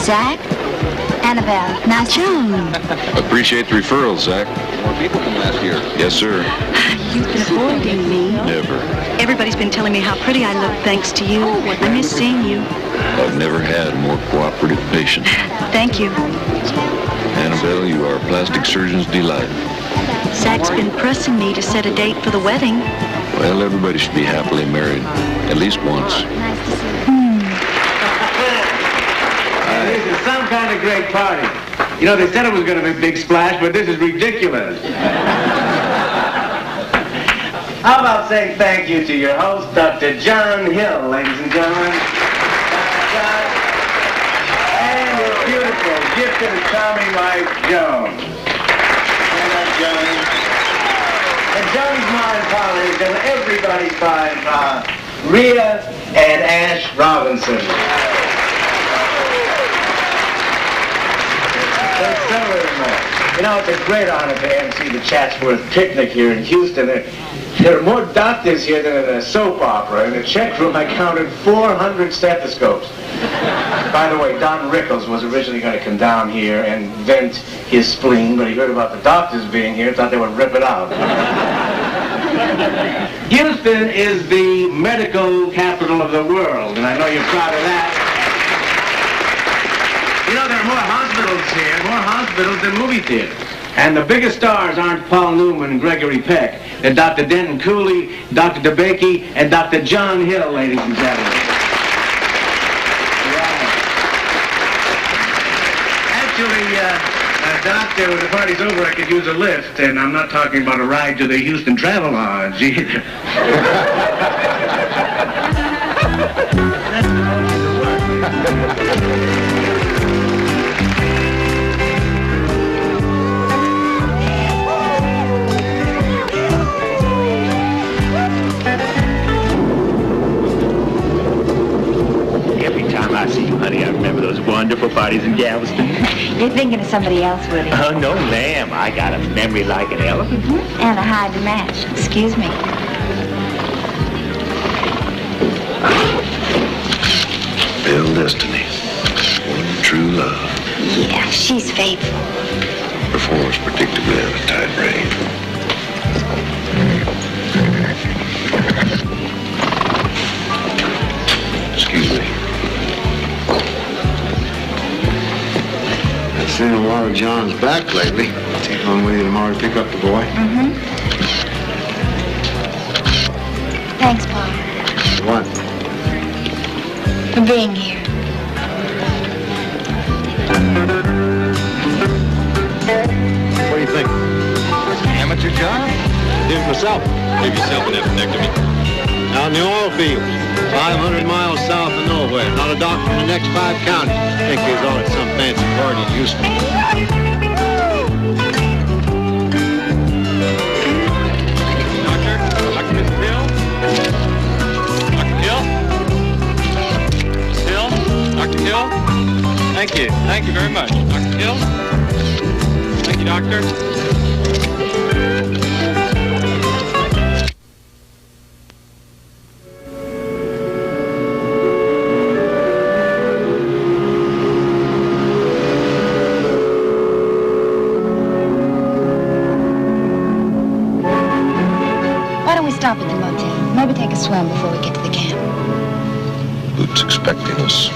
Zach? Annabelle. Nice Joan. Appreciate the referral, Zach. More people than last year. Yes, sir. You've been avoiding me. Never. Everybody's been telling me how pretty I look thanks to you. I miss seeing you. I've never had a more cooperative patient. Thank you. Annabelle, you are a plastic surgeon's delight. Zach's been pressing me to set a date for the wedding. Well, everybody should be happily married. At least once. This is some kind of great party. You know, they said it was going to be a big splash, but this is ridiculous. How about saying thank you to your host, Dr. John Hill, ladies and gentlemen. John, and his beautiful, gifted, and charming wife, Joan. Stand up, Joan. And Joan's mind colleagues and everybody's fine, Rhea and Ash Robinson. Thanks so very much. You know, it's a great honor to MC the Chatsworth Picnic here in Houston. There are more doctors here than in a soap opera. In the check room, I counted 400 stethoscopes. By the way, Don Rickles was originally going to come down here and vent his spleen, but he heard about the doctors being here, thought they would rip it out. Houston is the medical capital of the world, and I know you're proud of that. You know, there are more hospitals here, more hospitals than movie theaters. And the biggest stars aren't Paul Newman and Gregory Peck. They're Dr. Denton Cooley, Dr. DeBakey, and Dr. John Hill, ladies and gentlemen. Right. Actually, Doctor, when the party's over, I could use a lift, and I'm not talking about a ride to the Houston Travelodge either. I see you, honey. I remember those wonderful parties in Galveston. You're thinking of somebody else, Woody. Oh, no, ma'am. I got a memory like an elephant. And a hide to match. Excuse me. Bill Destiny. One true love. Yeah, she's faithful. Performs predictably on a tight rein. Excuse me. I've seen a lot of John's back lately. Take on with you tomorrow to pick up the boy. Mm-hmm. Thanks, Paul. What? For being here. What do you think? Amateur job? Did it myself. Give yourself an appendectomy. Out in the oil fields, 500 miles south of nowhere. Not a doctor in the next 5 counties. Think he's on at some fancy party in Houston. Doctor? Dr. Mr. Hill? Dr. Hill? Miss Hill? Dr. Hill? Thank you. Thank you very much. Dr. Hill? Thank you, Doctor. Stop at the motel. Maybe take a swim before we get to the camp. Luke's expecting us.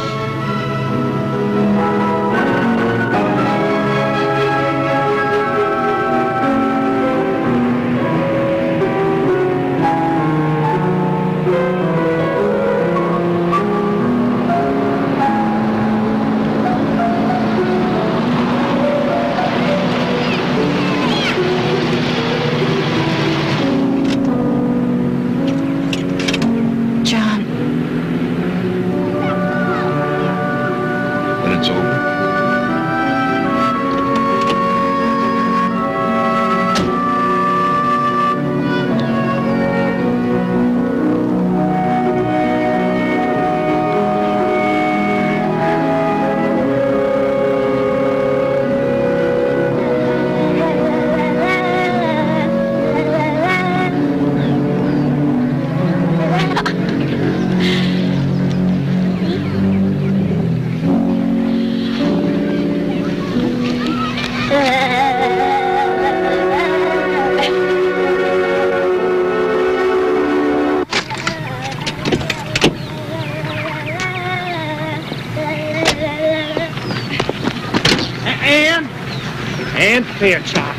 And Fairchild.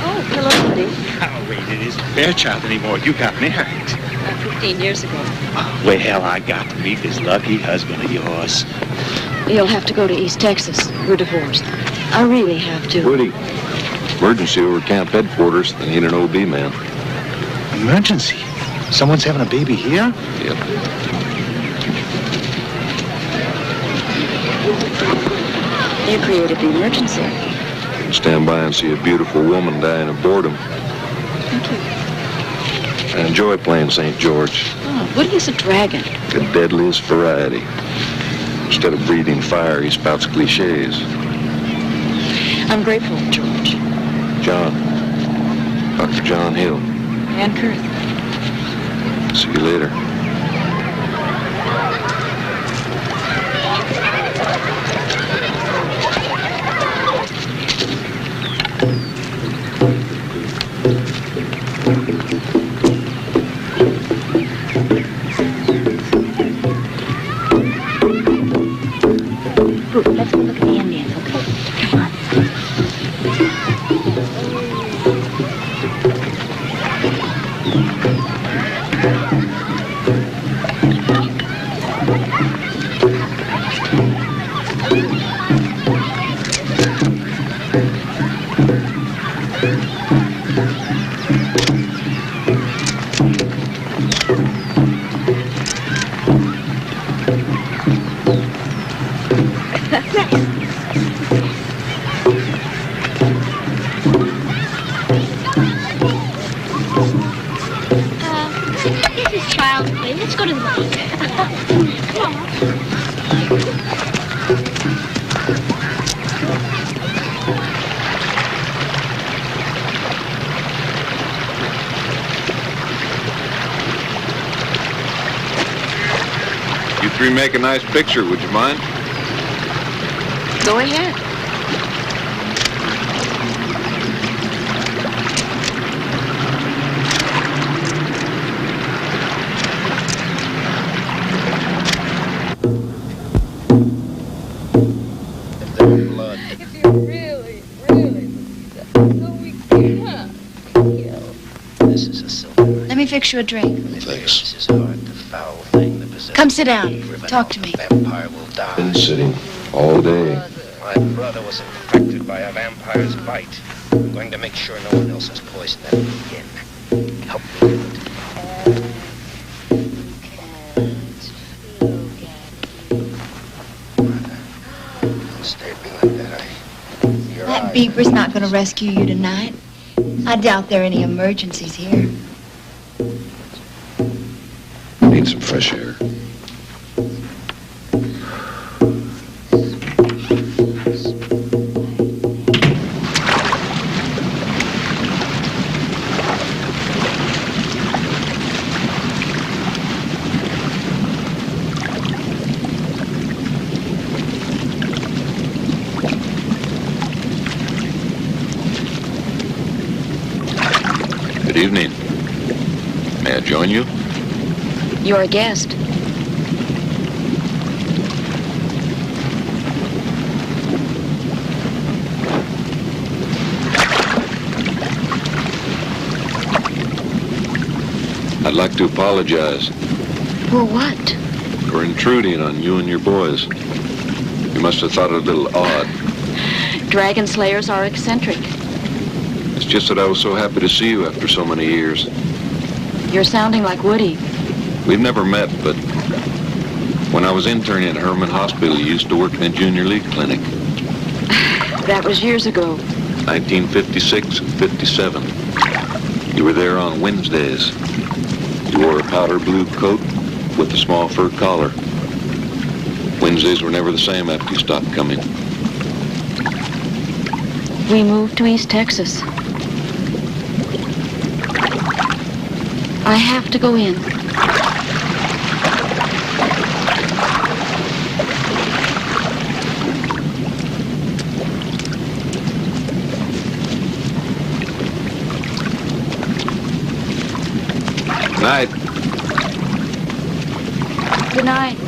Oh, hello, Woody. Oh, wait, it isn't Fairchild anymore. You got married. About 15 years ago. Well, I got to meet this lucky husband of yours. You'll have to go to East Texas. We're divorced. I really have to. Woody, emergency over camp headquarters. They need an OB man. Emergency? Someone's having a baby here? Yep. You created the emergency. Stand by and see a beautiful woman dying of boredom. Thank you. I enjoy playing St. George. Oh, Woody is a dragon. The deadliest variety. Instead of breathing fire, he spouts cliches. I'm grateful, George. John. Dr. John Hill. And Kurt. See you later. Let's go look at the Indians, okay? Come on. This is child's play. Let's go to the lake. Come on. You three make a nice picture, would you mind? Go ahead. If you really, really so we can't kill. This is a silver. Let me fix you a drink. Thanks. This is hard, the foul thing that possesses Come sit down. evil, and Talk to me. the vampire will die. Been sitting all day. My brother was infected by a vampire's bite. I'm going to make sure no one else has poisoned him again. Help me do it. Don't stare at me like that. Your That eyes- beaver's not going to rescue you tonight. I doubt there are any emergencies here. Need some fresh air. Good evening. May I join you? You're a guest. I'd like to apologize For what? for intruding on you and your boys. You must have thought it a little odd. Dragon slayers are eccentric. It's just that I was so happy to see you after so many years. You're sounding like Woody. We've never met, but when I was interning at Herman Hospital, you used to work in the Junior League Clinic. That was years ago. 1956 and 57. You were there on Wednesdays. You wore a powder blue coat with a small fur collar. Wednesdays were never the same after you stopped coming. We moved to East Texas. I have to go in. Night. Good night.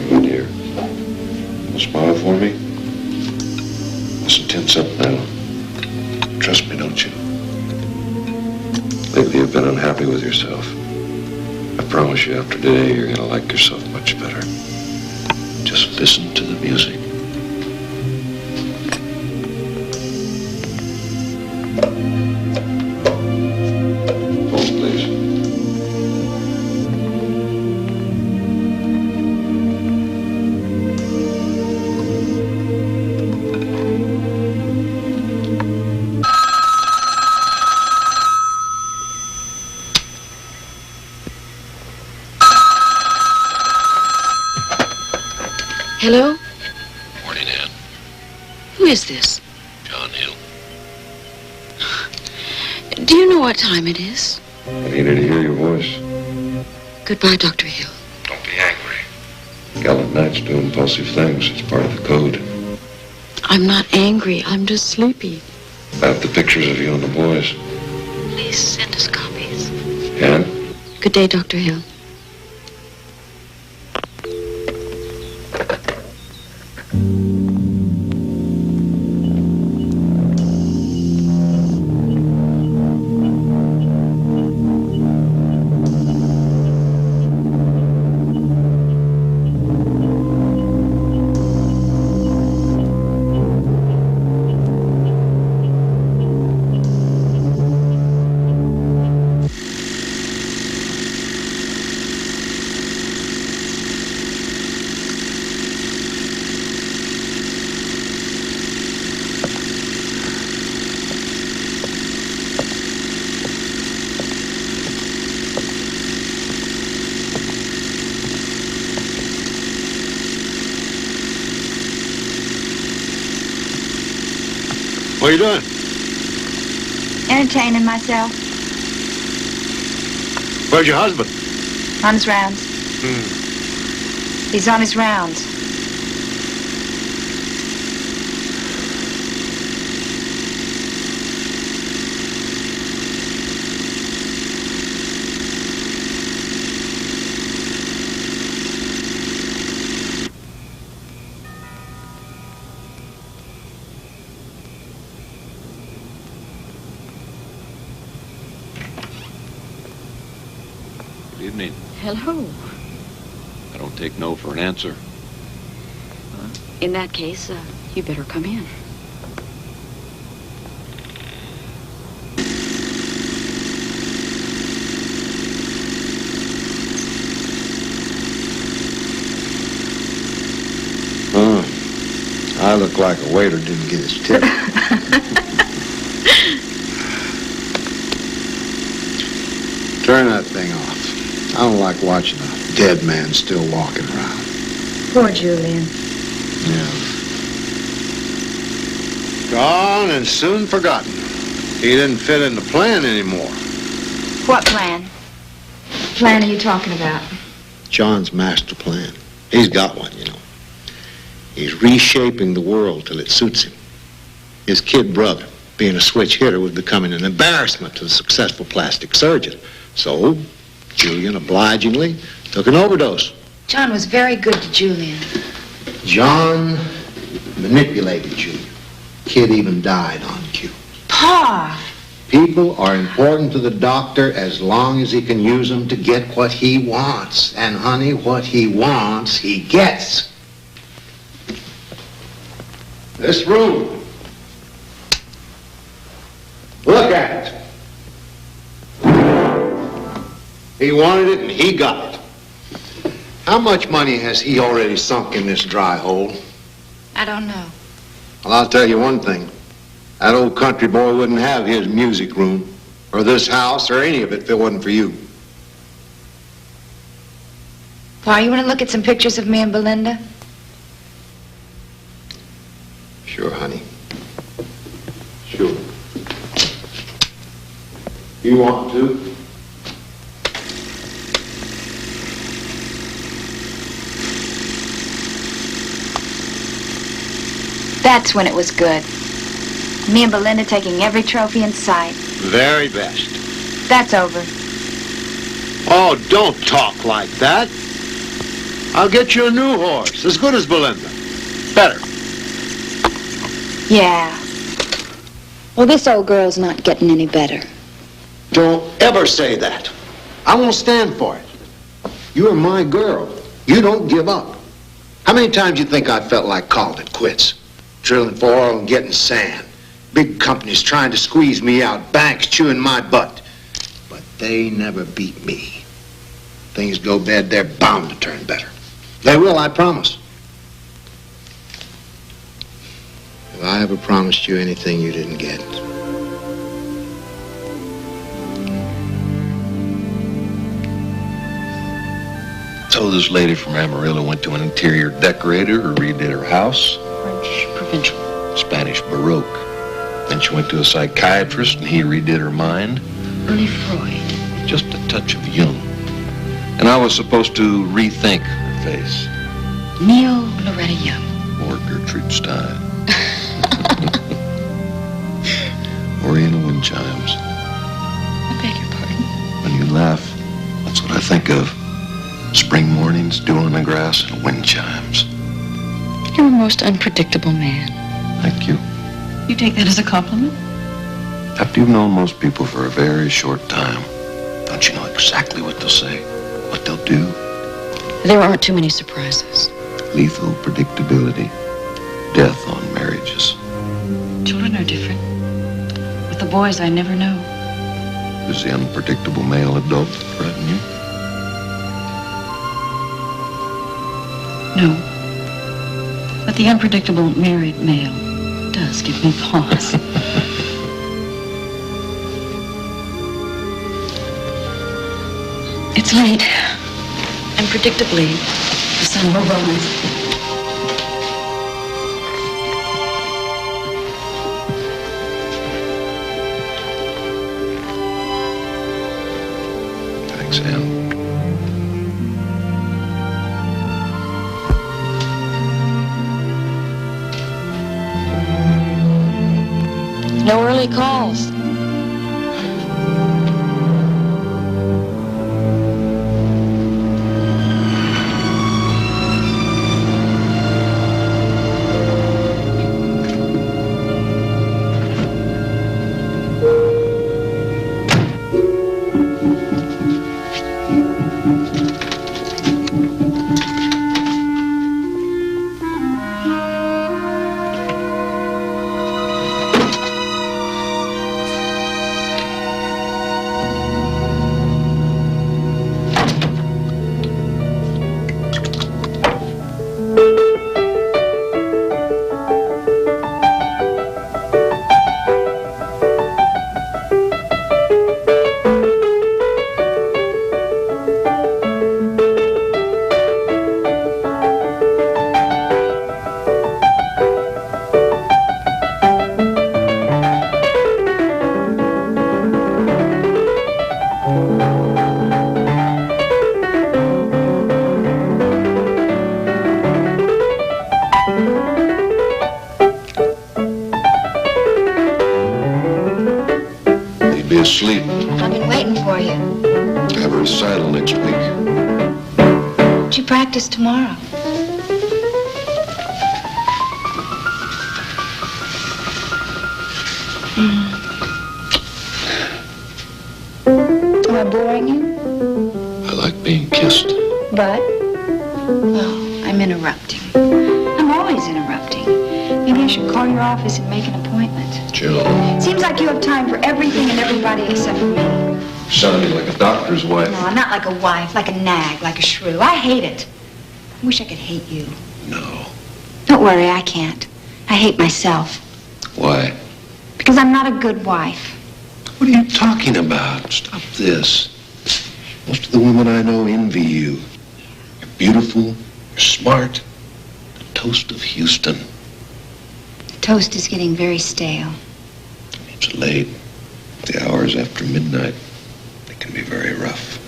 Dear, smile for me. Listen, tense up now. Trust me, don't you? Lately you've been unhappy with yourself. I promise you after today you're gonna like yourself much better. Just listen to the music. Hold, please. Hello? Morning, Ann. Who is this? John Hill. Do you know what time it is? I needed to hear your voice. Goodbye, Dr. Hill. Don't be angry. Gallant knights do impulsive things. It's part of the code. I'm not angry. I'm just sleepy. I have the pictures of you and the boys. Please send us copies. Ann? Good day, Dr. Hill. What are you doing? Entertaining myself Where's your husband? on his rounds. He's on his rounds. Good evening. Hello. I don't take no for an answer. In that case, you better come in. I look like a waiter didn't get his tip. Turn that thing off. I don't like watching a dead man still walking around. Poor Julian. Yeah. Gone and soon forgotten. He didn't fit in the plan anymore. What plan? Plan are you talking about? John's master plan. He's got one, you know. He's reshaping the world till it suits him. His kid brother, being a switch hitter, was becoming an embarrassment to the successful plastic surgeon. So, Julian obligingly took an overdose. John was very good to Julian. John manipulated Julian. Kid even died on cue. Pa! People are important to the doctor as long as he can use them to get what he wants. And, honey, what he wants, he gets. This room. Look at it. He wanted it and he got it. How much money has he already sunk in this dry hole? I don't know. Well, I'll tell you one thing. That old country boy wouldn't have his music room, or this house, or any of it if it wasn't for you. Pa, you want to look at some pictures of me and Belinda? Sure, honey. Sure. You want to? That's when it was good. Me and Belinda taking every trophy in sight. Very best. That's over. Oh, don't talk like that. I'll get you a new horse, as good as Belinda. Better. Yeah. Well, this old girl's not getting any better. Don't ever say that. I won't stand for it. You're my girl. You don't give up. How many times you think I felt like calling it quits? Drilling for oil and getting sand. Big companies trying to squeeze me out. Banks chewing my butt. But they never beat me. Things go bad, they're bound to turn better. They will, I promise. If I ever promised you anything you didn't get. So this lady from Amarillo went to an interior decorator who redid her house. French provincial. Spanish Baroque. Then she went to a psychiatrist and he redid her mind. Early Freud. Just a touch of Jung. And I was supposed to rethink her face. Neo Loretta Young. Or Gertrude Stein. Oriental wind chimes. I beg your pardon. When you laugh, that's what I think of. Spring mornings, dew on the grass, and wind chimes. You're a most unpredictable man. Thank you. You take that as a compliment? After you've known most people for a very short time, don't you know exactly what they'll say, what they'll do? There aren't too many surprises. Lethal predictability. Death on marriages. Children are different. With the boys, I never know. Does the unpredictable male adult threaten you? No. But the unpredictable married male does give me pause. It's late. And predictably, the sun will rise. Thanks, Ann. No early calls. Asleep. I've been waiting for you. Have a recital next week. Won't you practice tomorrow? Am I boring you? I like being kissed. But? Well, I'm interrupting. I'm always interrupting. Maybe I should call your office and make an appointment. Jill. Seems like you have time for everything and everybody except for me. You sounded like a doctor's wife. No, I'm not like a wife, like a nag, like a shrew. I hate it. I wish I could hate you. No. Don't worry, I can't. I hate myself. Why? Because I'm not a good wife. What are you talking about? Stop this. Most of the women I know envy you. You're beautiful. You're smart. The toast of Houston. The toast is getting very stale. It's late. The hours after midnight, they can be very rough.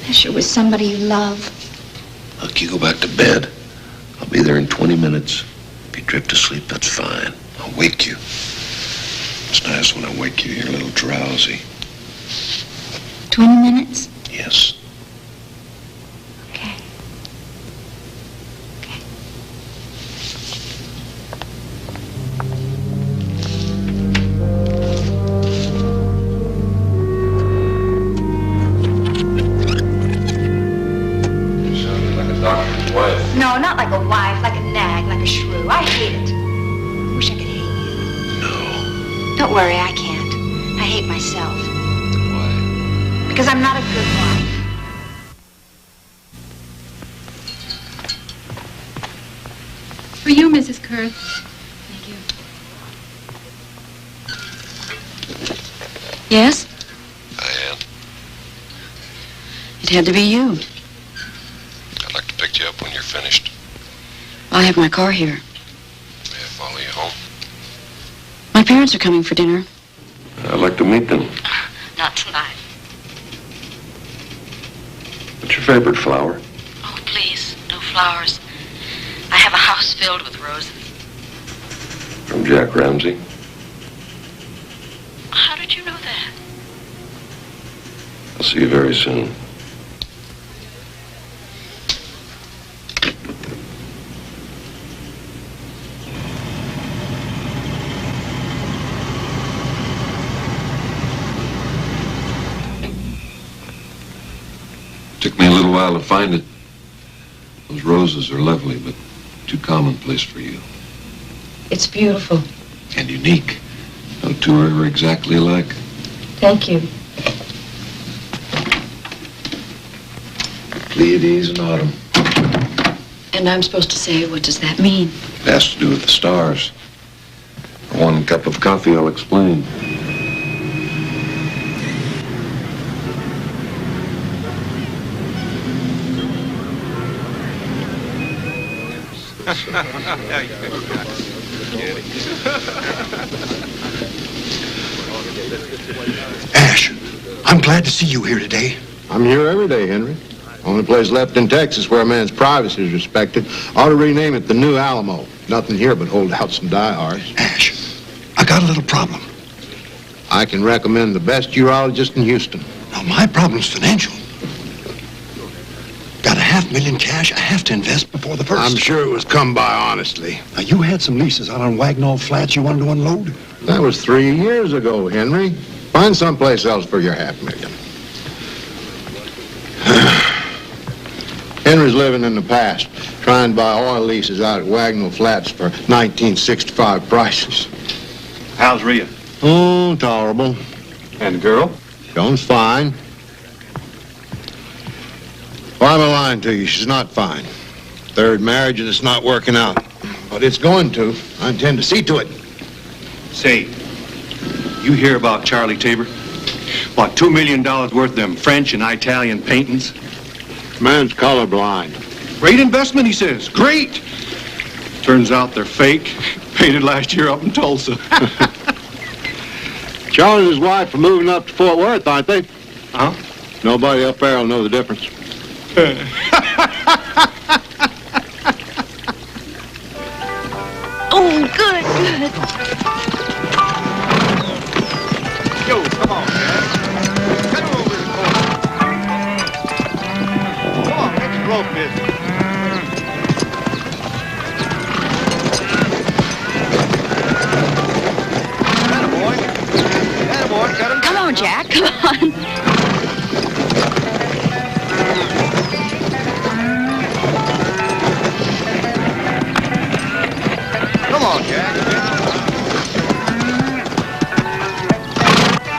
Unless you're with somebody you love. Look, you go back to bed. I'll be there in 20 minutes. If you drift to sleep, that's fine. I'll wake you. It's nice when I wake you, you're a little drowsy. 20 minutes? Yes. Okay. No, not like a wife, like a nag, like a shrew. I hate it. I wish I could hate you. No. Don't worry, I can't. I hate myself. Why? Because I'm not a good wife. For you, Mrs. Kurth. Thank you. Yes? Diane, It had to be you. I'd like to pick you up when you're finished. I have my car here. May I follow you home? My parents are coming for dinner. I'd like to meet them. Not tonight. What's your favorite flower? Oh, please, no flowers. I have a house filled with roses. From Jack Ramsey. How did you know that? I'll see you very soon. Took me a little while to find it. Those roses are lovely, but too commonplace for you. It's beautiful. And unique. No two are ever exactly alike. Thank you. Pleiades in autumn. And I'm supposed to say, what does that mean? It has to do with the stars. For 1 cup of coffee, I'll explain. Ash, I'm glad to see you here today. I'm here every day, Henry. Only place left in Texas where a man's privacy is respected. Ought to rename it the New Alamo. Nothing here but holdouts and diehards. Ash, I got a little problem. I can recommend the best urologist in Houston. Now, my problem's financial. Got $500,000 cash I have to invest before the first. I'm sure it was come by honestly. Now, you had some leases out on Wagnall Flats you wanted to unload? That was 3 years ago, Henry. Find someplace else for your $500,000. Henry's living in the past, trying to buy oil leases out at Wagnall Flats for 1965 prices. How's Rhea? Oh, tolerable. And the girl? Joan's fine. Why am I lying to you? She's not fine. Third marriage and it's not working out. But it's going to. I intend to see to it. Say, you hear about Charlie Tabor? What, $2 million worth of them French and Italian paintings? Man's colorblind. Great investment, he says. Great! Turns out they're fake. Painted last year up in Tulsa. Charlie and his wife are moving up to Fort Worth, aren't they? Huh? Nobody up there will know the difference. Oh, good, good. Yo, come on, man. Get him over the corner. Come on, let's rope this. Attaboy, cut him. Come on, Jack, come on. Come on, Jack.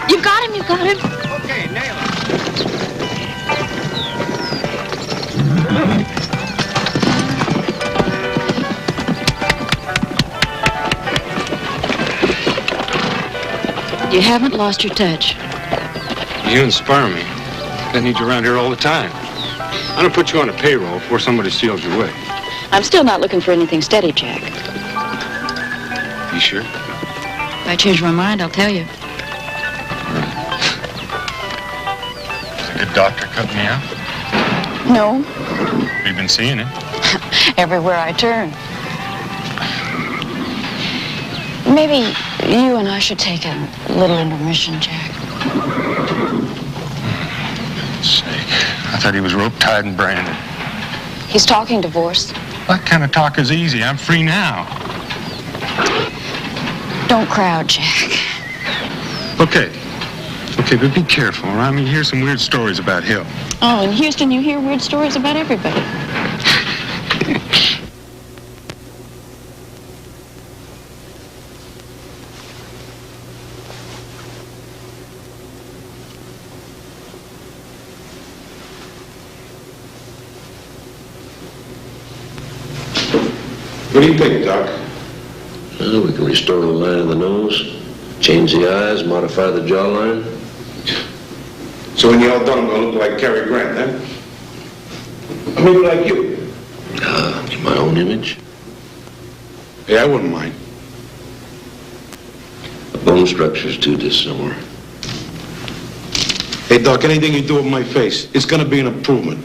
You got him, you got him. Okay, nail him. You haven't lost your touch. You inspire me. I need you around here all the time. I'm gonna put you on a payroll before somebody steals your way. I'm still not looking for anything steady, Jack. You sure? If I change my mind, I'll tell you. Good doctor cut me out? No, We've been seeing him. everywhere I turn. Maybe you and I should take a little intermission, Jack. Sake. I thought he was rope tied and branded. He's talking divorce. That kind of talk is easy. I'm free now. Don't crowd, Jack. Okay, but be careful, all right? I mean, you hear some weird stories about Hill. Oh, in Houston, you hear weird stories about everybody. What do you think, Doc? Well, we can restore the line of the nose, change the eyes, modify the jawline. So when you're all done, I'm gonna look like Cary Grant, then? Or maybe like you. In my own image. Yeah, I wouldn't mind. The bone structure's too dissimilar. Hey, Doc, anything you do with my face, it's gonna be an improvement.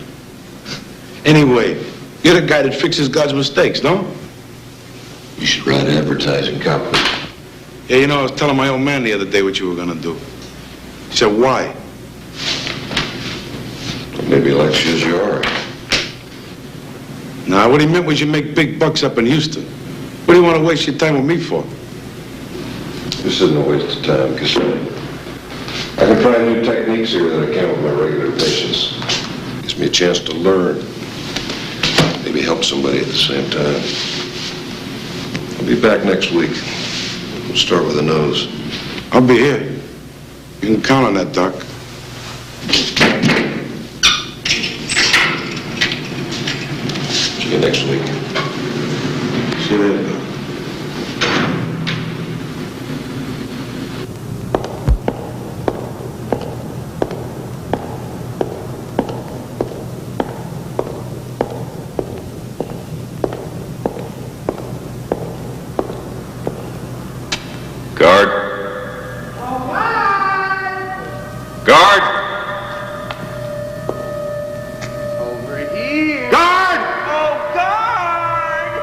Anyway, you're the guy that fixes God's mistakes, no? You should write advertising copy. Yeah, you know, I was telling my old man the other day what you were gonna do. He said, why? Maybe he likes you as you are. Nah, what he meant was you make big bucks up in Houston. What do you want to waste your time with me for? This isn't a waste of time, Cassini. I can try new techniques here that I can't with my regular patients. Gives me a chance to learn. Maybe help somebody at the same time. I'll be back next week. We'll start with the nose. I'll be here. You can count on that, Doc. See you next week. See you later, Doc. Guard. Guard! Over here. Guard! Oh, guard!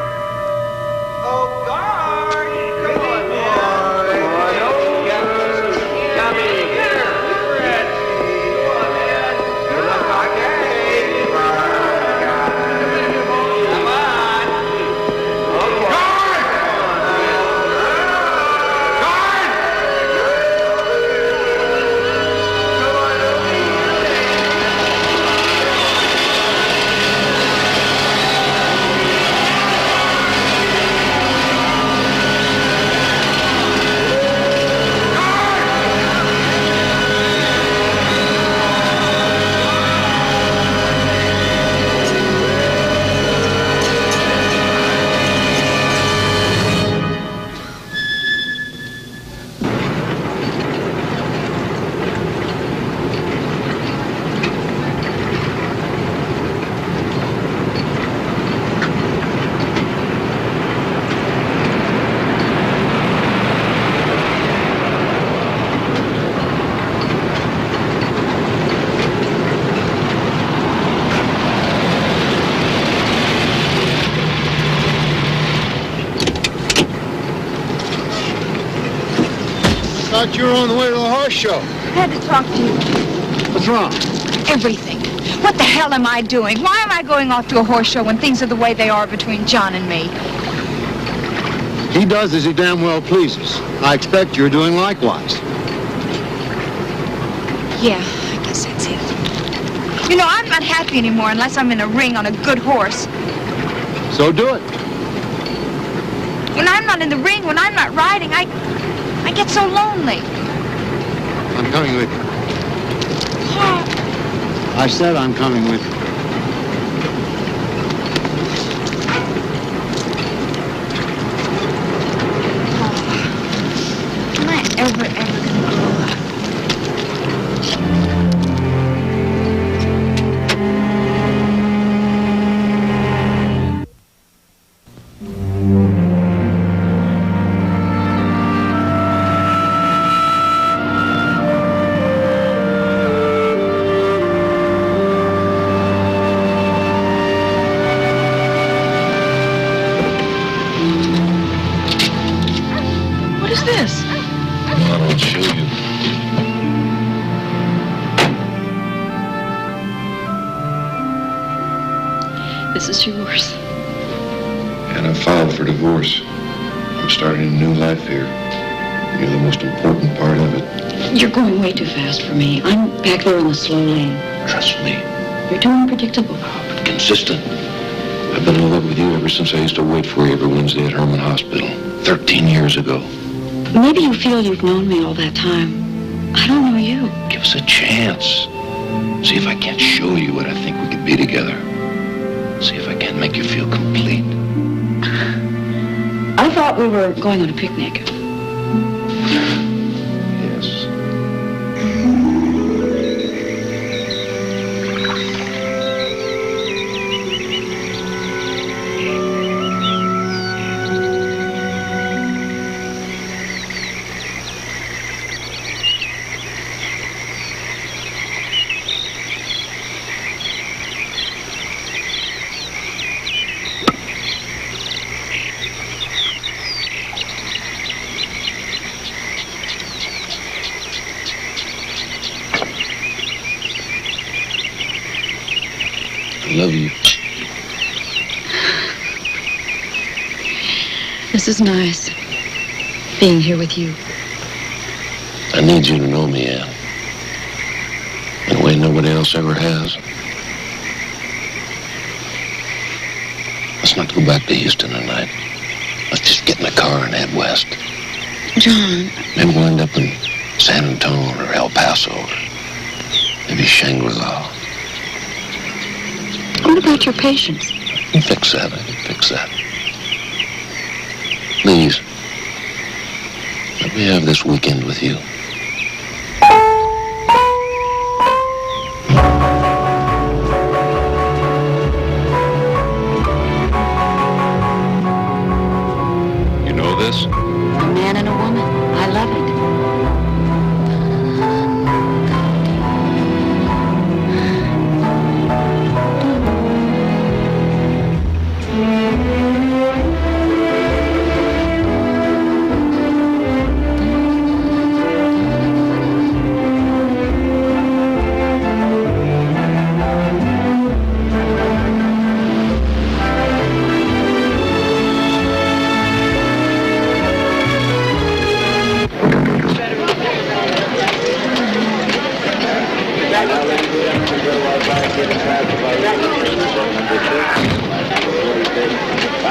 Oh, guard! Come on, boy. Come in here. We're at Come on, man. You look like Come on. Okay. Guard! Thought you were on the way to the horse show. I had to talk to you. What's wrong? Everything. What the hell am I doing? Why am I going off to a horse show when things are the way they are between John and me? He does as he damn well pleases. I expect you're doing likewise. Yeah, I guess that's it. You know, I'm not happy anymore unless I'm in a ring on a good horse. So do it. When I'm not in the ring, when I'm not riding, I get so lonely. I'm coming with you. I said I'm coming with you. Am I ever gonna grow up? And I filed for divorce. I'm starting a new life here. You're the most important part of it. You're going way too fast for me. I'm back there on the slow lane. Trust me. You're too unpredictable. But consistent. I've been in love with you ever since I used to wait for you every Wednesday at Herman Hospital. 13 years ago. Maybe you feel you've known me all that time. I don't know you. Give us a chance. See if I can't show you what I think we could be together. See if I can't make you feel complete. I thought we were going on a picnic. Yes. I love you. This is nice, being here with you. I need you to know me, Ann. In a way nobody else ever has. Let's not go back to Houston tonight. Let's just get in the car and head west. John. Maybe we'll end up in San Antonio or El Paso or maybe Shangri-La. What about your patients? I can fix that. I can fix that. Please, let me have this weekend with you. You know this? A man and a woman. I love it.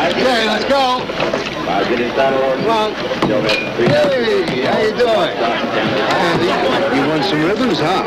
Okay, let's go. Come on. Hey, how you doing? Andy, you want some ribbons, huh?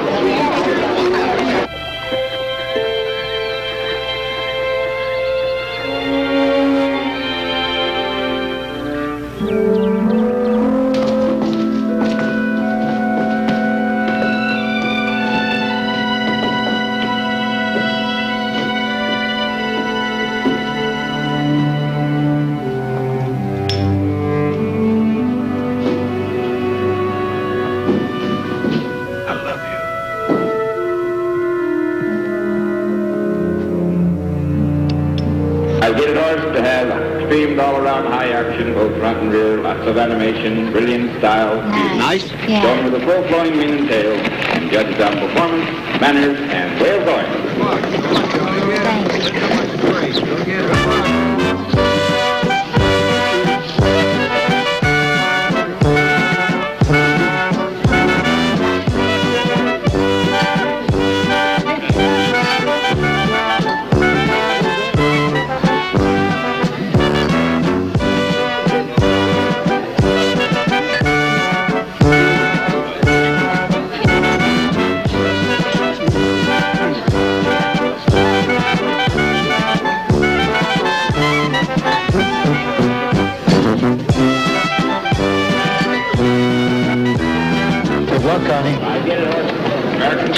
I get it orders to have streamed all around high action, both front and rear, lots of animation, brilliant style. Nice? Yeah. Going with a full-flowing mane and tail, and judged on performance, manners, and way of going.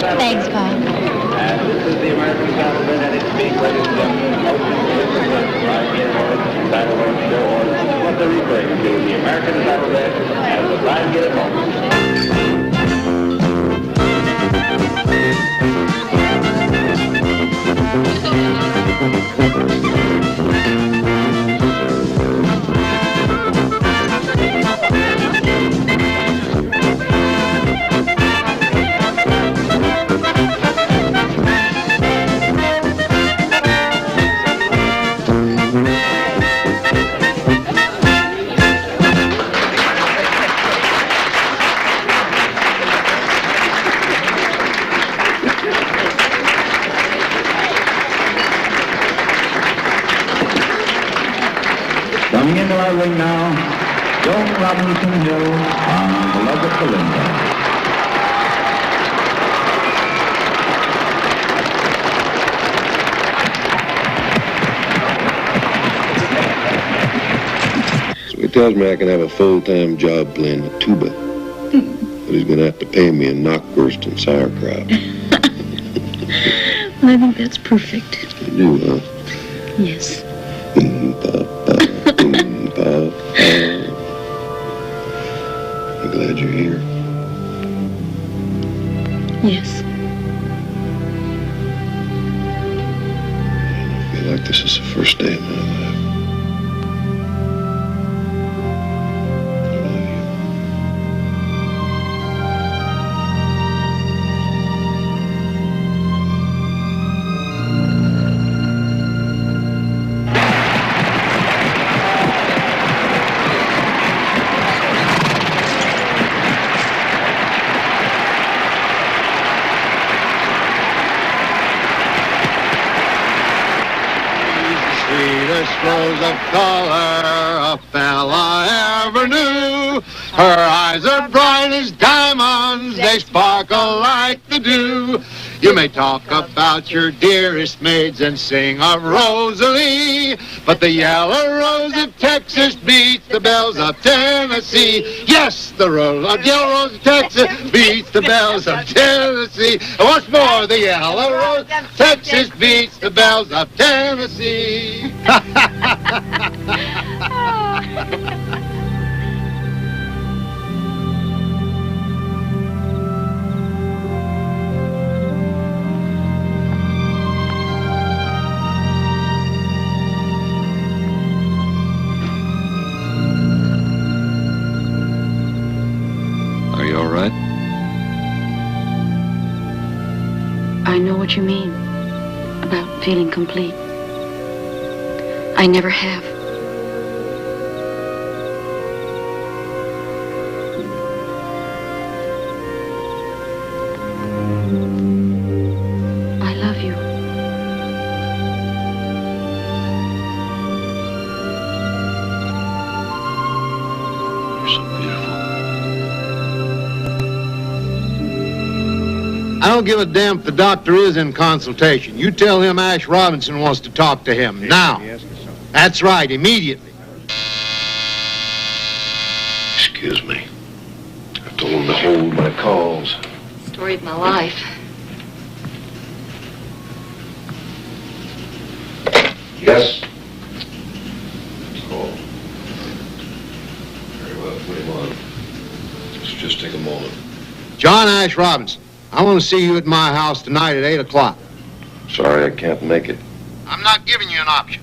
Thanks, Pa. And this is the American Saddle Bed at its peak, ladies and gentlemen. Saddle Bed, show orders. This is what they're referring to, the American Saddle Bed as the Ride Get It Home. Coming into our ring now, Joan Robinson Hill on Beloved Belinda. So he tells me I can have a full-time job playing the tuba. But he's going to have to pay me in knockwurst and sauerkraut. I think that's perfect. You do, huh? Yes. I'm glad you're here. Yes. I feel like this is the first day of my life. Rose of color a fella ever knew. Her eyes are bright as diamonds, they sparkle like the dew. You may talk about your dearest maids and sing of Rosalie, but the yellow rose of Texas beats the bells of Tennessee. Yes, the yellow rose of Texas beats the bells of Tennessee. And once more, the yellow rose of Texas beats the bells of Tennessee. Are you all right? I know what you mean about feeling complete. I never have. I love you. You're so beautiful. I don't give a damn if the doctor is in consultation. You tell him Ash Robinson wants to talk to him now. That's right, immediately. Excuse me. I told him to hold my calls. Story of my life. Yes? Oh. Very well, put him on. Just take a moment. John Ash Robinson, I want to see you at my house tonight at 8 o'clock. Sorry, I can't make it. I'm not giving you an option.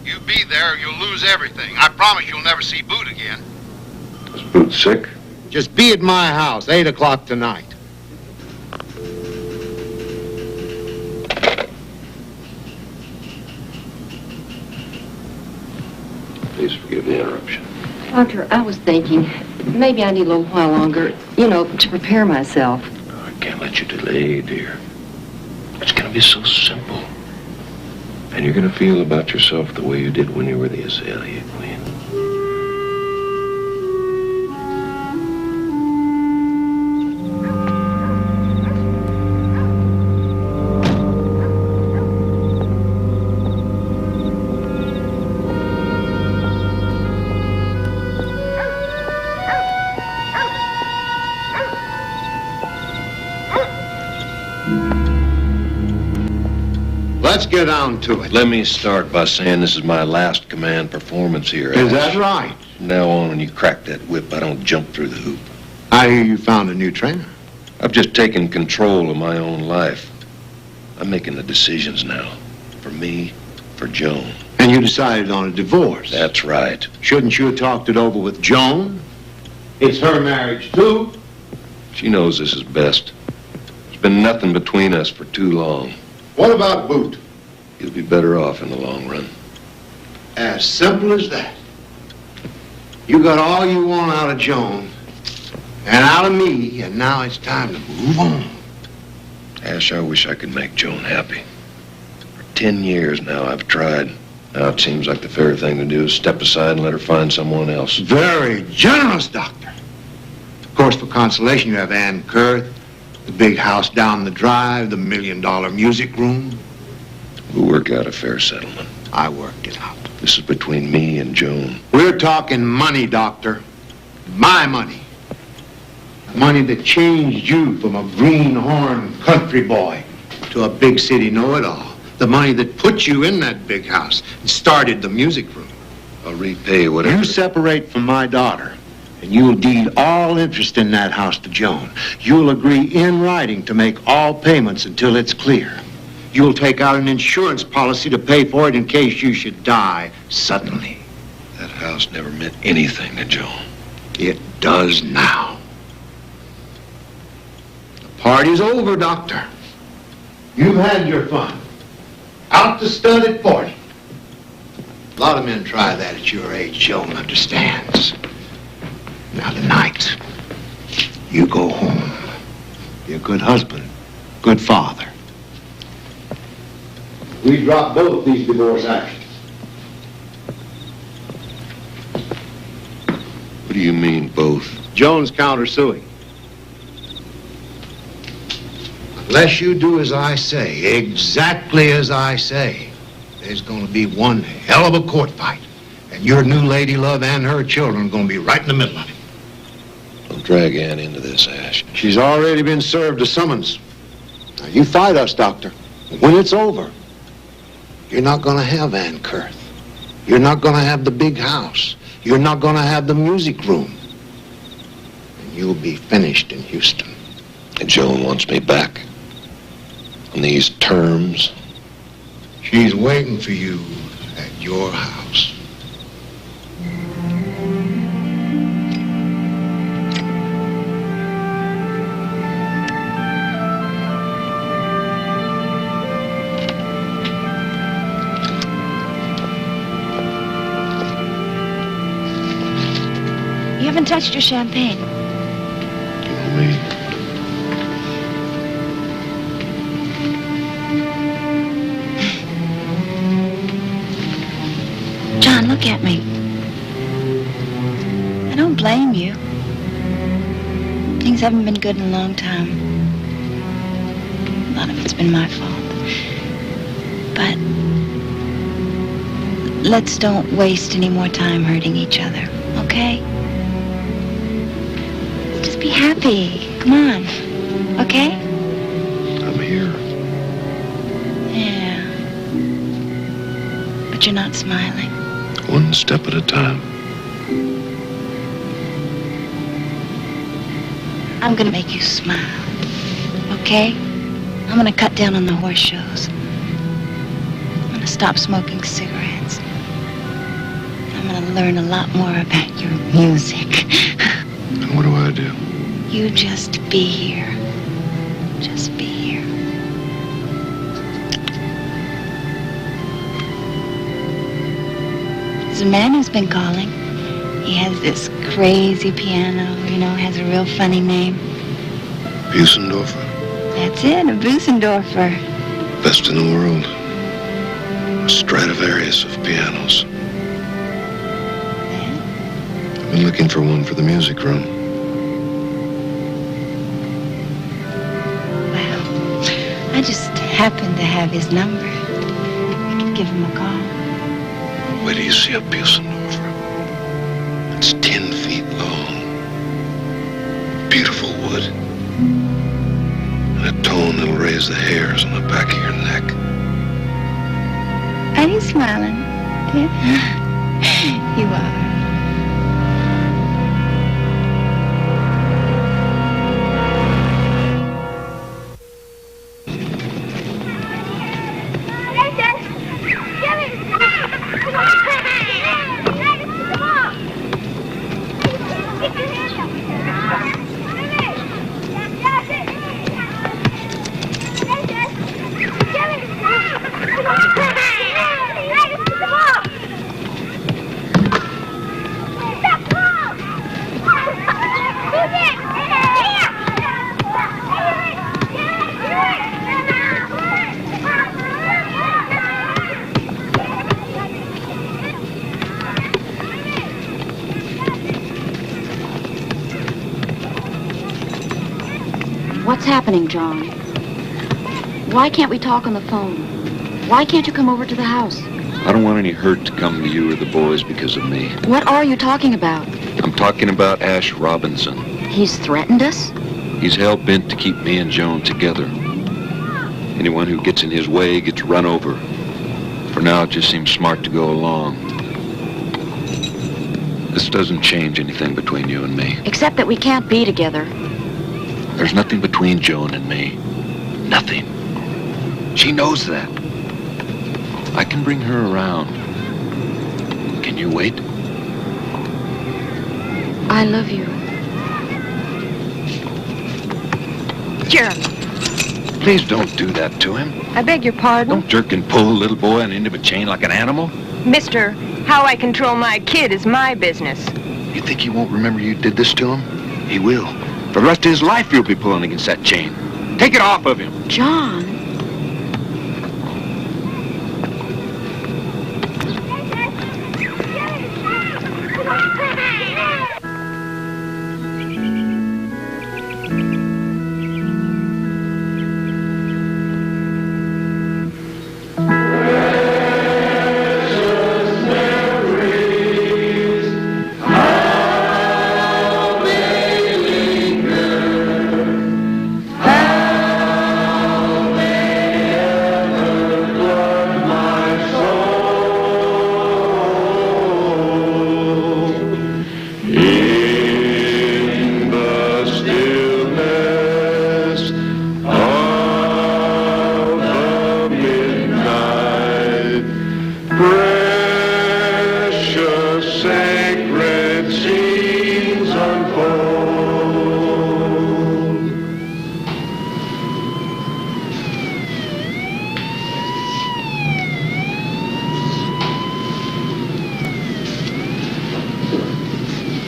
You be there or you'll lose everything. I promise you'll never see Boot again. Is Boot sick? Just be at my house, 8 o'clock tonight. Please forgive the interruption. Doctor, I was thinking maybe I need a little while longer, to prepare myself. I can't let you delay, dear. It's going to be so simple. And you're going to feel about yourself the way you did when you were the Azalea Queen. Let's get down to it. Let me start by saying this is my last command performance here. Is that right? From now on, when you crack that whip, I don't jump through the hoop. I hear you found a new trainer. I've just taken control of my own life. I'm making the decisions now. For me, for Joan. And you decided on a divorce. That's right. Shouldn't you have talked it over with Joan? It's her marriage, too. She knows this is best. There's been nothing between us for too long. What about Boot? You'll be better off in the long run. As simple as that. You got all you want out of Joan and out of me, and now it's time to move on. Ash, I wish I could make Joan happy. For 10 years now, I've tried. Now it seems like the fair thing to do is step aside and let her find someone else. Very generous, Doctor. Of course, for consolation, you have Ann Kurth, the big house down the drive, the $1 million music room. We'll work out a fair settlement. I worked it out. This is between me and Joan. We're talking money, Doctor. My money. Money that changed you from a greenhorn country boy to a big city know-it-all. The money that put you in that big house and started the music room. I'll repay whatever. You separate from my daughter, and you'll deed all interest in that house to Joan. You'll agree in writing to make all payments until it's clear. You'll take out an insurance policy to pay for it in case you should die suddenly. That house never meant anything to Joan. It does now. The party's over, Doctor. You've had your fun. Out to stud at 40. A lot of men try that at your age, Joan understands. Now tonight, you go home. Be a good husband, good father. We drop both these divorce actions. What do you mean, both? Joan's countersuing. Unless you do as I say, exactly as I say, there's going to be one hell of a court fight. And your new lady love and her children are going to be right in the middle of it. Don't drag Ann into this, Ash. She's already been served a summons. Now, you fight us, Doctor. When it's over, you're not going to have Ann Kurth. You're not going to have the big house. You're not going to have the music room. And you'll be finished in Houston. And Joan wants me back. On these terms. She's waiting for you at your house. You haven't touched your champagne. You me. John, look at me. I don't blame you. Things haven't been good in a long time. A lot of it's been my fault. But let's don't waste any more time hurting each other, okay? Just be happy. Come on, okay? I'm here. Yeah. But you're not smiling. One step at a time. I'm gonna make you smile, okay? I'm gonna cut down on the horse shows. I'm gonna stop smoking cigarettes. I'm gonna learn a lot more about your music. And what do I do? You just be here. Just be here. There's a man who's been calling. He has this crazy piano, you know, has a real funny name. Busendorfer. That's it, a Busendorfer. Best in the world. A Stradivarius of pianos. I've been looking for one for the music room. Well, I just happened to have his number. I could give him a call. Where do you see a Busendorfer? It's 10 feet long. Beautiful wood. And a tone that'll raise the hairs on the back of your neck. Are you smiling? Yeah. You are. What's happening, John? Why can't we talk on the phone? Why can't you come over to the house? I don't want any hurt to come to you or the boys because of me. What are you talking about? I'm talking about Ash Robinson. He's threatened us? He's hell-bent to keep me and Joan together. Anyone who gets in his way gets run over. For now, it just seems smart to go along. This doesn't change anything between you and me. Except that we can't be together. There's nothing between Joan and me. Nothing. She knows that. I can bring her around. Can you wait? I love you. Jeremy. Please don't do that to him. I beg your pardon? Don't jerk and pull a little boy on the end of a chain like an animal. Mister, how I control my kid is my business. You think he won't remember you did this to him? He will. For the rest of his life, you'll be pulling against that chain. Take it off of him. John.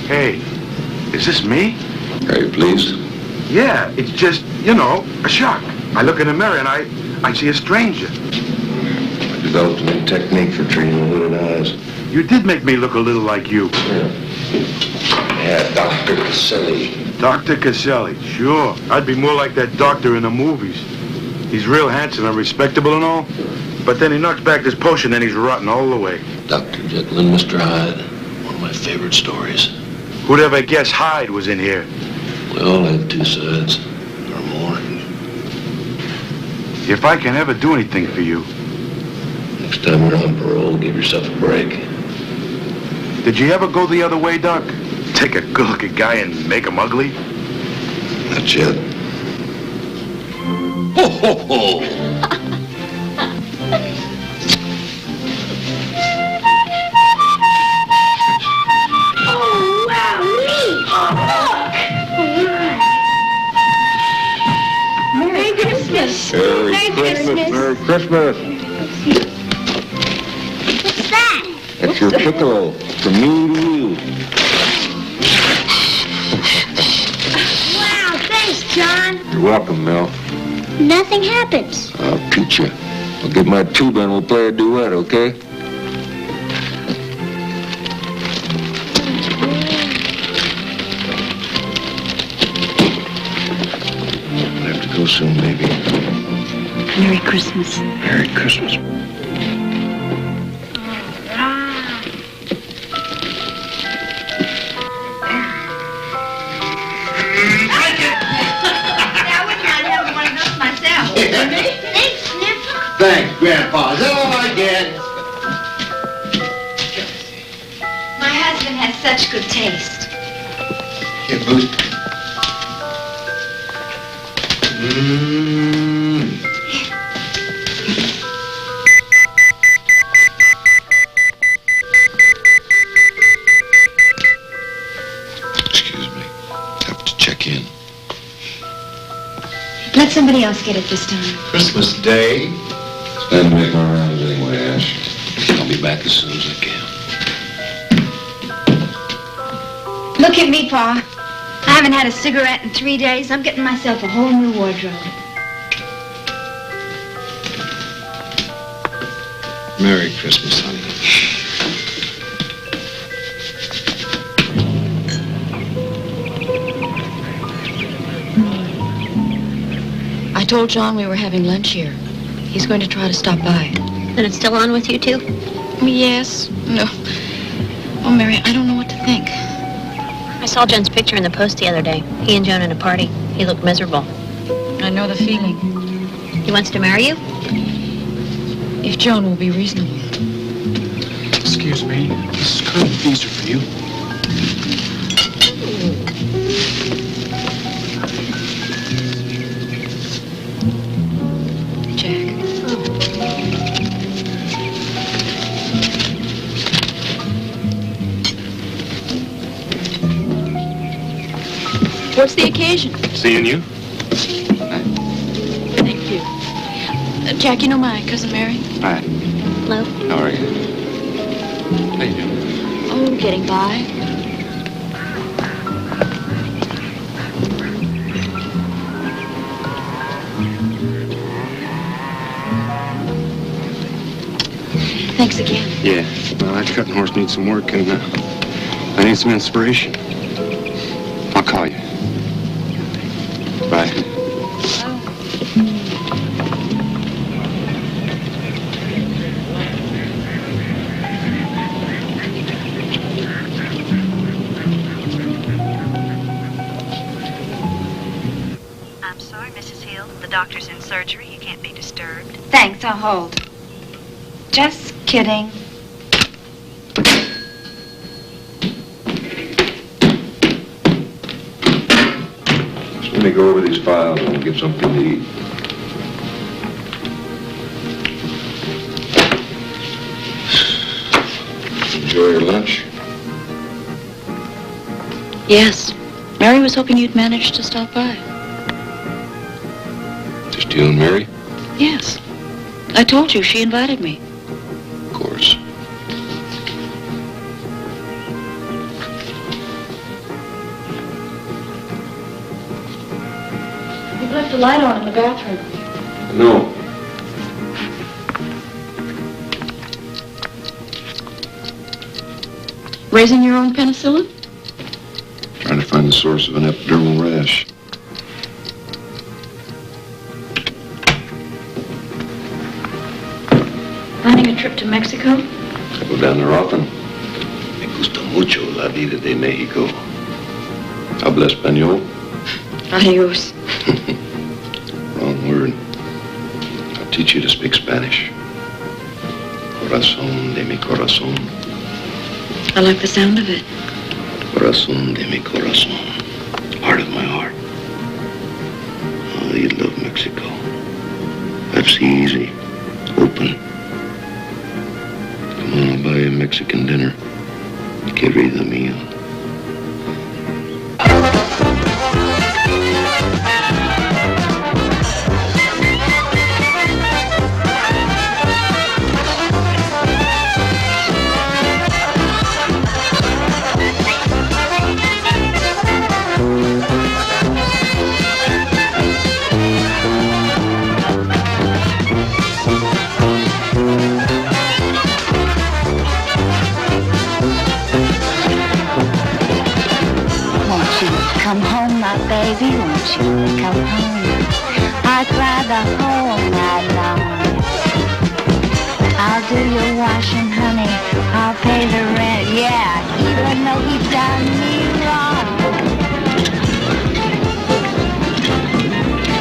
Hey, is this me? Are you pleased? Yeah, it's just, a shock. I look in the mirror and I see a stranger. I developed a new technique for treating hooded eyes. You did make me look a little like you. Yeah, Dr. Caselli. Dr. Caselli, sure. I'd be more like that doctor in the movies. He's real handsome and respectable and all, but then he knocks back this potion and he's rotten all the way. Dr. Jekyll and Mr. Hyde. One of my favorite stories. Who'd ever guess Hyde was in here? We all have two sides, or more. If I can ever do anything for you. Next time you're on parole, give yourself a break. Did you ever go the other way, Doc? Take a good-looking guy and make him ugly? Not yet. Ho, ho, ho! Oh, wow, neat. Oh, look. Merry Christmas. Merry Christmas. Merry Christmas. What's that? That's your piccolo, from me to you. Wow, thanks, John. You're welcome, Mel. Nothing happens. I'll teach you. I'll get my tuba and we'll play a duet, okay? I have to go soon, baby. Merry Christmas. Merry Christmas. Thanks, Grandpa. Is that all I get? My husband has such good taste. Here, Boost. Excuse me. Have to check in. Let somebody else get it this time. Christmas Day. Time to make my rounds anyway, Ash. I'll be back as soon as I can. Look at me, Pa. I haven't had a cigarette in 3 days. I'm getting myself a whole new wardrobe. Merry Christmas, honey. told John we were having lunch here. He's going to try to stop by. And it's still on with you two? Yes. No. Oh, Mary, I don't know what to think. I saw John's picture in the Post the other day. He and Joan at a party. He looked miserable. I know the feeling. He wants to marry you? If Joan will be reasonable. Excuse me, Mrs. Curley, these are for you. Jack. What's the occasion? Seeing you? Thank you. Jack, you know my cousin Mary? Hi. Hello? How are you? How you doing? Oh, getting by. Thanks again. Yeah. Well, that cutting horse needs some work, and I need some inspiration. I'll call you. Bye. I'm sorry, Mrs. Hill. The doctor's in surgery. You can't be disturbed. Thanks, I'll hold. Just kidding. Let me go over these files and we'll get something to eat. Enjoy your lunch? Yes. Mary was hoping you'd manage to stop by. Just you and Mary? Yes. I told you she invited me. Of course. You've left the light on in the bathroom. No. Raising your own penicillin? Trying to find the source of an epidermal rash. Planning a trip to Mexico? I go down there often. Me gusta mucho la vida de Mexico. Habla español? Adios. Wrong word. I'll teach you to speak Spanish. Corazón de mi corazón. I like the sound of it. Corazón de mi corazón. Heart of my heart. Oh, you love Mexico. Life's easy. Open. Come on, I'll buy you a Mexican dinner. Querida mía. Come home, my baby, won't you come home? I'd cry the whole night long. I'll do your washing, honey. I'll pay the rent, yeah, even though you've done me wrong.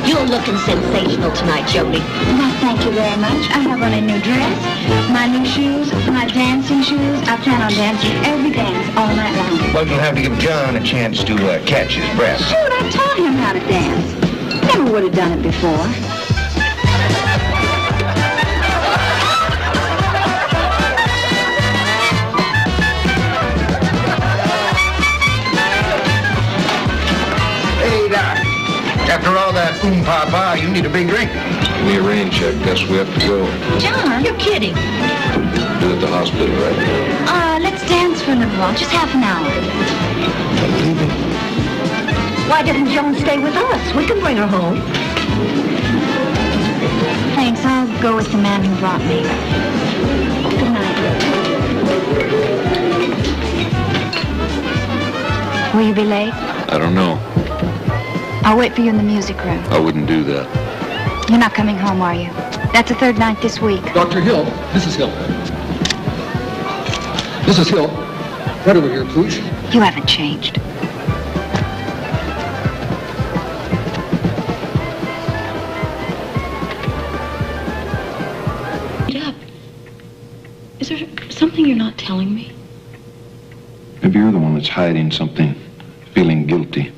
You're looking sensational tonight, Jody. Well, thank you very much. I have on a new dress, my new shoes, my dancing shoes. I plan on dancing every dance all night long. Well, you'll have to give John a chance to catch his breath. Shoot, I taught him how to dance. Never would have done it before. Hey, Doc. After all that papa, you need a big drink. Give me a rain check. Guess we have to go. John, you're kidding. Do at the hospital right now. Let's dance for a little while, just half an hour. I'm leaving. Why doesn't Joan stay with us? We can bring her home. Thanks, I'll go with the man who brought me. Good night. Will you be late? I don't know. I'll wait for you in the music room. I wouldn't do that. You're not coming home, are you? That's the third night this week. Dr. Hill, Mrs. Hill. Mrs. Hill, right over here, please. You haven't changed. Get up. Is there something you're not telling me? Maybe you're the one that's hiding something, feeling guilty.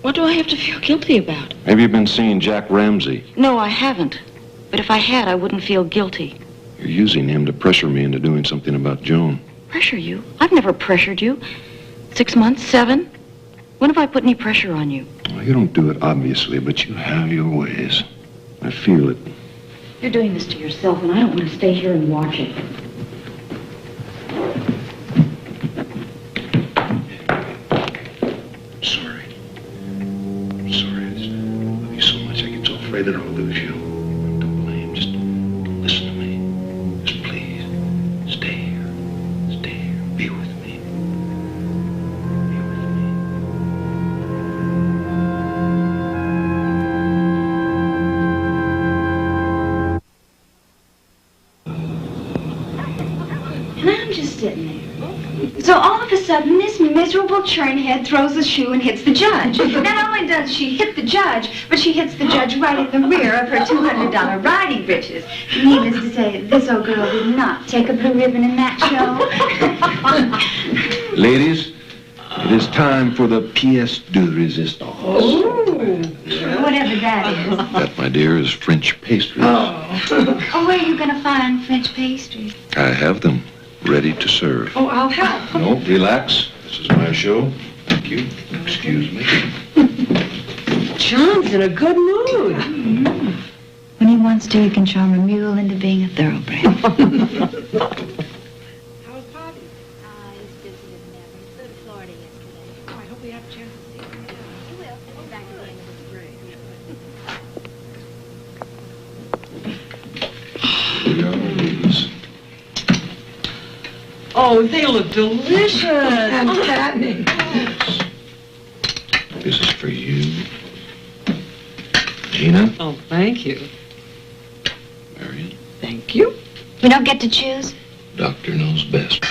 What do I have to feel guilty about? Maybe you've been seeing Jack Ramsey. No, I haven't. But if I had, I wouldn't feel guilty. You're using him to pressure me into doing something about Joan. Pressure you? I've never pressured you. 6 months, 7? When have I put any pressure on you? Well, you don't do it, obviously, but you have your ways. I feel it. You're doing this to yourself, and I don't want to stay here and watch it. Sorry. I'm sorry. I love you so much. I get so afraid that I'll lose you. Don't blame. Just listen to me. Just please. Stay here. Stay here. Be with me. And I'm just sitting there. So all of a sudden, this miserable churnhead throws a shoe and hits the judge. Not only does she hit the judge, but she hits the judge right in the rear of her $200 riding breeches. Needless to say, this old girl did not take a blue ribbon in that show. Ladies, it is time for the pièce de résistance. Whatever that is. That, my dear, is French pastries. Oh, where are you going to find French pastries? I have them ready to serve. Oh, I'll help. No, relax. This is my show. Thank you. Excuse me. John's in a good mood. When he wants to, he can charm a mule into being a thoroughbred. How was Bobby? He's busy as never. He flew to Florida yesterday. Oh, I hope we have a chance to see him. He will. He'll be back at the end of this break. Here we are, ladies. Oh, they look delicious. And fattening. This is for you. Gina. Oh, thank you. Marion. Thank you. You don't get to choose? Doctor knows best.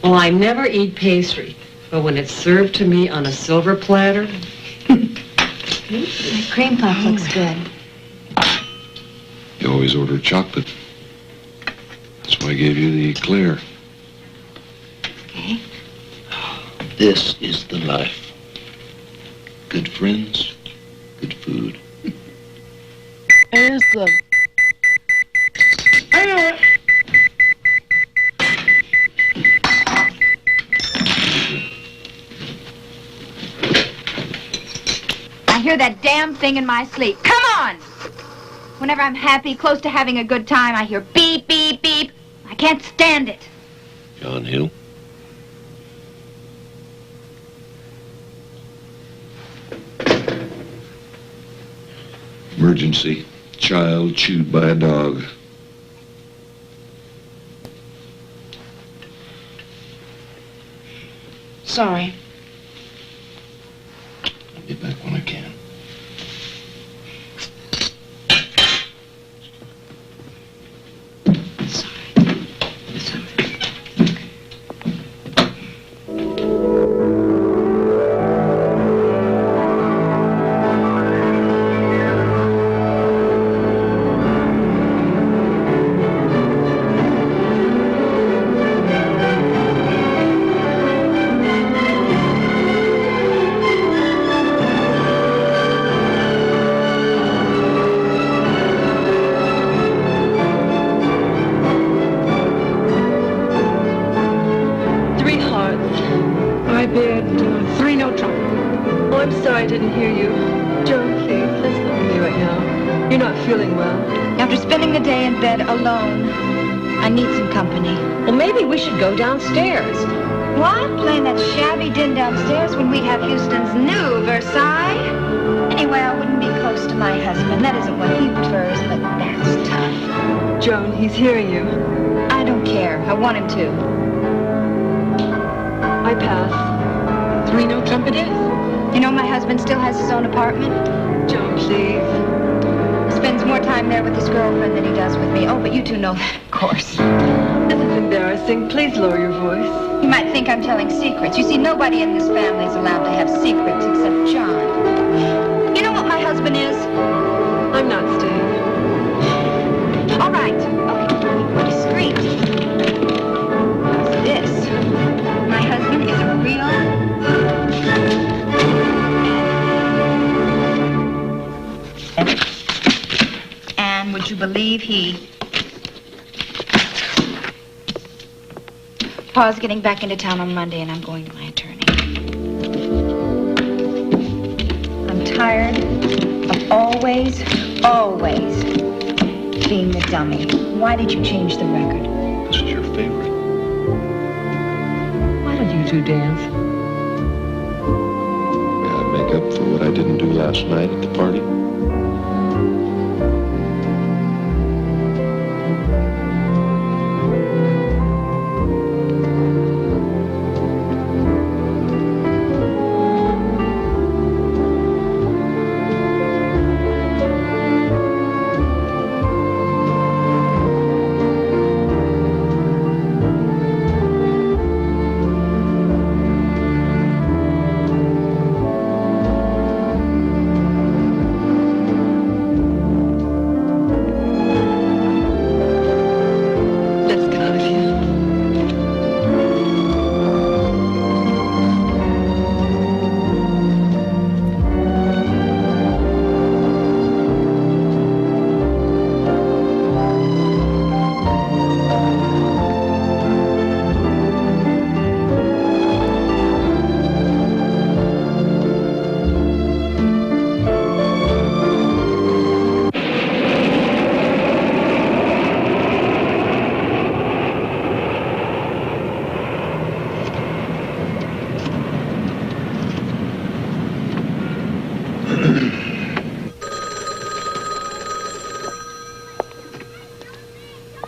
Well, I never eat pastry, but when it's served to me on a silver platter... That cream puff looks good. You always order chocolate. That's why I gave you the eclair. Okay. This is the life. Good friends, good food. There's the... I hear that damn thing in my sleep. Come on! Whenever I'm happy, close to having a good time, I hear beep, beep, beep. I can't stand it. John Hill. Emergency. Child chewed by a dog. Sorry. I'll be back when I can. I didn't hear you. Joan, please, let's not me right now. You're not feeling well. After spending the day in bed alone, I need some company. Well, maybe we should go downstairs. Why playing that shabby din downstairs when we have Houston's new Versailles? Anyway, I wouldn't be close to my husband. That isn't what he prefers, but that's tough. Joan, he's hearing you. I don't care. I want him to. I pass. 3-note trumpet is. You know my husband still has his own apartment? Joan, please. spends more time there with his girlfriend than he does with me. Oh, but you two know that, of course. This is embarrassing. Please lower your voice. You might think I'm telling secrets. You see, nobody in this family is allowed to have secrets except John. You know what my husband is? I'm not staying. All right. Okay, be more discreet. How's this? My husband is a real... And would you believe he... Paul's getting back into town on Monday, and I'm going to my attorney. I'm tired of always being the dummy. Why did you change the record? This is your favorite. Why don't you two dance? May I make up for what I didn't do last night at the party?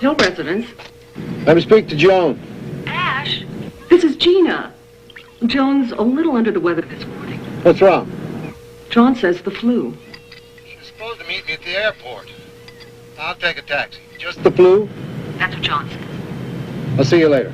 Hill residence. Let me speak to Joan. Ash, this is Gina. Joan's a little under the weather this morning. What's wrong? John says the flu. She's supposed to meet me at the airport. I'll take a taxi. Just the flu? That's what John says. I'll see you later.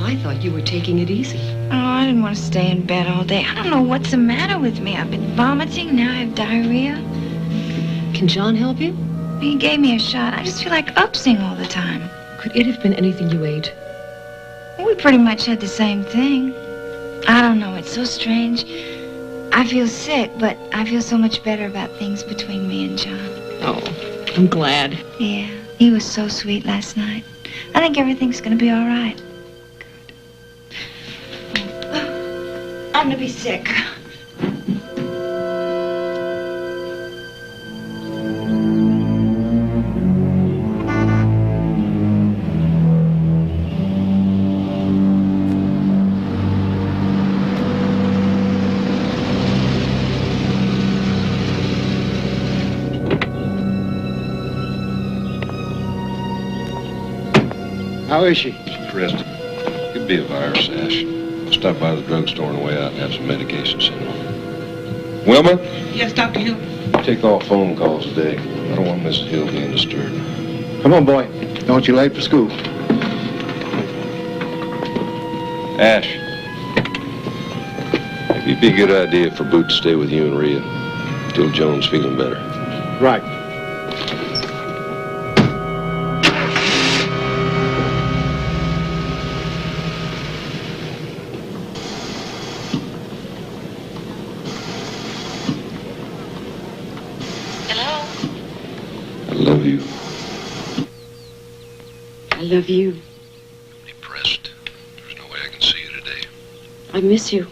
I thought you were taking it easy. Oh, I didn't want to stay in bed all day. I don't know what's the matter with me. I've been vomiting, now I have diarrhea. Can John help you? He gave me a shot. I just feel like upsing all the time. Could it have been anything you ate? We pretty much had the same thing. I don't know, it's so strange. I feel sick, but I feel so much better about things between me and John. Oh, I'm glad. Yeah, he was so sweet last night. I think everything's gonna be all right. I'm gonna be sick. How is she? Pressed. Could be a virus, Ash. Stop by the drugstore on the way out and have some medication sent on. Wilma? Yes, Dr. Hill. Take all phone calls today. I don't want Mrs. Hill being disturbed. Come on, boy. Don't you late for school. Ash. Maybe it'd be a good idea for Boot to stay with you and Rhea until Joan's feeling better. Right. I love you. I love you. Depressed. There's no way I can see you today. I miss you.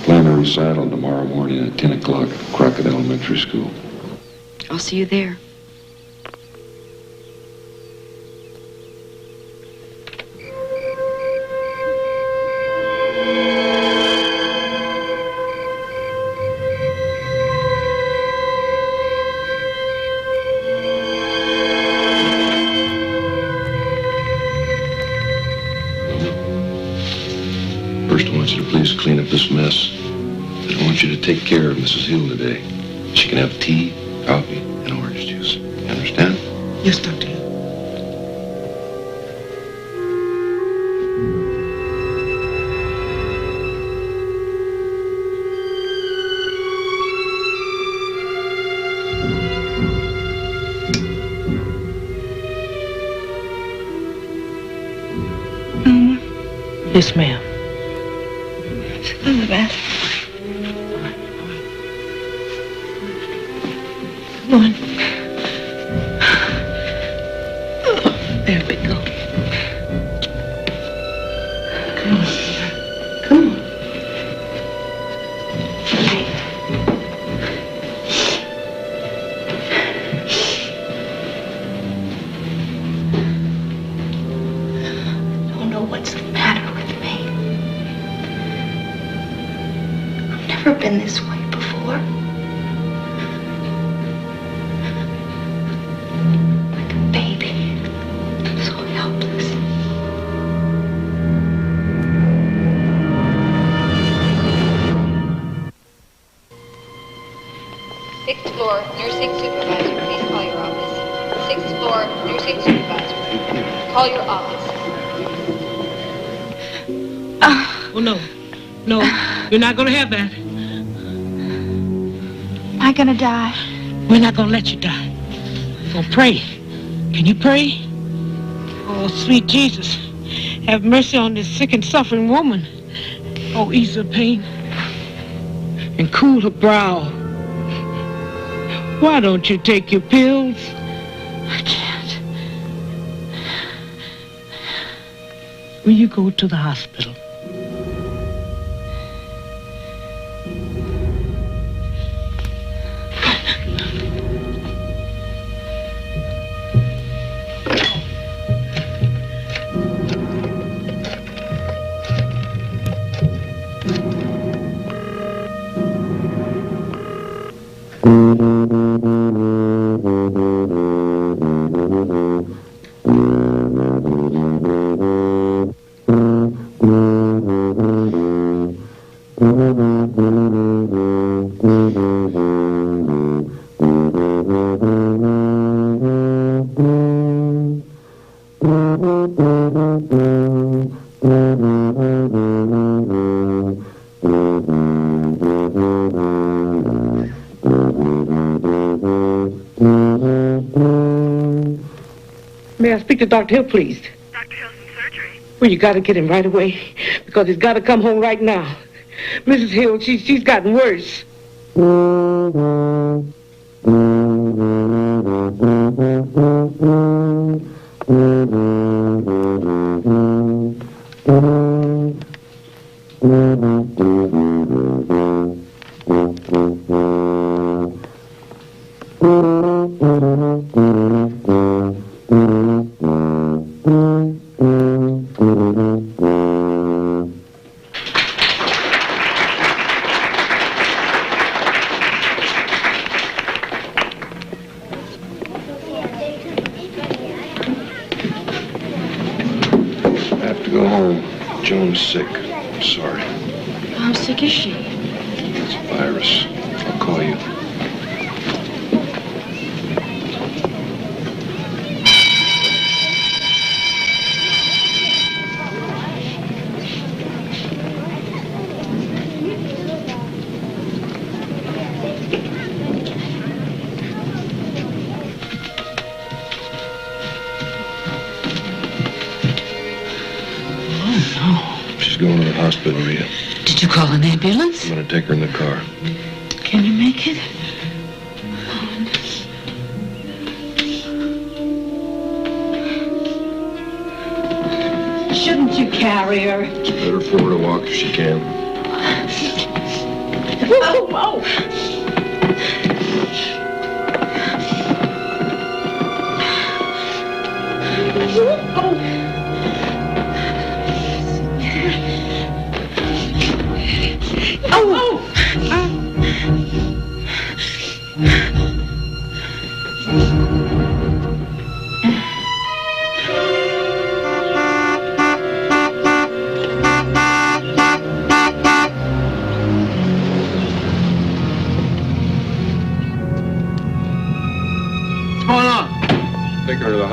Plan a recital tomorrow morning at 10 o'clock at Crockett Elementary School. I'll see you there. Please clean up this mess. I want you to take care of Mrs. Hill today. She can have tea, coffee, and orange juice. You understand? Yes, Dr. Hill. Yes, ma'am. In the bath. Come on. There we go. Come on, Peter. Come on. I don't know what's the matter with me. I've never been this way before. Like a baby. So helpless. Sixth floor, nursing supervisor, please call your office. Sixth floor, nursing supervisor, call your office. Oh, no. No, you're not going to have that. Am I gonna die? We're not going to let you die. Well, pray. Can you pray? Oh, sweet Jesus, have mercy on this sick and suffering woman. Oh, ease her pain and cool her brow. Why don't you take your pills? I can't. Will you go to the hospital? May I speak to Dr. Hill, please? Dr. Hill's in surgery. Well, you got to get him right away because he's got to come home right now. Mrs. Hill, she's gotten worse. Go home. Joan's sick. I'm sorry. How sick is she? It's a virus. I'll call you. She's going to the hospital, Rita. Did you call an ambulance? I'm going to take her in the car. Can you make it? Shouldn't you carry her? It's better for her to walk if she can. Whoa, whoa.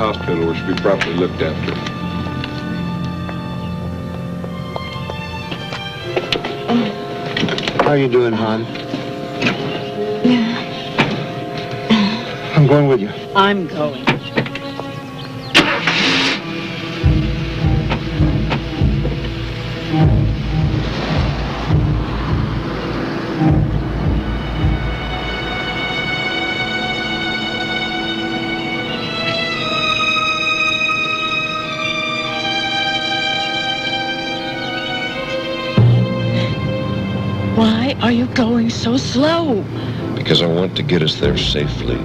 hospital where she'll be properly looked after. How you doing, hon? Yeah. I'm going with you. I'm going. Why are you going so slow? Because I want to get us there safely.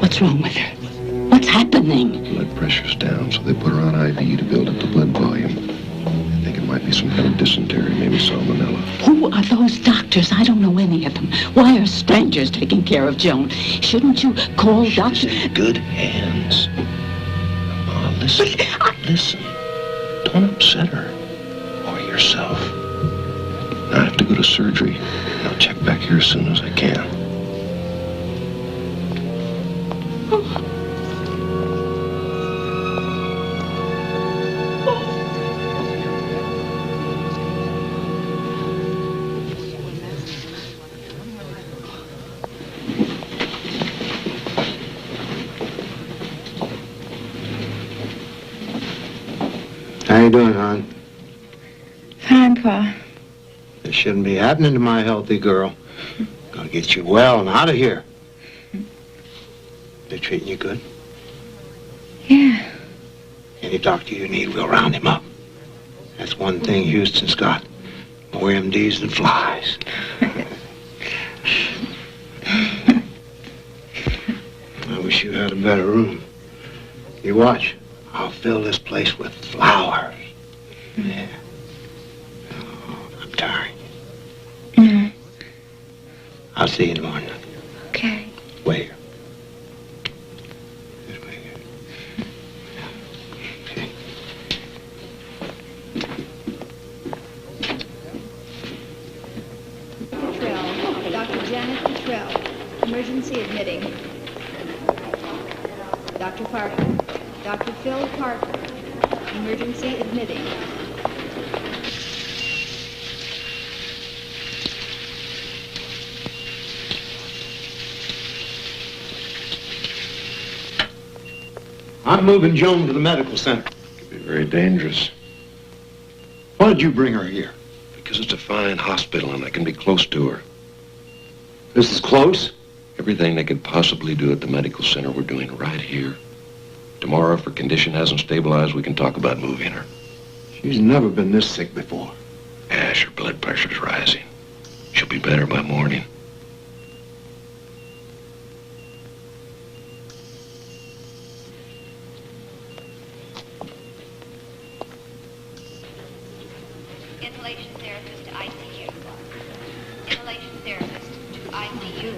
What's wrong with her? What's happening? Blood pressure's down, so they put her on IV to build up the blood volume. I think it might be some kind of dysentery, maybe salmonella. Who are those doctors? I don't know any of them. Why are strangers taking care of Joan? Shouldn't you call Doctor... She's in good hands. Ma, listen. Listen. Don't upset her. Or yourself. I have to go to surgery. I'll check back here as soon as I can. How you doing, hon? Fine, Pa. This shouldn't be happening to my healthy girl. Gotta get you well and out of here. They're treating you good? Yeah. Any doctor you need, we'll round him up. That's one thing Houston's got. More MDs than flies. I wish you had a better room. You watch. I'll fill this place with flowers. Yeah. Oh, I'm tired. No. I'll see you in the morning. Okay. Wait here. Just wait here. Okay. Cottrell, Dr. Janet Cottrell, emergency admitting. Dr. Parker, Dr. Phil Parker, emergency admitting. I'm moving Joan to the medical center. Could be very dangerous. Why did you bring her here? Because it's a fine hospital and I can be close to her. This is close? Everything they could possibly do at the medical center, we're doing right here. Tomorrow, if her condition hasn't stabilized, we can talk about moving her. She's never been this sick before. Ash, her blood pressure's rising. She'll be better by morning. Inhalation therapist to ICU. Inhalation therapist to ICU.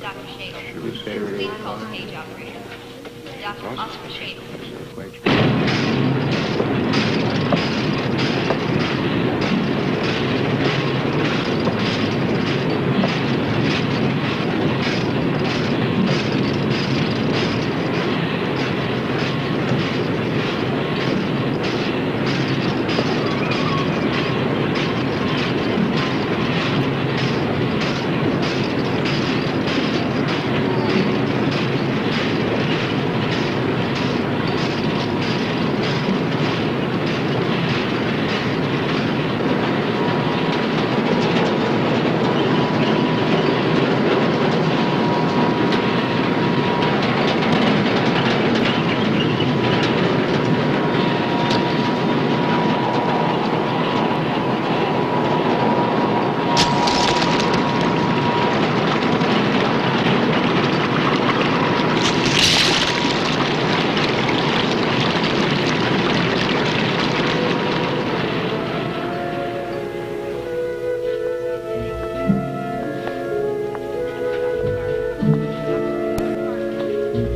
Dr. Shadle. Please call stage operator. Dr. Oscar Shadle.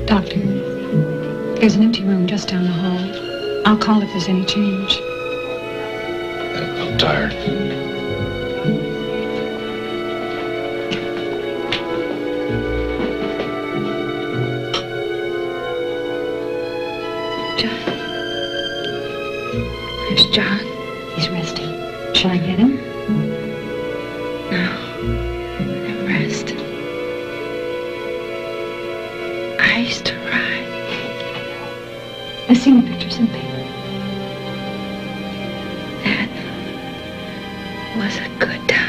Doctor, there's an empty room just down the hall. I'll call if there's any change. I'm tired. Where's John? He's resting. Shall I get him? No. Let him rest. I used to ride. I've seen the pictures in the paper. That was a good time.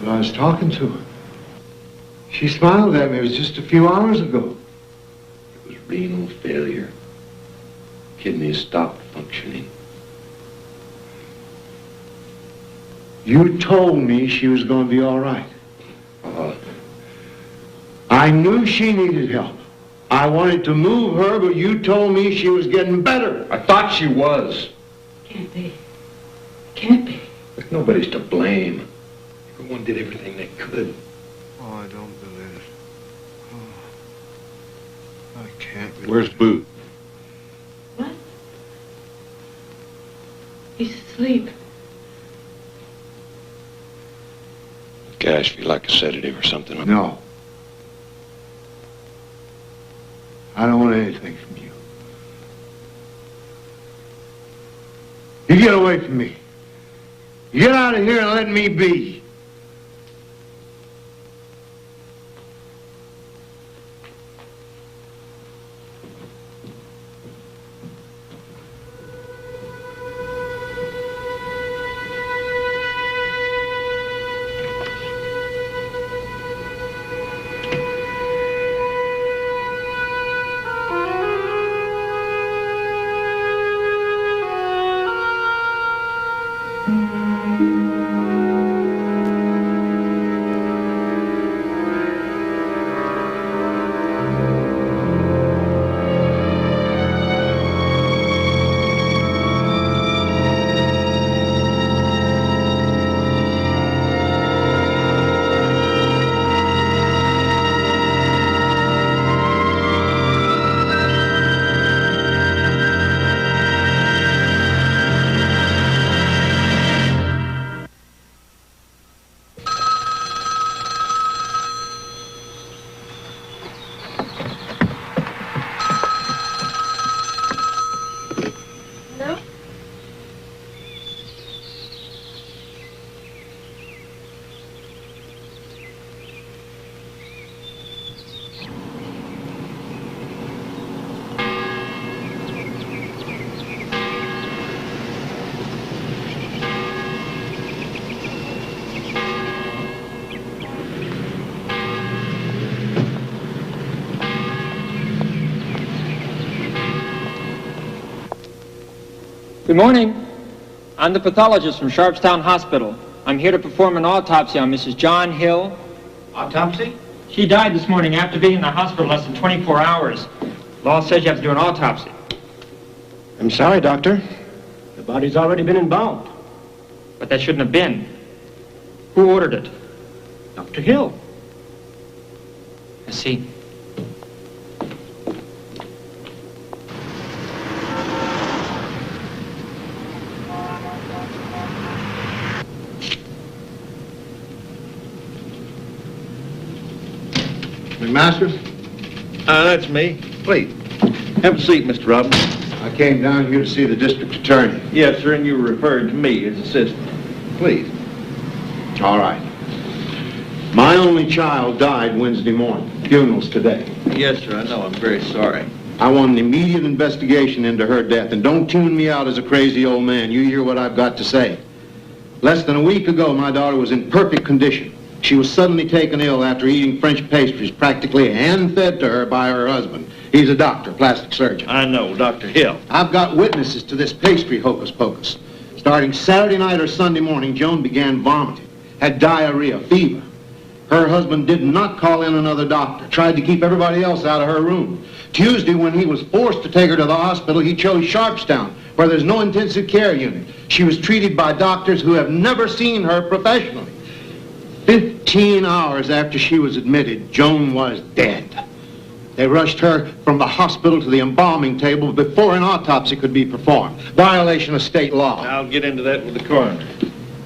I was talking to her. She smiled at me. It was just a few hours ago. It was renal failure. Kidneys stopped functioning. You told me she was going to be all right. I knew she needed help. I wanted to move her, but you told me she was getting better. I thought she was. Can't be. Can't be. But nobody's to blame. Everyone did everything they could. Oh, I don't believe it. Oh, I can't believe Where's Boo? What? He's asleep. Cash, feel like a sedative or something? No. I don't want anything from you. You get away from me. You get out of here and let me be. Good morning. I'm the pathologist from Sharpstown Hospital. I'm here to perform an autopsy on Mrs. John Hill. Autopsy? She died this morning after being in the hospital less than 24 hours. Law says you have to do an autopsy. I'm sorry, Doctor. The body's already been embalmed. But that shouldn't have been. Who ordered it? Dr. Hill. I see. McMaster? That's me. Please. Have a seat, Mr. Robbins. I came down here to see the district attorney. Yes, sir, and you were referred to me as assistant. Please. All right. My only child died Wednesday morning. Funeral's today. Yes, sir, I know. I'm very sorry. I want an immediate investigation into her death, and don't tune me out as a crazy old man. You hear what I've got to say. Less than a week ago, my daughter was in perfect condition. She was suddenly taken ill after eating French pastries practically hand-fed to her by her husband. He's a doctor, plastic surgeon. I know, Dr. Hill. I've got witnesses to this pastry hocus-pocus. Starting Saturday night or Sunday morning, Joan began vomiting, had diarrhea, fever. Her husband did not call in another doctor, tried to keep everybody else out of her room. Tuesday, when he was forced to take her to the hospital, he chose Sharpstown, where there's no intensive care unit. She was treated by doctors who have never seen her professionally. 15 hours after she was admitted, Joan was dead. They rushed her from the hospital to the embalming table before an autopsy could be performed. Violation of state law. I'll get into that with the coroner.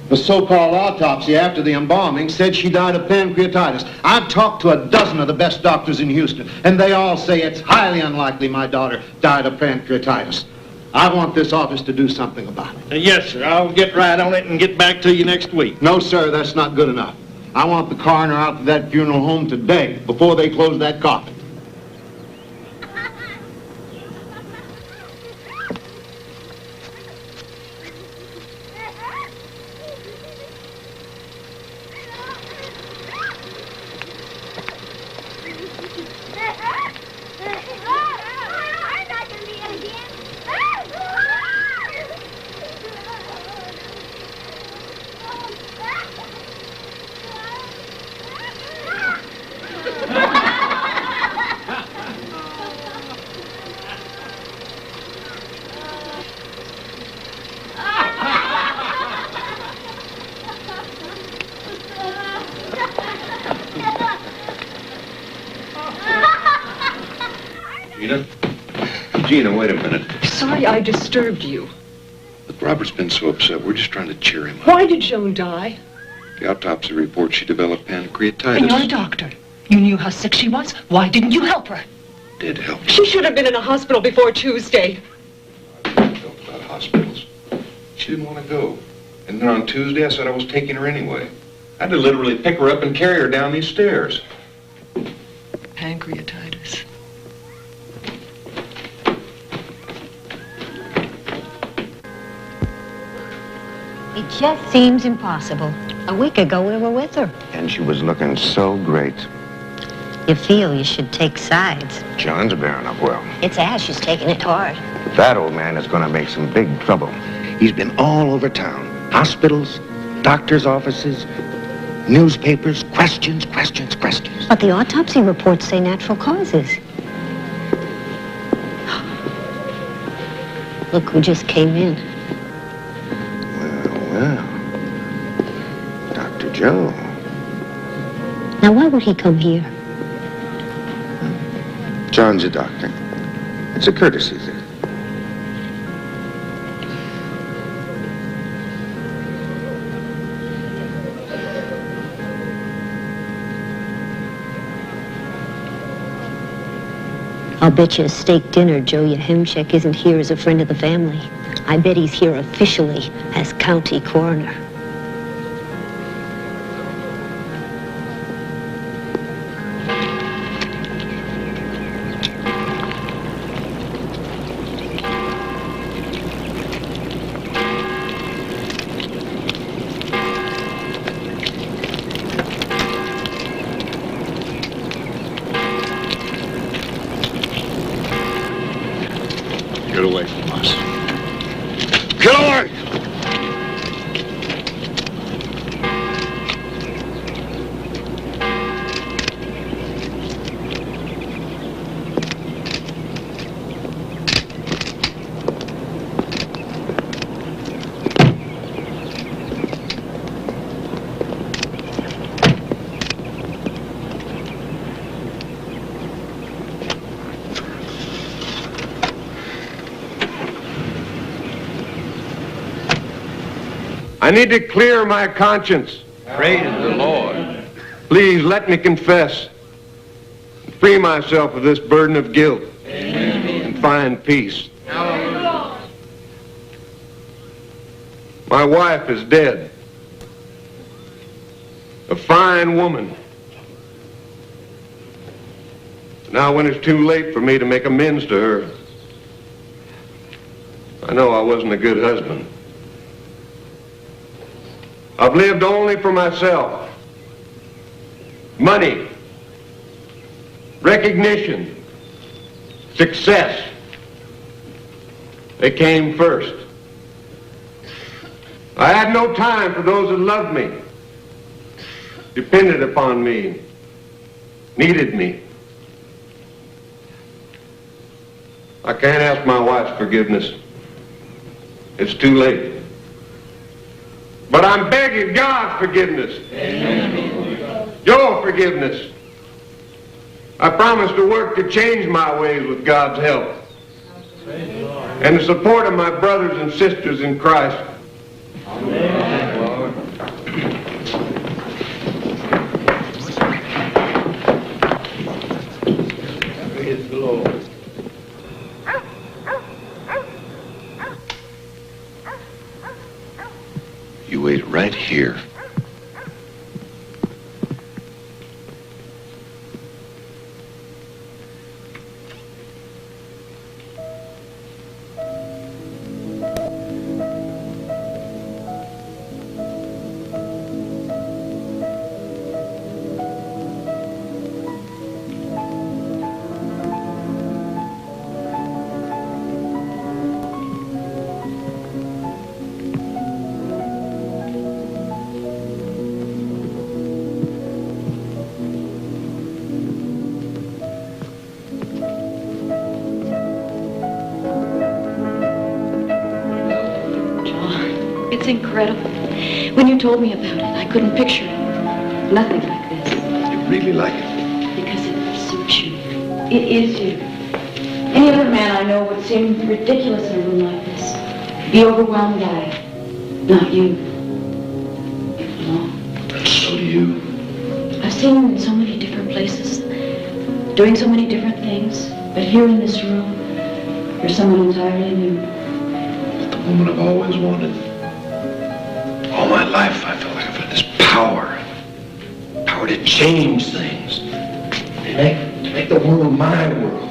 The so-called autopsy after the embalming said she died of pancreatitis. I've talked to a dozen of the best doctors in Houston, and they all say it's highly unlikely my daughter died of pancreatitis. I want this office to do something about it. Yes, sir. I'll get right on it and get back to you next week. No, sir, that's not good enough. I want the coroner out to that funeral home today, before they close that coffin. Gina, wait a minute. Sorry I disturbed you. Look, Robert's been so upset. We're just trying to cheer him up. Why did Joan die? The autopsy reports she developed pancreatitis. And you're a doctor. You knew how sick she was. Why didn't you help her? Did help. She should have been in a hospital before Tuesday. I didn't know about hospitals. She didn't want to go. And then on Tuesday, I said I was taking her anyway. I had to literally pick her up and carry her down these stairs. Pancreatitis. It just seems impossible. A week ago, we were with her. And she was looking so great. You feel you should take sides. John's bearing up well. It's Ash who's taking it hard. That old man is going to make some big trouble. He's been all over town. Hospitals, doctors' offices, newspapers, questions. But the autopsy reports say natural causes. Look who just came in. Well, Dr. Joe. Now, why would he come here? John's a doctor. It's a courtesy thing. I'll bet you a steak dinner Joe Yahemchek isn't here as a friend of the family. I bet he's here officially as county coroner. Get away from us. Get away! I need to clear my conscience. Praise the Lord. Please let me confess. Free myself of this burden of guilt. Amen. And find peace. My wife is dead. A fine woman. Now when it's too late for me to make amends to her, I know I wasn't a good husband. I've lived only for myself. Money, recognition, success. They came first. I had no time for those that loved me, depended upon me, needed me. I can't ask my wife's forgiveness. It's too late. But I'm begging God's forgiveness. Amen. Your forgiveness. I promise to work to change my ways with God's help. And the support of my brothers and sisters in Christ. Amen. Lord. Praise the Lord. You wait right here. It's incredible. When you told me about it, I couldn't picture nothing like this. You really like it? Because it suits you. It is you. Any other man I know would seem ridiculous in a room like this. Be overwhelmed by it. Not you. You belong. And so do you. I've seen you in so many different places, doing so many different things. But here in this room, you're someone entirely new. The woman I've always wanted. All my life, I felt like I've had this power. Power to change things. To make the world my world.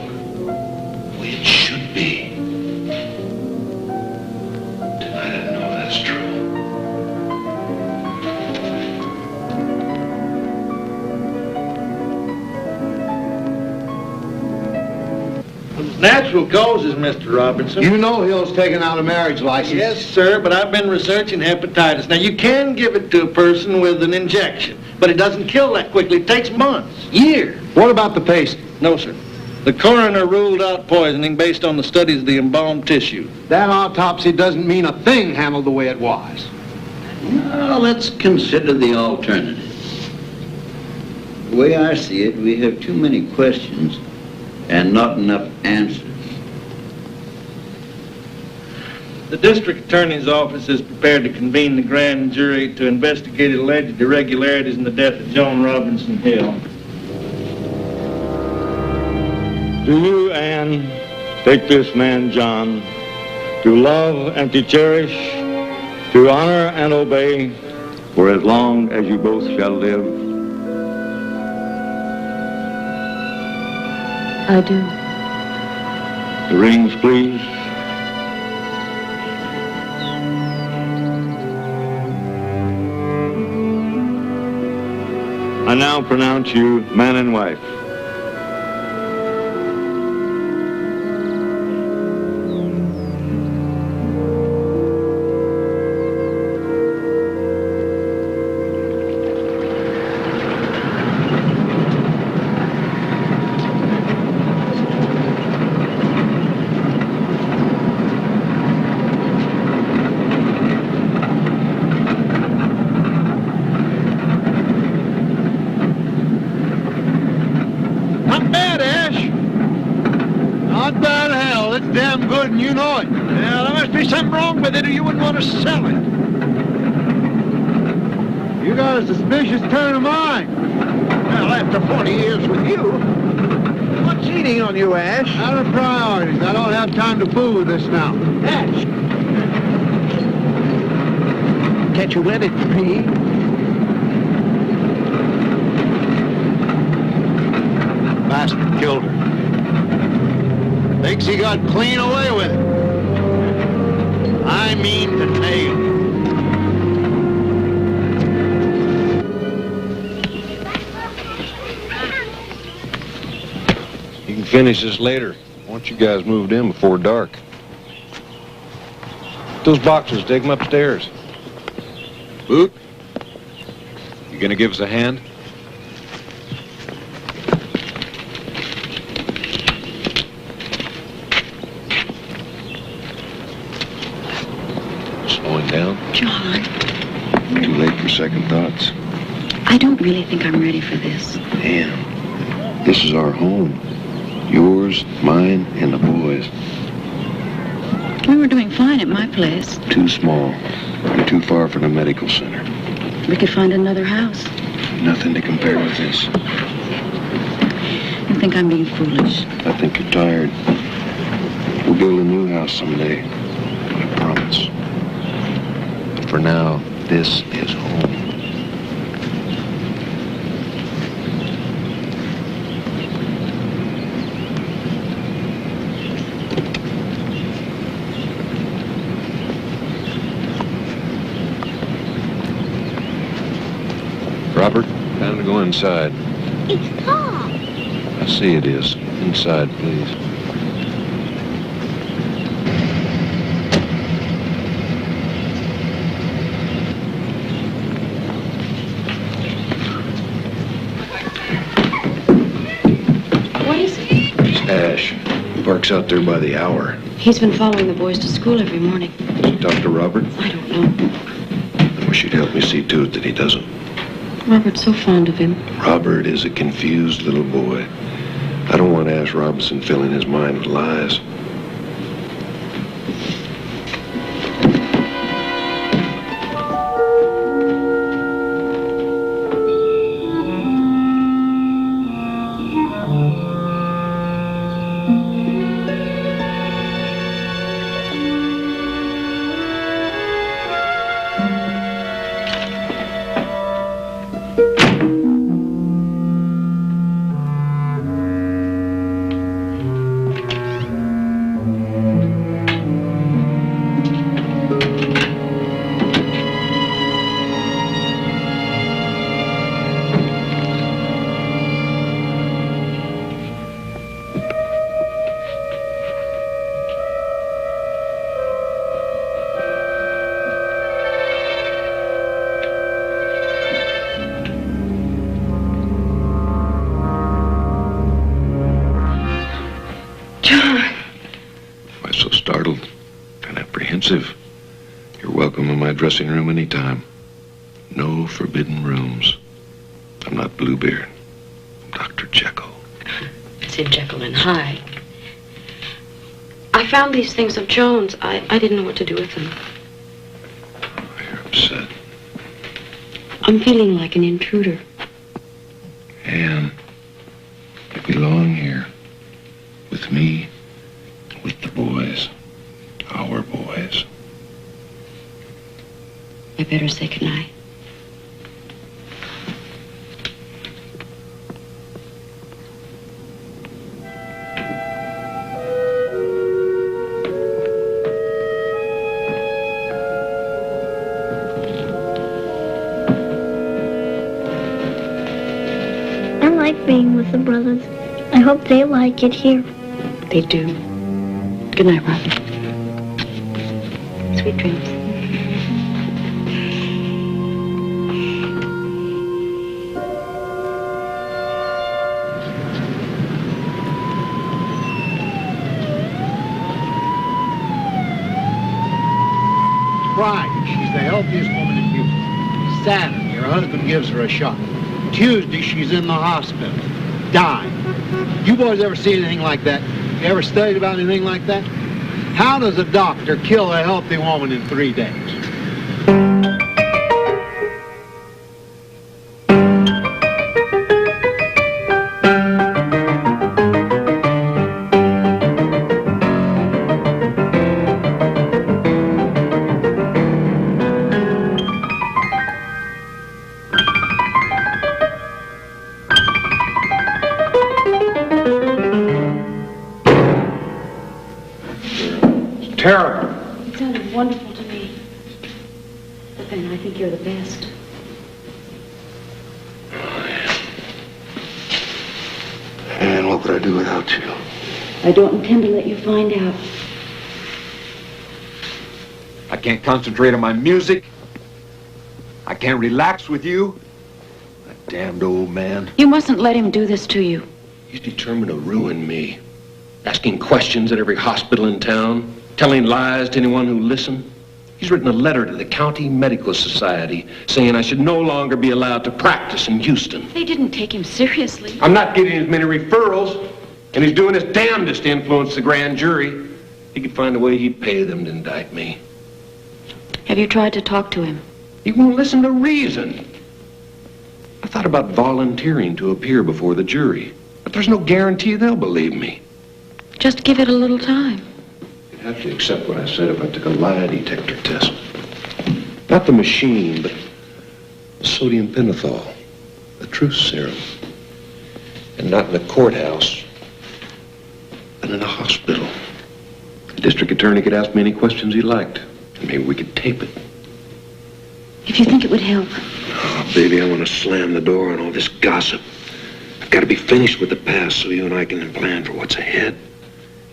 The way it should be. Tonight I didn't know if that's true. Natural causes, Mr. Robinson. You know Hill's taken out a marriage license. Yes, sir, but I've been researching hepatitis. Now, you can give it to a person with an injection, but it doesn't kill that quickly. It takes months, years. What about the patient? No, sir. The coroner ruled out poisoning based on the studies of the embalmed tissue. That autopsy doesn't mean a thing handled the way it was. Now, let's consider the alternatives. The way I see it, we have too many questions and not enough answers. The district attorney's office is prepared to convene the grand jury to investigate alleged irregularities in the death of Joan Robinson Hill. Do you, Anne, take this man, John, to love and to cherish, to honor and obey, for as long as you both shall live? I do. The rings, please. I now pronounce you man and wife. You got a suspicious turn of mind. Well, after 40 years with you. What's eating on you, Ash? Out of priorities. I don't have time to fool with this now. Ash! Can't you let it be? bastard killed her. Thinks he got clean away with it. I mean to nail him. You can finish this later. I want you guys moved in before dark. Those boxes, take them upstairs. Boot, you gonna give us a hand? Slowing down? John, Too late for second thoughts. I don't really think I'm ready for this. Damn. This is our home. Yours, mine, and the boys. We were doing fine at my place. Too small. You're too far from the medical center. We could find another house. Nothing to compare with this. You think I'm being foolish? I think you're tired. We'll build a new house someday. I promise. But for now, this is home. Robert, time to go inside. It's Paul. I see it is. Inside, please. What is it? It's Ash. He parks out there by the hour. He's been following the boys to school every morning. Is it Dr. Robert? I don't know. I wish you'd help me see to it that he doesn't. Robert's so fond of him. Robert is a confused little boy. I don't want Ash Robinson filling his mind with lies. You're welcome in my dressing room anytime. No forbidden rooms. I'm not Bluebeard. I'm Dr. Jekyll. It's in Jekyll and Hyde. I found these things of Joan's. I didn't know what to do with them. You're upset. I'm feeling like an intruder. Anne, you belong here. With me, with the boys. Our boys. I better say goodnight. I like being with the brothers. I hope they like it here. They do. Good night, Robin. Sweet dreams. Friday, she's the healthiest woman in Houston. Saturday, her husband gives her a shot. Tuesday, she's in the hospital, dying. You boys ever see anything like that? You ever studied about anything like that? How does a doctor kill a healthy woman in 3 days? terrible. It sounded wonderful to me. But then I think you're the best. And what would I do without you? I don't intend to let you find out. I can't concentrate on my music. I can't relax with you. That damned old man. You mustn't let him do this to you. He's determined to ruin me. Asking questions at every hospital in town, telling lies to anyone who listened. He's written a letter to the County Medical Society saying I should no longer be allowed to practice in Houston. They didn't take him seriously. I'm not getting as many referrals, and he's doing his damnedest to influence the grand jury. He could find a way he'd pay them to indict me. Have you tried to talk to him? He won't listen to reason. I thought about volunteering to appear before the jury, but there's no guarantee they'll believe me. Just give it a little time. You'd have to accept what I said if I took a lie detector test. Not the machine, but sodium pentothal, the truth serum. And not in a courthouse, but in a hospital. The district attorney could ask me any questions he liked, and maybe we could tape it. If you think it would help. Oh, baby, I want to slam the door on all this gossip. I've got to be finished with the past so you and I can plan for what's ahead.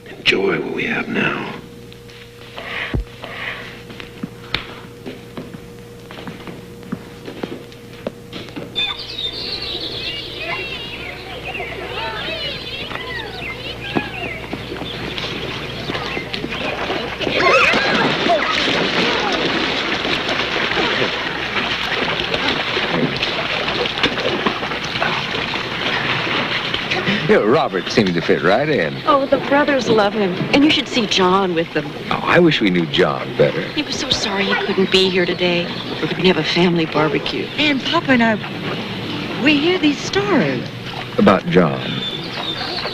Enjoy what we have now. Robert seems to fit right in. Oh, the brothers love him. And you should see John with them. Oh, I wish we knew John better. He was so sorry he couldn't be here today. We're going to have a family barbecue. And Papa and I, we hear these stories. About John.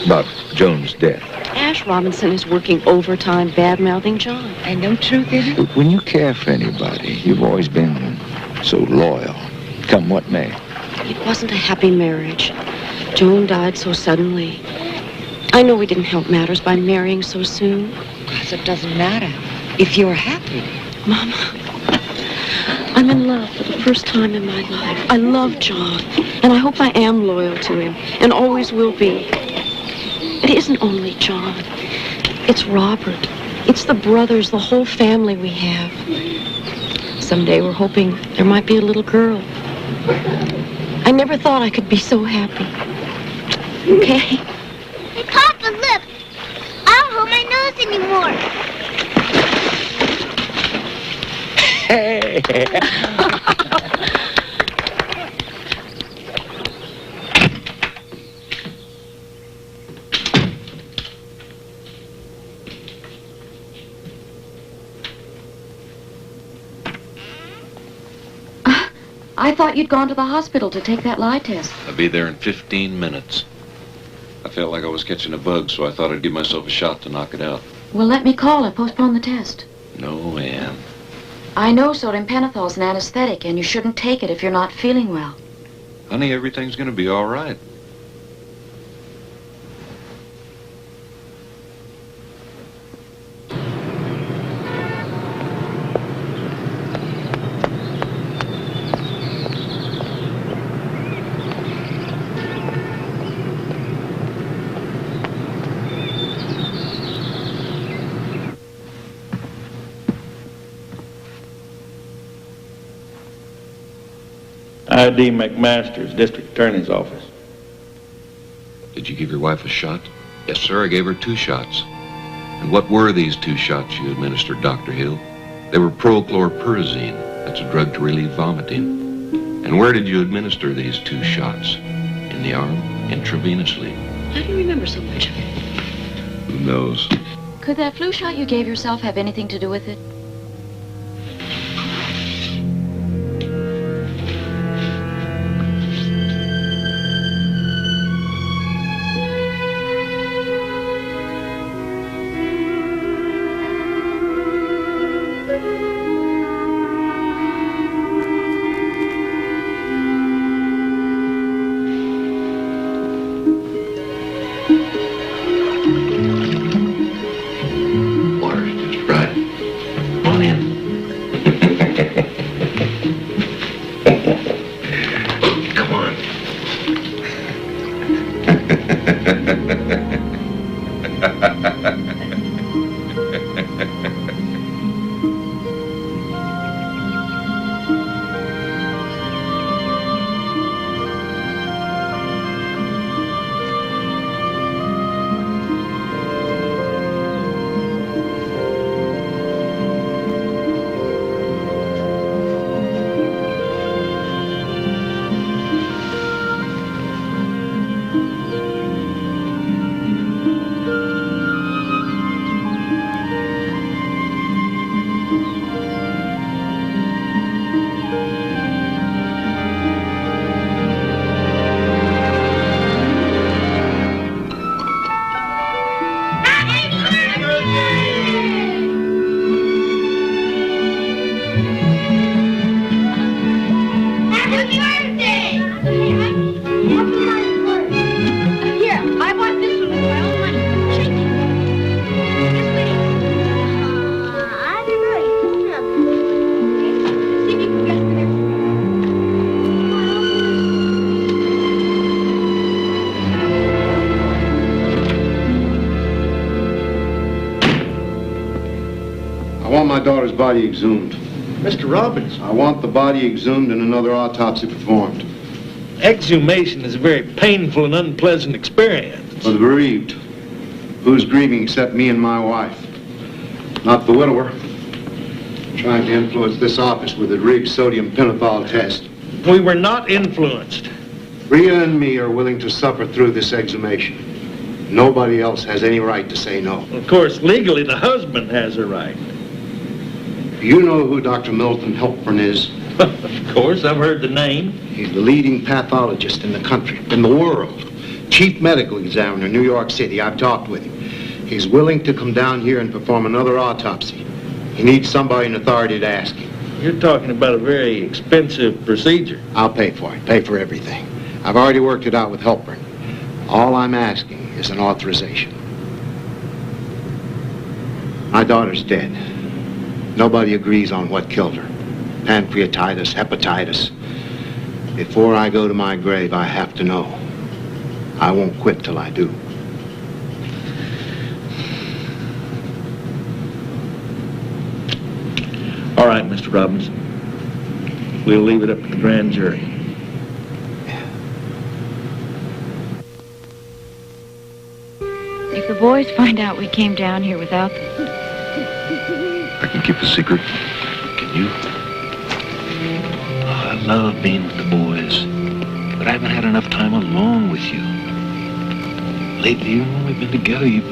About Joan's death. Ash Robinson is working overtime, bad-mouthing John. And no truth in it? When you care for anybody, you've always been so loyal. Come what may. It wasn't a happy marriage. Joan died so suddenly. I know we didn't help matters by marrying so soon. Because it doesn't matter if you're happy. Mama, I'm in love for the first time in my life. I love John, and I hope I am loyal to him, and always will be. It isn't only John. It's Robert. It's the brothers, the whole family we have. Someday we're hoping there might be a little girl. I never thought I could be so happy. Okay? Hey, Papa, look! I don't hold my nose anymore. Hey! I thought you'd gone to the hospital to take that lie test. I'll be there in 15 minutes. I felt like I was catching a bug, so I thought I'd give myself a shot to knock it out. Well, let me call and postpone the test. No, Ann. I know sodium pentothal is an anesthetic, and you shouldn't take it if you're not feeling well. Honey, everything's gonna be all right. I.D. McMasters, District Attorney's Office. Did you give your wife a shot? Yes, sir, I gave her 2 shots. And what were these 2 shots you administered, Dr. Hill? They were prochlorperazine. That's a drug to relieve vomiting. And where did you administer these 2 shots? In the arm, intravenously. How do you remember so much of it? Who knows? Could that flu shot you gave yourself have anything to do with it? Water's just right. My daughter's body exhumed. Mr. Robbins. I want the body exhumed and another autopsy performed. Exhumation is a very painful and unpleasant experience. For the bereaved. Who's grieving except me and my wife? Not the widower. Trying to influence this office with a rigged sodium pentothal test. We were not influenced. Rhea and me are willing to suffer through this exhumation. Nobody else has any right to say no. Of course, legally, the husband has a right. You know who Dr. Milton Helpern is? Of course, I've heard the name. He's the leading pathologist in the country, in the world. Chief medical examiner in New York City. I've talked with him. He's willing to come down here and perform another autopsy. He needs somebody in authority to ask him. You're talking about a very expensive procedure. I'll pay for it, pay for everything. I've already worked it out with Helpern. All I'm asking is an authorization. My daughter's dead. Nobody agrees on what killed her. Pancreatitis, hepatitis. Before I go to my grave, I have to know. I won't quit till I do. All right, Mr. Robbins. We'll leave it up to the grand jury. If the boys find out we came down here without them... I can keep a secret. Can you? Oh, I love being with the boys, but I haven't had enough time alone with you. Lately, even when we've been together, you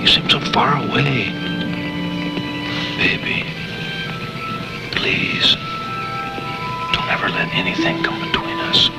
seem so far away. Baby, please, don't ever let anything come between us.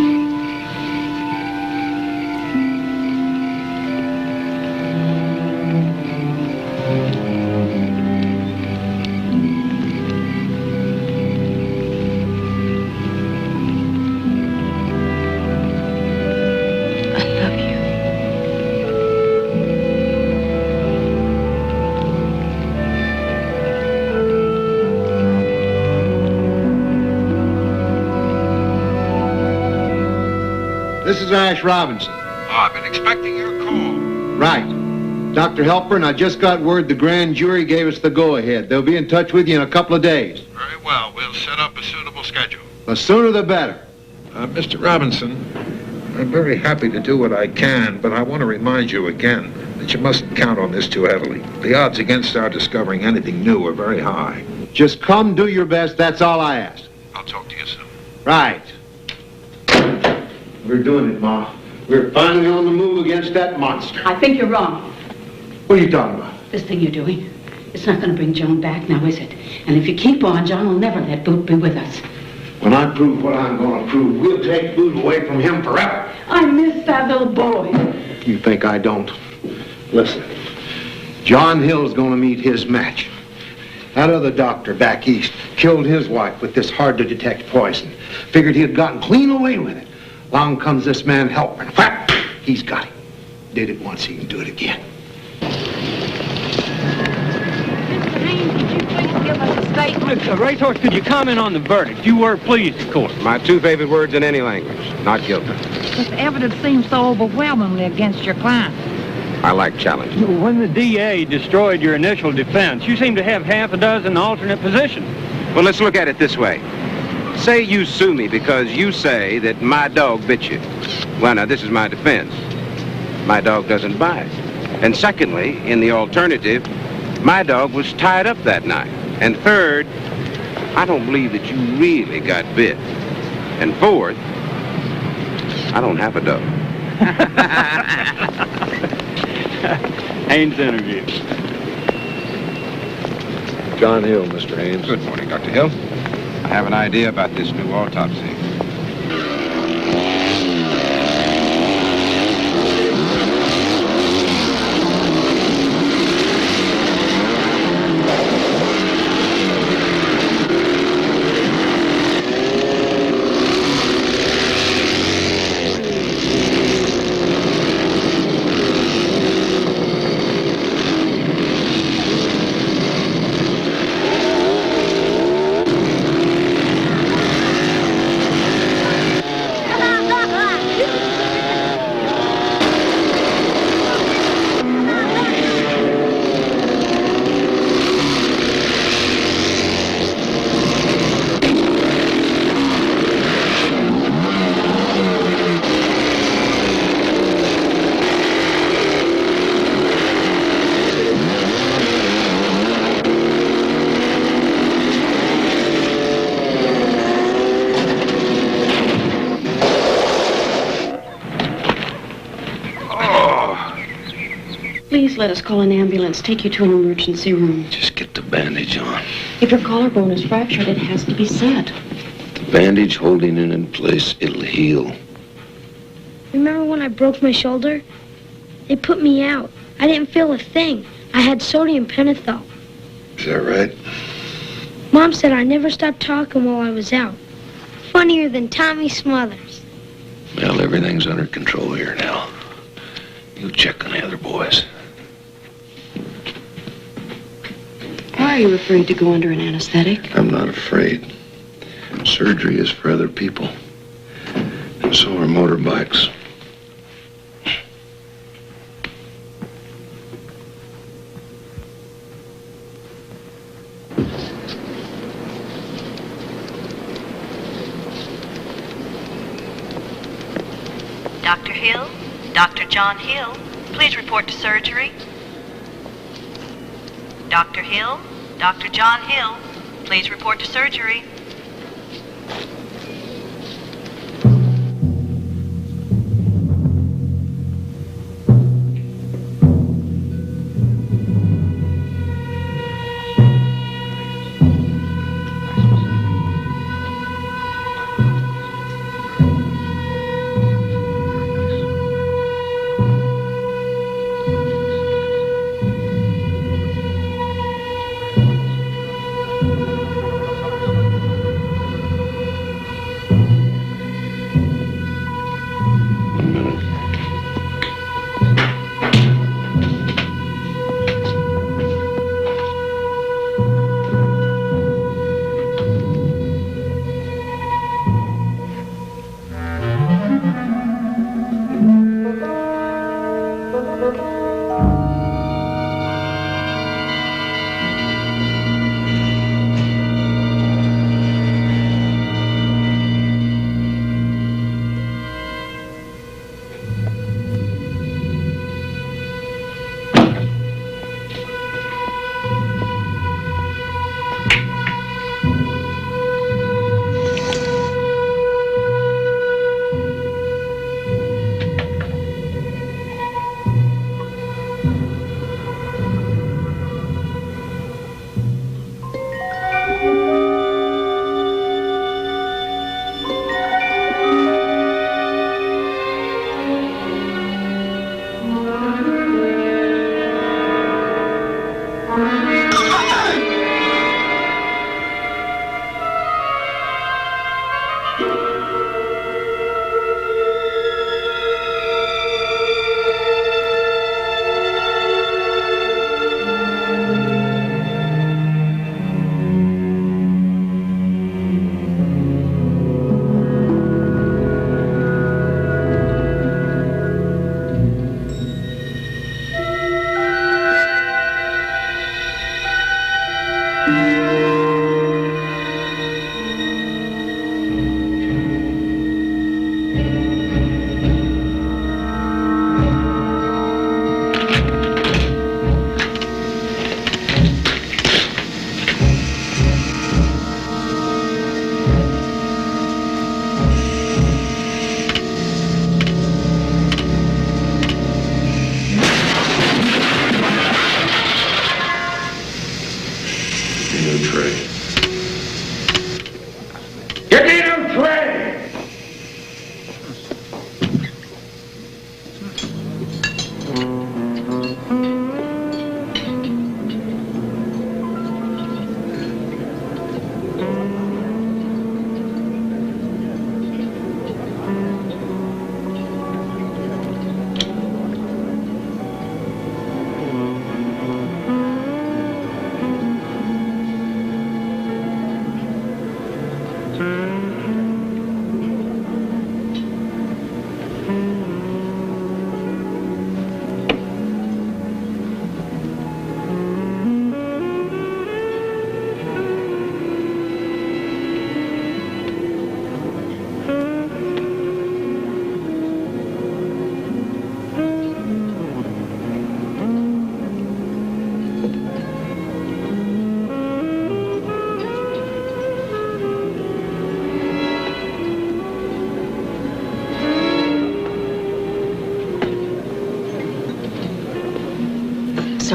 This is Ash Robinson. Oh, I've been expecting your call. Right. Dr. Helpern, I just got word the grand jury gave us the go-ahead. They'll be in touch with you in a couple of days. Very well. We'll set up a suitable schedule. The sooner the better. Mr. Robinson, I'm very happy to do what I can, but I want to remind you again that you mustn't count on this too heavily. The odds against our discovering anything new are very high. Just come do your best, that's all I ask. I'll talk to you soon. Right. We're doing it, Ma. We're finally on the move against that monster. I think you're wrong. What are you talking about? This thing you're doing, it's not going to bring Joan back, now is it? And if you keep on, John will never let Boot be with us. When I prove what I'm going to prove, we'll take Boot away from him forever. I miss that little boy. You think I don't? Listen, John Hill's going to meet his match. That other doctor back east killed his wife with this hard-to-detect poison. Figured he had gotten clean away with it. Along comes this man Helpern. Whap! He's got him. Did it once, he can do it again. Mr. Haynes, could you please give us a statement? Mr. Racehorse, could you comment on the verdict? You were pleased, of course. My two favorite words in any language, not guilty. This evidence seems so overwhelmingly against your client. I like challenges. When the DA destroyed your initial defense, you seem to have half a dozen alternate positions. Well, let's look at it this way. Say you sue me because you say that my dog bit you. Well, now, this is my defense. My dog doesn't bite. And secondly, in the alternative, my dog was tied up that night. And third, I don't believe that you really got bit. And fourth, I don't have a dog. Haynes interview. John Hill, Mr. Haynes. Good morning, Dr. Hill. I have an idea about this new autopsy. Please let us call an ambulance, take you to an emergency room. Just get the bandage on. If your collarbone is fractured, it has to be set. The bandage holding it in place, it'll heal. Remember when I broke my shoulder? They put me out. I didn't feel a thing. I had sodium pentothal. Is that right? Mom said I never stopped talking while I was out. Funnier than Tommy Smothers. Well, everything's under control here now. You check on the other boys. Why are you afraid to go under an anesthetic? I'm not afraid. Surgery is for other people. And so are motorbikes. Dr. Hill? Dr. John Hill? Please report to surgery. Dr. Hill? Dr. John Hill? Please report to surgery.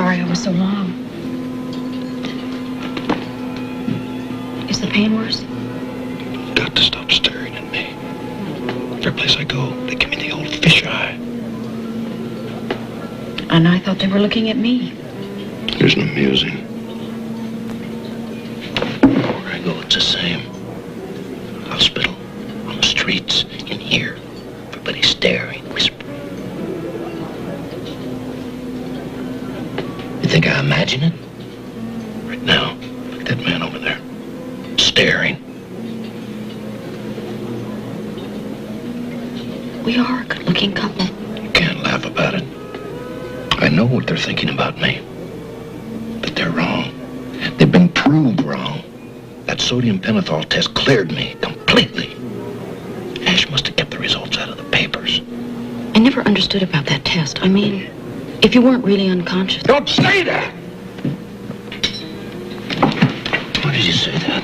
sorry I was so long. Is the pain worse? Got to stop staring at me. Every place I go, they give me the old fisheye. And I thought they were looking at me. Isn't amusing. Where I go, it's the same. Hospital, on the streets, in here. Everybody staring, whispering. You think I imagine it? Right now, look at that man over there. Staring. We are a good-looking couple. You can't laugh about it. I know what they're thinking about me. But they're wrong. They've been proved wrong. That sodium pentothal test cleared me completely. Ash must have kept the results out of the papers. I never understood about that test. I mean, if you weren't really unconscious. Don't say that! Why did you say that?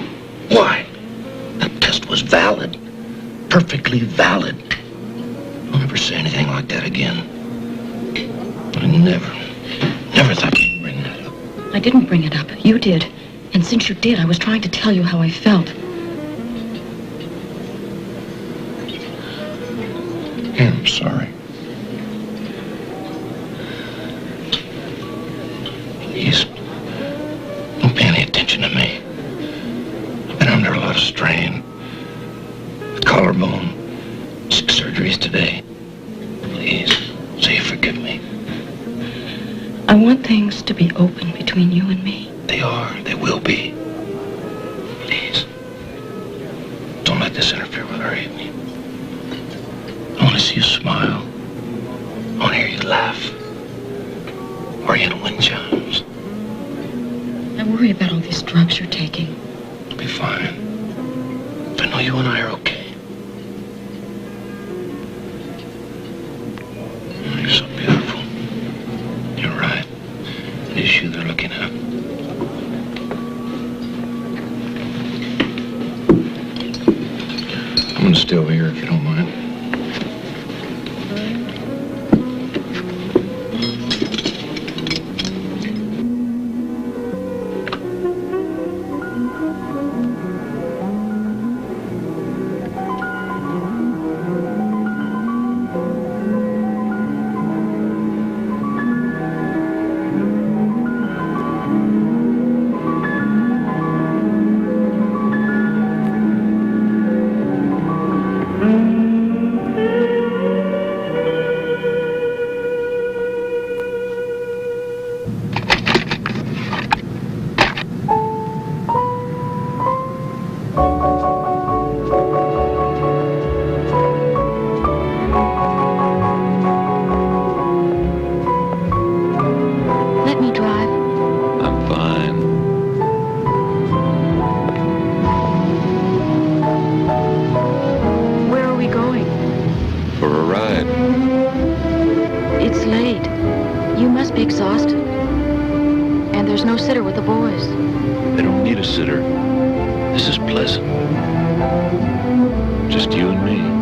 Why? That test was valid. Perfectly valid. I'll never say anything like that again. I never thought you'd bring that up. I didn't bring it up. You did. And since you did, I was trying to tell you how I felt. Yeah, I'm sorry. Please, don't pay any attention to me. I've been under a lot of strain. The collarbone, 6 surgeries today. Please, say you forgive me. I want things to be open between you and me. They are. They will be. Please, don't let this interfere with our evening. I want to see you smile. I want to hear you laugh. Or you in wind chimes. I worry about all these drugs you're taking. I'll be fine. I know you and I are okay. Oh, you're so beautiful. You're right. It is you they're looking at. I'm gonna stay over here if you don't mind. Let me drive. I'm fine. Where are we going? For a ride. It's late. You must be exhausted. And there's no sitter with the boys. They don't need a sitter. This is pleasant. Just you and me.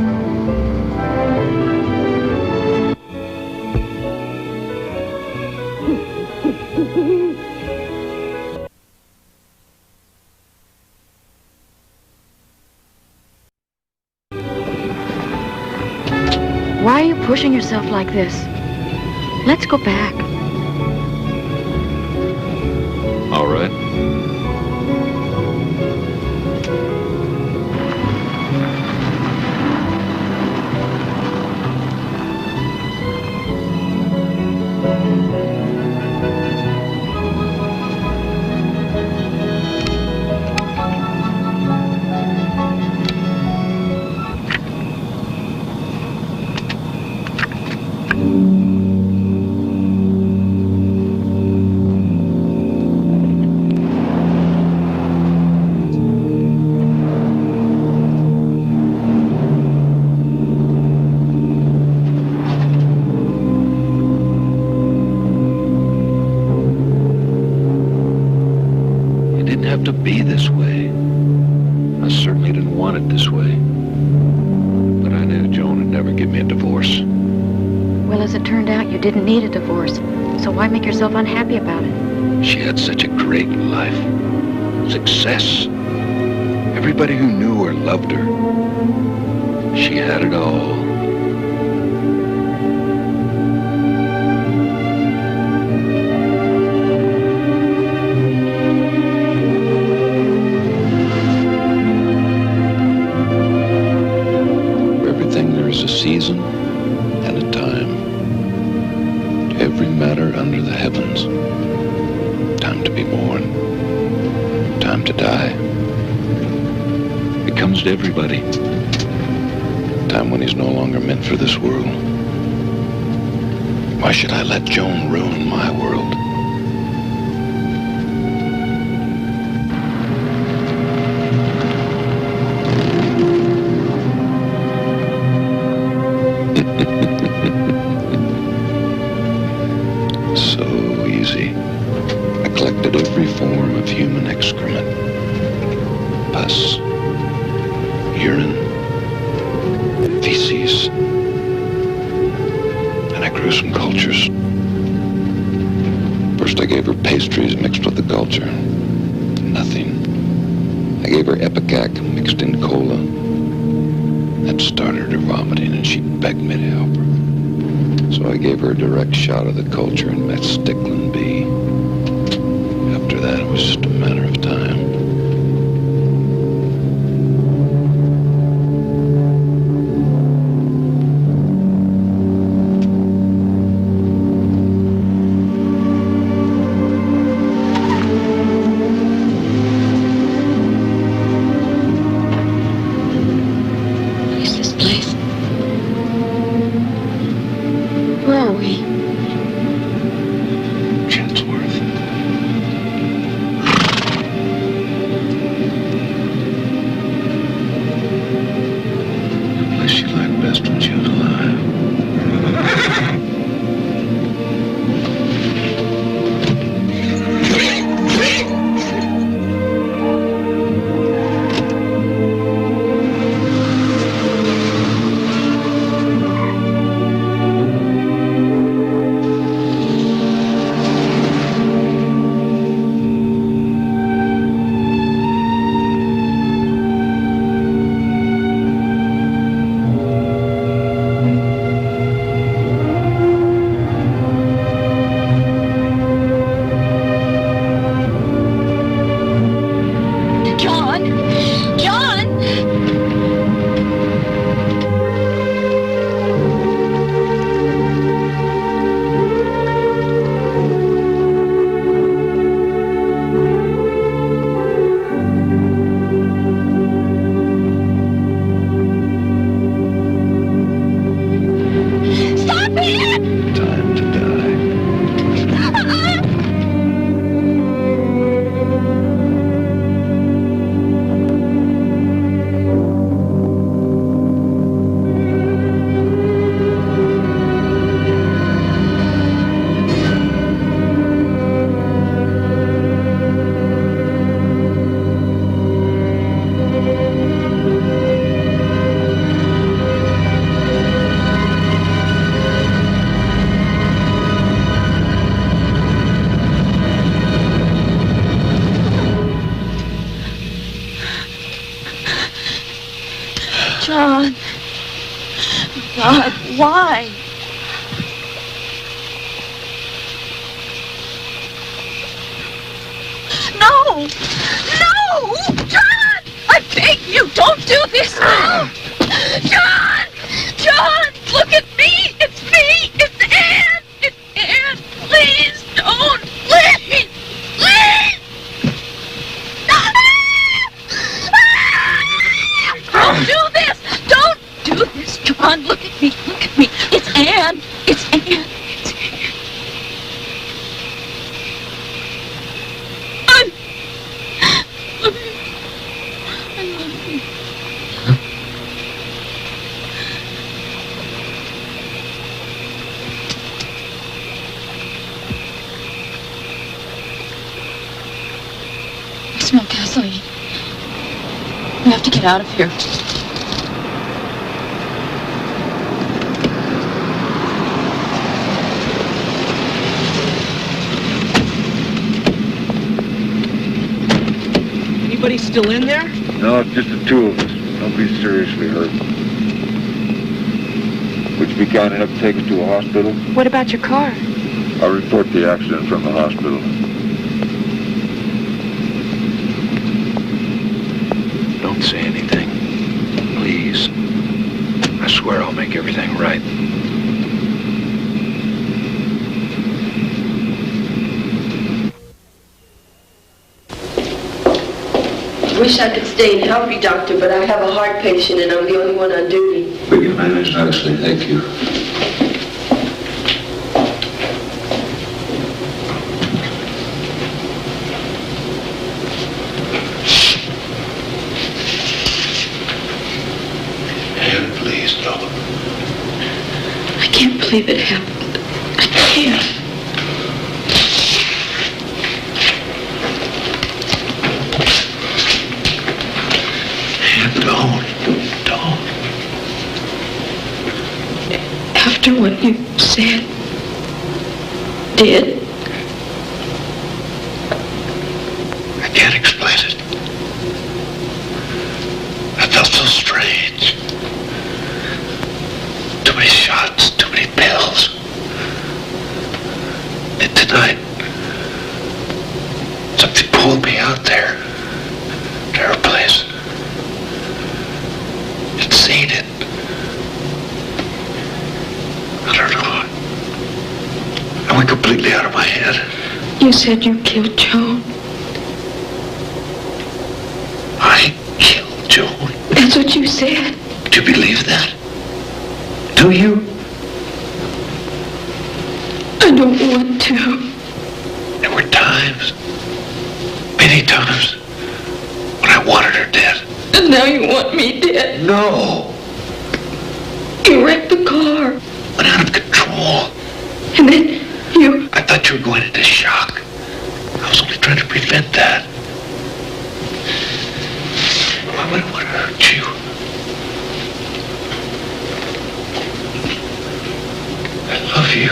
Why are you pushing yourself like this? Let's go back. All right. To be this way. I certainly didn't want it this way. But I knew Joan would never give me a divorce. Well, as it turned out, you didn't need a divorce. So why make yourself unhappy about it? She had such a great life. Success. Everybody who knew her loved her. She had it all. For everything there is a season and a time. To every matter under the heavens. Time to be born. Time to die. It comes to everybody. Time when he's no longer meant for this world. Why should I let Joan ruin my world? So easy. I collected every form of human excrement. Pus, urine, feces. And I grew some cultures. First I gave her pastries mixed with the culture. Nothing. I gave her Ipecac mixed in cola. That started her vomiting and she begged me to help her. So I gave her a direct shot of the culture and met Stickland B. After that it was just a matter of time. John. God, why? No! No! John! I beg you, don't do this! John! John, look at me! It's me! It's Anne! It's Anne! Please don't! Please! Please! Don't do this! Don't do this, John! Look at me! Look at me! It's Anne! It's Anne! It's Anne! I love you. I smell gasoline. We have to get out of here. Anybody still in there? No, just the two of us. Nobody's seriously hurt. Would you be kind enough to take us to a hospital? What about your car? I'll report the accident from the hospital. Don't say anything. Please. I swear I'll make everything right. Wish I could stay and help you, Doctor, but I have a heart patient and I'm the only one on duty. But you managed nicely, thank you. Anne, please, no. I can't believe it happened. I can't. Don't. After what you said, did, I can't explain it. I felt so strange. Too many shots, too many pills. And tonight, something pulled me out there to her place. I'd seen it. I don't know. I went completely out of my head. you said you killed Joan. I killed Joan. That's what you said. Do you believe that? Do you? I don't want to. There were times, many times, when I wanted her dead. And now you want me dead. No. You wrecked the car. Went out of control. And then you... I thought you were going into shock. I was only trying to prevent that. Why would I want to hurt you? I love you.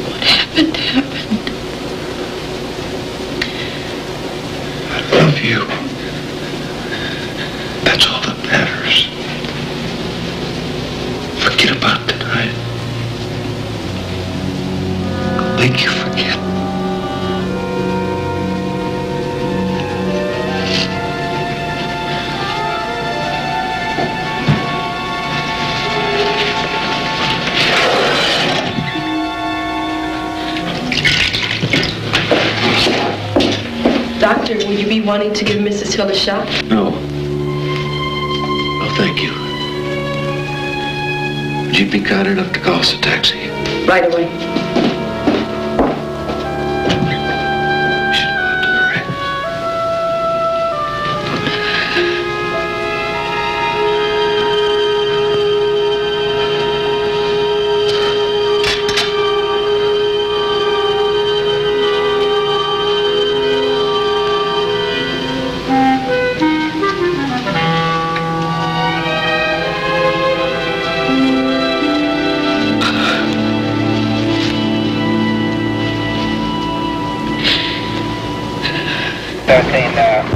What happened, happened. I love you. That's all that matters. Forget about tonight. I'll make you forget. Doctor, will you be wanting to give Mrs. Hill a shot? No. No, thank you. Would you be kind enough to call us a taxi? Right away.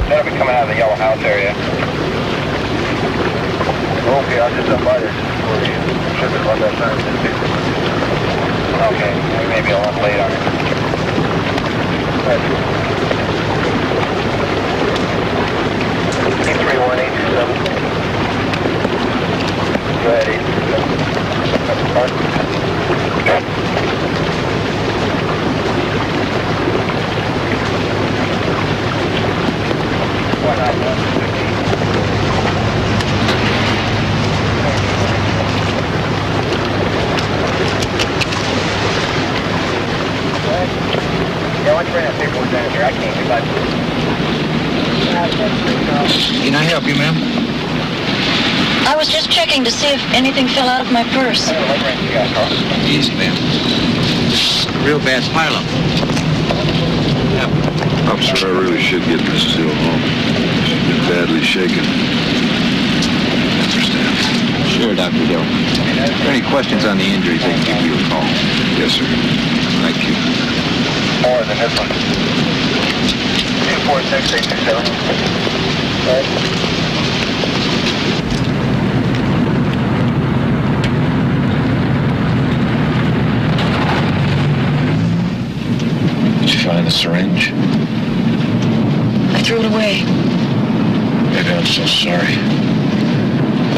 That'll be coming out of the yellow house area. Okay, I'll just up by there for you. Should have run that time. Okay, we may be a little late on it. 831-827. Go ahead, 827. Yeah, why don't you bring that paperwork down here? I can't get back to it. Can I help you, ma'am? I was just checking to see if anything fell out of my purse. Easy, ma'am. Real bad pileup. Officer, I really should get Mrs. Hill home. She's been badly shaken. Understand. Sure, Dr. Hill. If there are any questions on the injuries, they can give you a call. Yes, sir. Thank you. More than this one. 246-827. Did you find the syringe? I threw it away. Baby, I'm so sorry.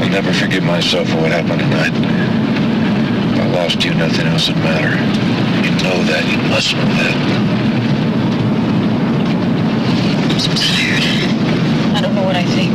I'll never forgive myself for what happened tonight. If I lost you, nothing else would matter. You know that. You must know that. I'm so tired. I don't know what I think.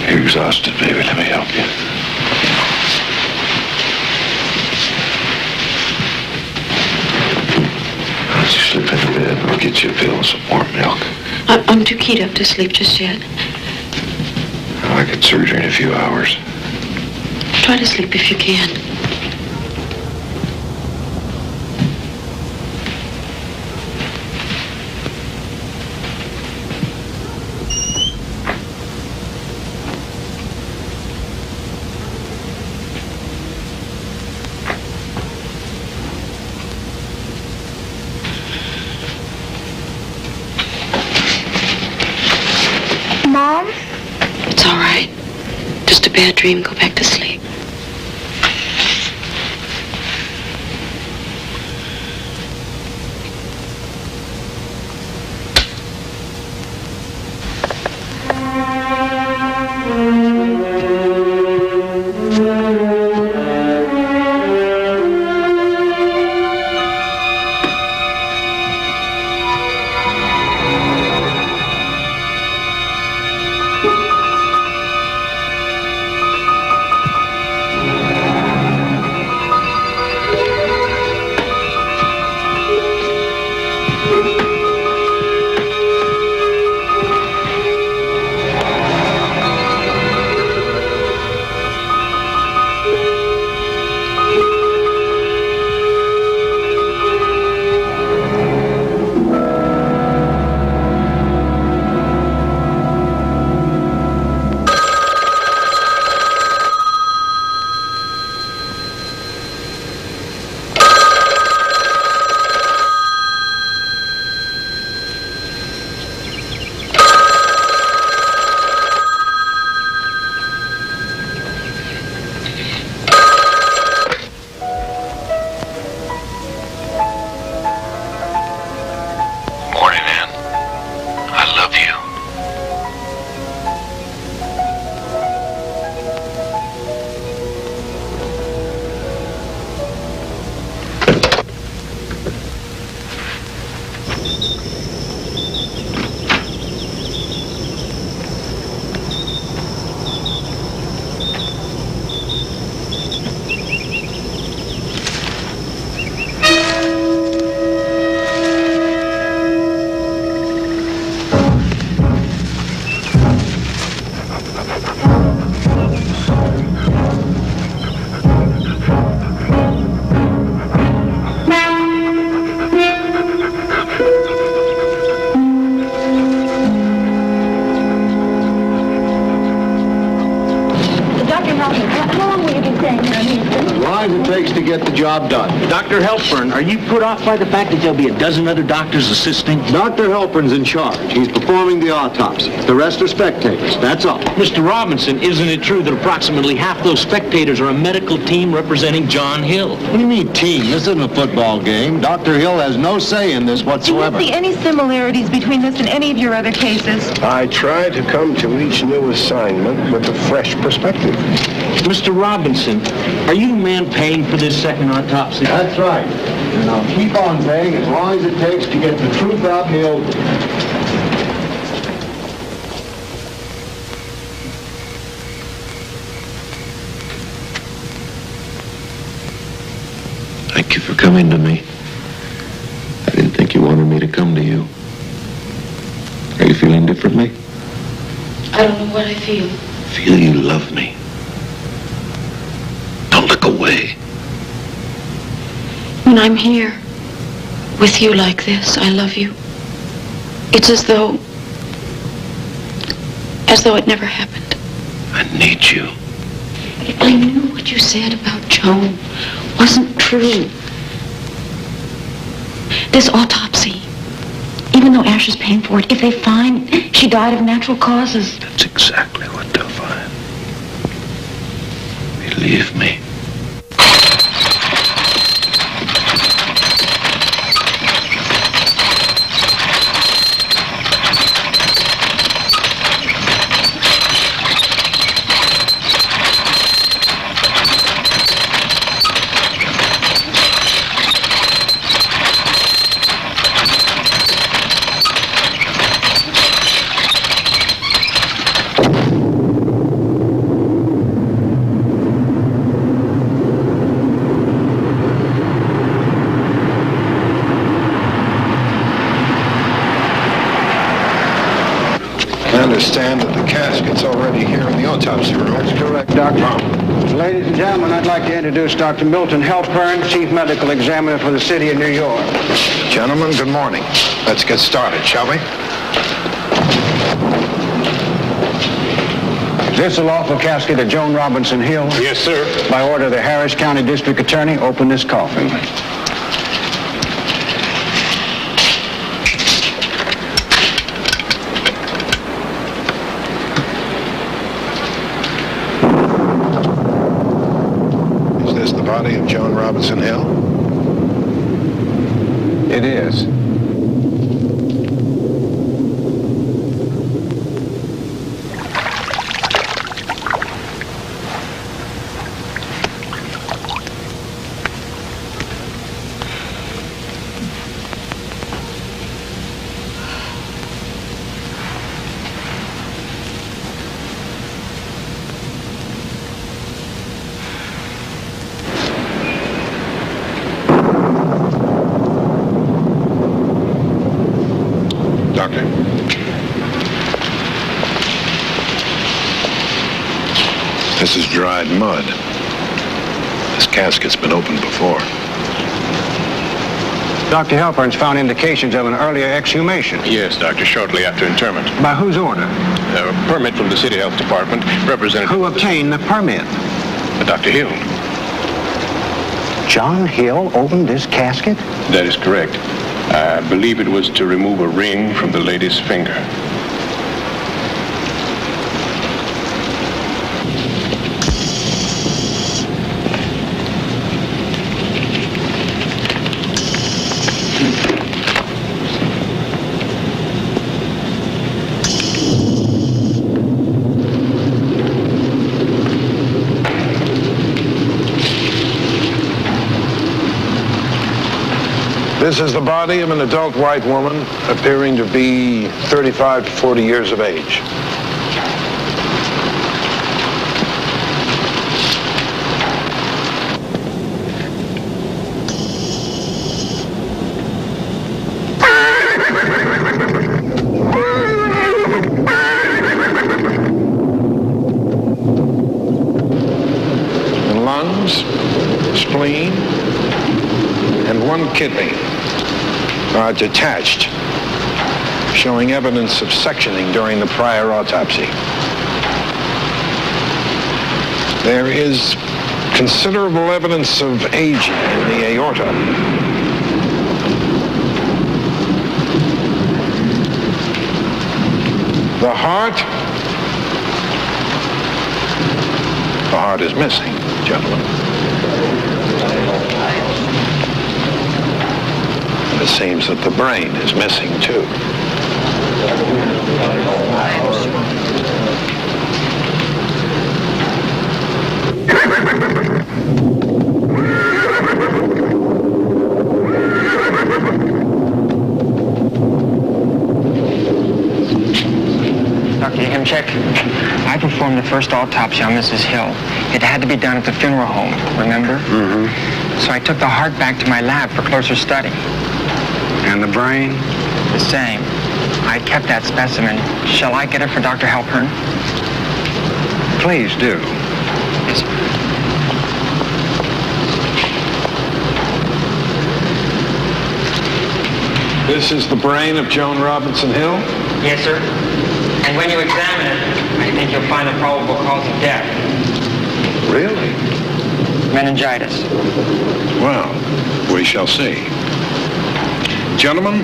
Exhausted, baby. Let me help you. Why don't you slip into bed and I'll get you a pill and some warm milk. I'm too keyed up to sleep just yet. I get surgery in a few hours. Try to sleep if you can. Mom? It's all right. Just a bad dream. Go back to sleep. long as it takes to get the job done. Dr. Helpern, are you put off by the fact that there'll be a dozen other doctors assisting? Dr. Helpern's in charge. He's performing the autopsy. The rest are spectators. That's all. Mr. Robinson, isn't it true that approximately half those spectators are a medical team representing John Hill? What do you mean team? This isn't a football game. Dr. Hill has no say in this whatsoever. Do you see any similarities between this and any of your other cases? I try to come to each new assignment with a fresh perspective. Mr. Robinson, are you the man paying for this second autopsy? That's right. And I'll keep on paying as long as it takes to get the truth out in the open. Thank you for coming to me. I didn't think you wanted me to come to you. Are you feeling differently? I don't know what I feel. Feel you love me. Don't look away. When I'm here with you like this, I love you. It's as though it never happened. I need you. I knew what you said about Joan wasn't true. This autopsy, even though Ash is paying for it, if they find she died of natural causes. That's exactly what they'll find. Believe me. I understand that the casket's already here in the autopsy room. That's correct, Doctor. Ladies and gentlemen, I'd like to introduce Dr. Milton Helpern, Chief Medical Examiner for the City of New York. Gentlemen, good morning. Let's get started, shall we? Is this the lawful casket of Joan Robinson Hill? Yes, sir. By order of the Harris County District Attorney, open this coffin. Is this the body of Joan Robinson Hill? It is. Doctor. This is dried mud. This casket's been opened before. Dr. Helpern's found indications of an earlier exhumation. Yes, Doctor, shortly after interment. By whose order? A permit from the City Health Department, Representative... Who obtained the permit? Dr. Hill. John Hill opened this casket? That is correct. I believe it was to remove a ring from the lady's finger. This is the body of an adult white woman appearing to be 35 to 40 years of age. The lungs, spleen, and one kidney are detached, showing evidence of sectioning during the prior autopsy. There is Considerable evidence of aging in the aorta. The heart. The heart is missing, gentlemen. And it seems that the brain is missing, too. Dr. Yemchek, I performed the first autopsy on Mrs. Hill. It had to be done at the funeral home, remember? Mm-hmm. So I took the heart back to my lab for closer study. And the brain? The same. I kept that specimen. Shall I get it for Dr. Halpern? Please do. Yes, sir. This is the brain of Joan Robinson Hill? Yes, sir. And when you examine it, I think you'll find the probable cause of death. Really? Meningitis. Well, we shall see. Gentlemen,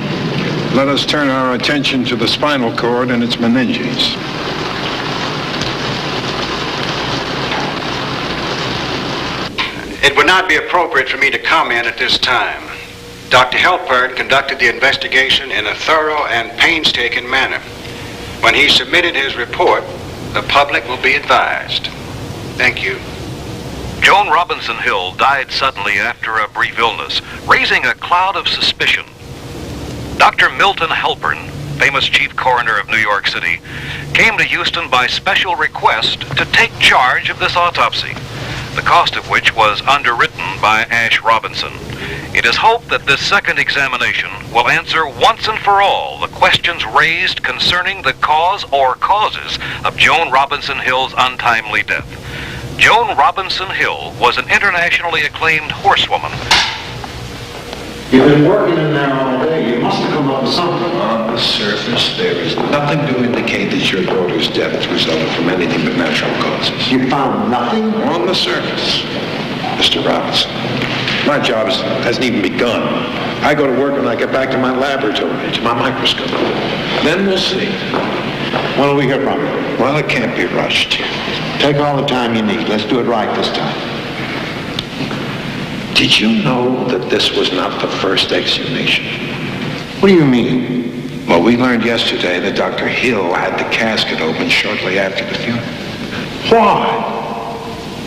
let us turn our attention to the spinal cord and its meninges. It would not be appropriate for me to comment at this time. Dr. Halpern conducted the investigation in a thorough and painstaking manner. When he submitted his report, the public will be advised. Thank you. Joan Robinson Hill died suddenly after a brief illness, raising a cloud of suspicion. Dr. Milton Halpern, famous chief coroner of New York City, came to Houston by special request to take charge of this autopsy, the cost of which was underwritten by Ash Robinson. It is hoped that this second examination will answer once and for all the questions raised concerning the cause or causes of Joan Robinson Hill's untimely death. Joan Robinson Hill was an internationally acclaimed horsewoman. You've been working in there all day. You must have come up with something. On the surface, there is nothing to indicate that your daughter's death resulted from anything but natural causes. You found nothing? On the surface, Mr. Robinson. My job hasn't even begun. I go to work when I get back to my laboratory, to my microscope. Then we'll see. When will we hear from you? Well, it can't be rushed. Take all the time you need. Let's do it right this time. Did you know that this was not the first exhumation? What do you mean? Well, we learned yesterday that Dr. Hill had the casket opened shortly after the funeral. Why?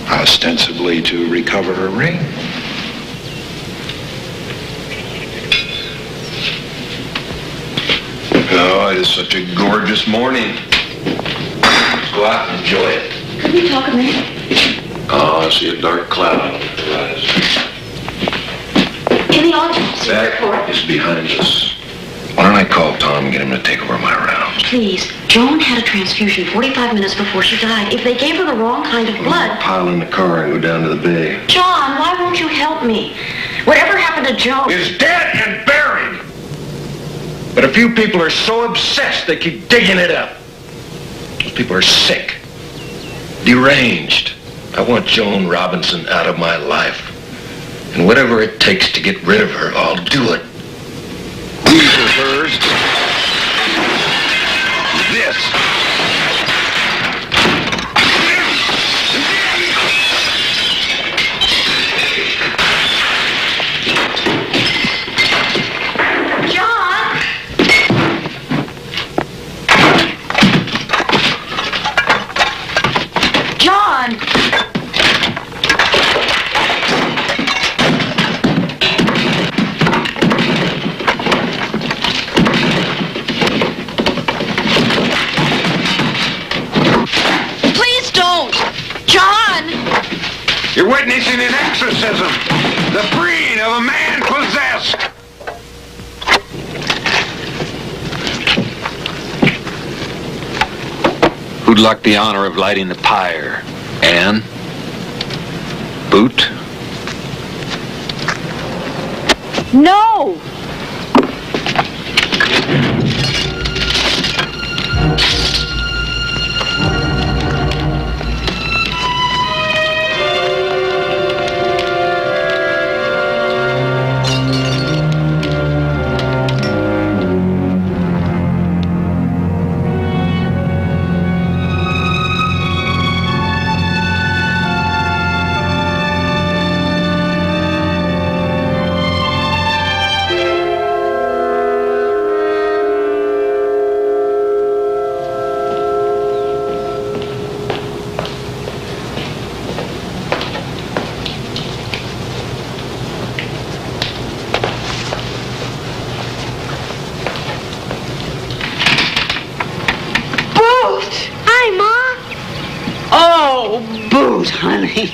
Ostensibly to recover her ring. Oh, it is such a gorgeous morning. Let's go out and enjoy it. Could we talk a minute? Oh, I see a dark cloud on the horizon. In the autopsy report. That is behind us. Why don't I call Tom and get him to take over my rounds? Please, Joan had a transfusion 45 minutes before she died. If they gave her the wrong kind of blood... Pile in the car and go down to the bay. John, why won't you help me? Whatever happened to Joan... Is dead and buried. But a few people are so obsessed they keep digging it up. Those people are sick. Deranged. I want Joan Robinson out of my life. And whatever it takes to get rid of her, I'll do it. These are hers. This. You're witnessing an exorcism. The freeing of a man possessed. Who'd like the honor of lighting the pyre? Anne? Boot? No! Johnny.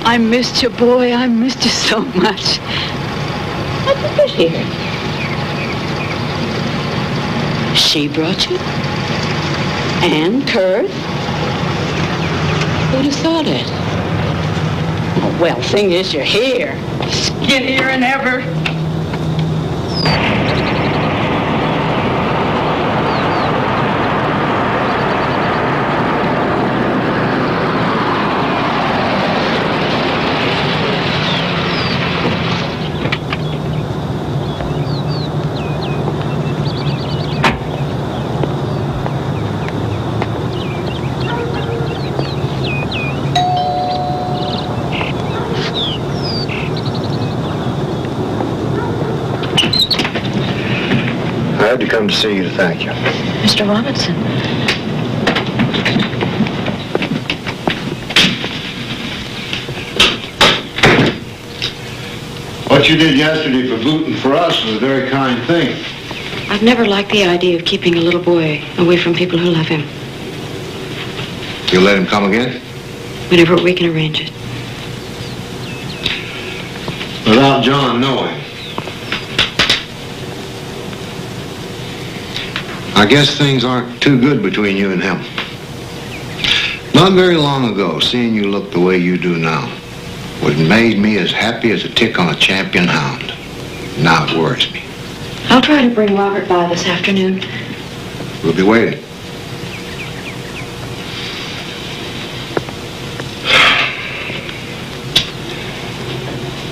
I missed you, boy. I missed you so much. What's the fish here? She brought you? And Kurt? Who'd have thought it? Oh, well, thing is, you're here. Skinnier than ever. I had to come to see you to thank you. Mr. Robinson. What you did yesterday for Booton for us was a very kind thing. I've never liked the idea of keeping a little boy away from people who love him. You'll let him come again? Whenever we can arrange it. Without John knowing. I guess things aren't too good between you and him. Not very long ago, seeing you look the way you do now would have made me as happy as a tick on a champion hound. Now it worries me. I'll try to bring Robert by this afternoon. We'll be waiting.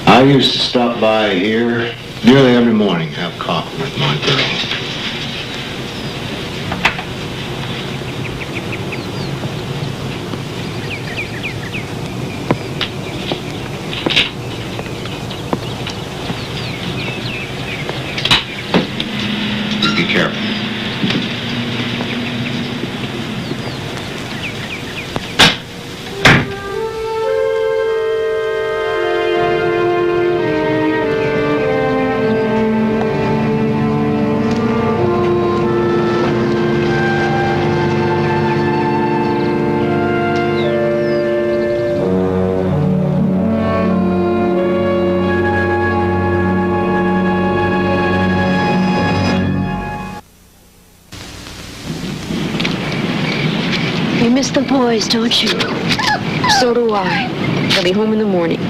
I used to stop by here nearly every morning, have coffee with my girl. Be careful. You miss the boys, don't you? So do I. They'll be home in the morning.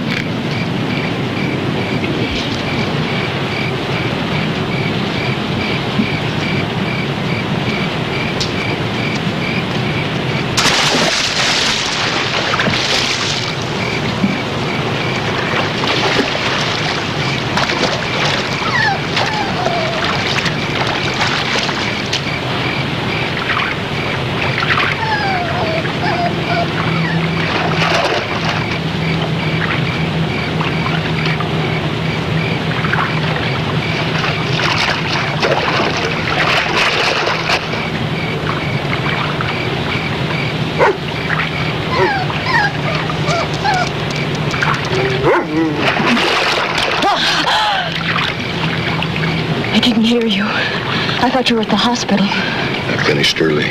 I didn't hear you. I thought you were at the hospital. I finished early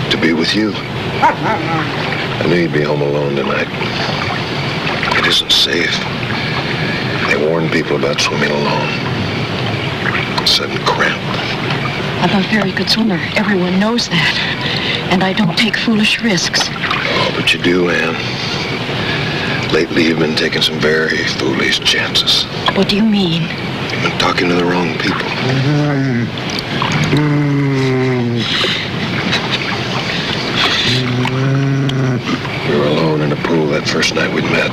to be with you. I knew you'd be home alone tonight. It isn't safe. They warn people about swimming alone. Sudden cramp. I'm a very good swimmer. Everyone knows that. And I don't take foolish risks. Oh, but you do, Anne. Lately, you've been taking some very foolish chances. What do you mean? You've been talking to the wrong people. We were alone in a pool that first night we met.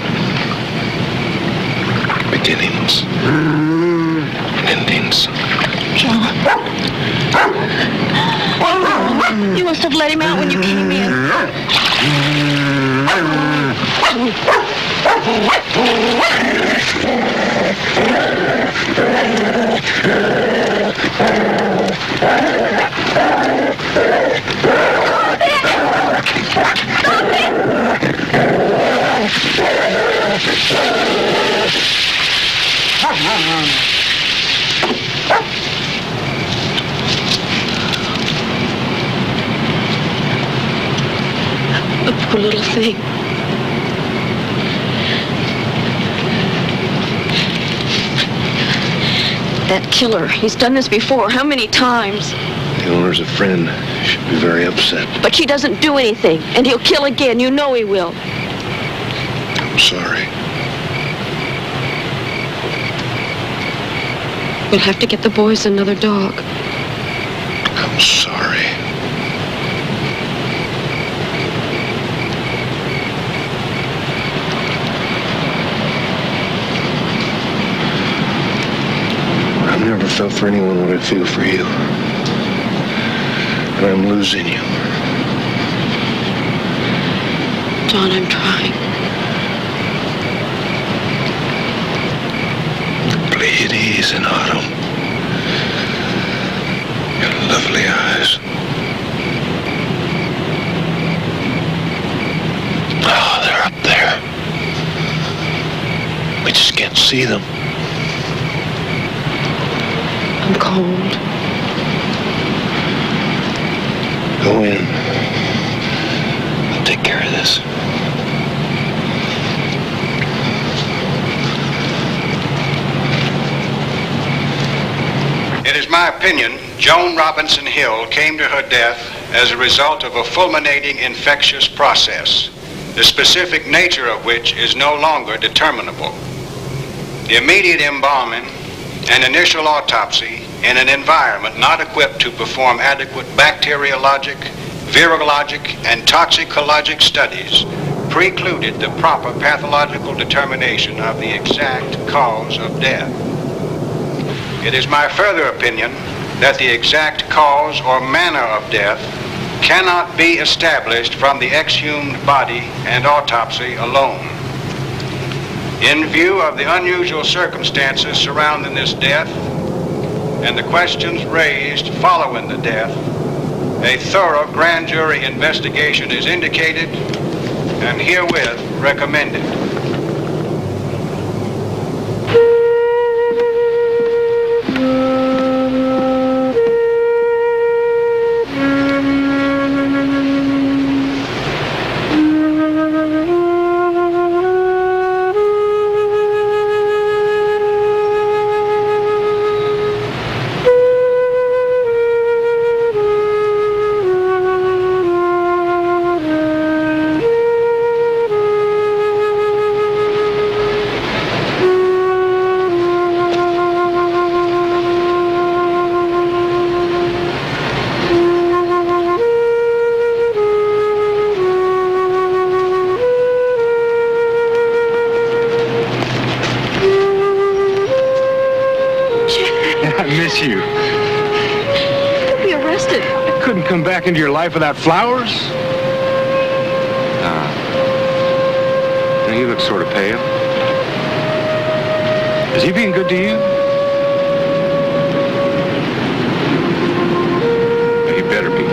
Beginnings. Endings. John. You must have let him out when you came in. The poor little thing. That killer, he's done this before. How many times? The owner's a friend. She'll be very upset. But she doesn't do anything, and he'll kill again. You know he will. I'm sorry. We'll have to get the boys another dog. I'm sorry. I've never felt for anyone what I feel for you. And I'm losing you. John, I'm trying. The Pleiades in autumn. Your lovely eyes. Oh, they're up there. We just can't see them. I'm cold. Go in. I'll take care of this. It is my opinion Joan Robinson Hill came to her death as a result of a fulminating infectious process, the specific nature of which is no longer determinable. The immediate embalming and initial autopsy in an environment not equipped to perform adequate bacteriologic, virologic, and toxicologic studies precluded the proper pathological determination of the exact cause of death. It is my further opinion that the exact cause or manner of death cannot be established from the exhumed body and autopsy alone. In view of the unusual circumstances surrounding this death and the questions raised following the death, a thorough grand jury investigation is indicated and herewith recommended. You. You'll be arrested. I couldn't come back into your life without flowers. Now you look sort of pale. Is he being good to you? He better be.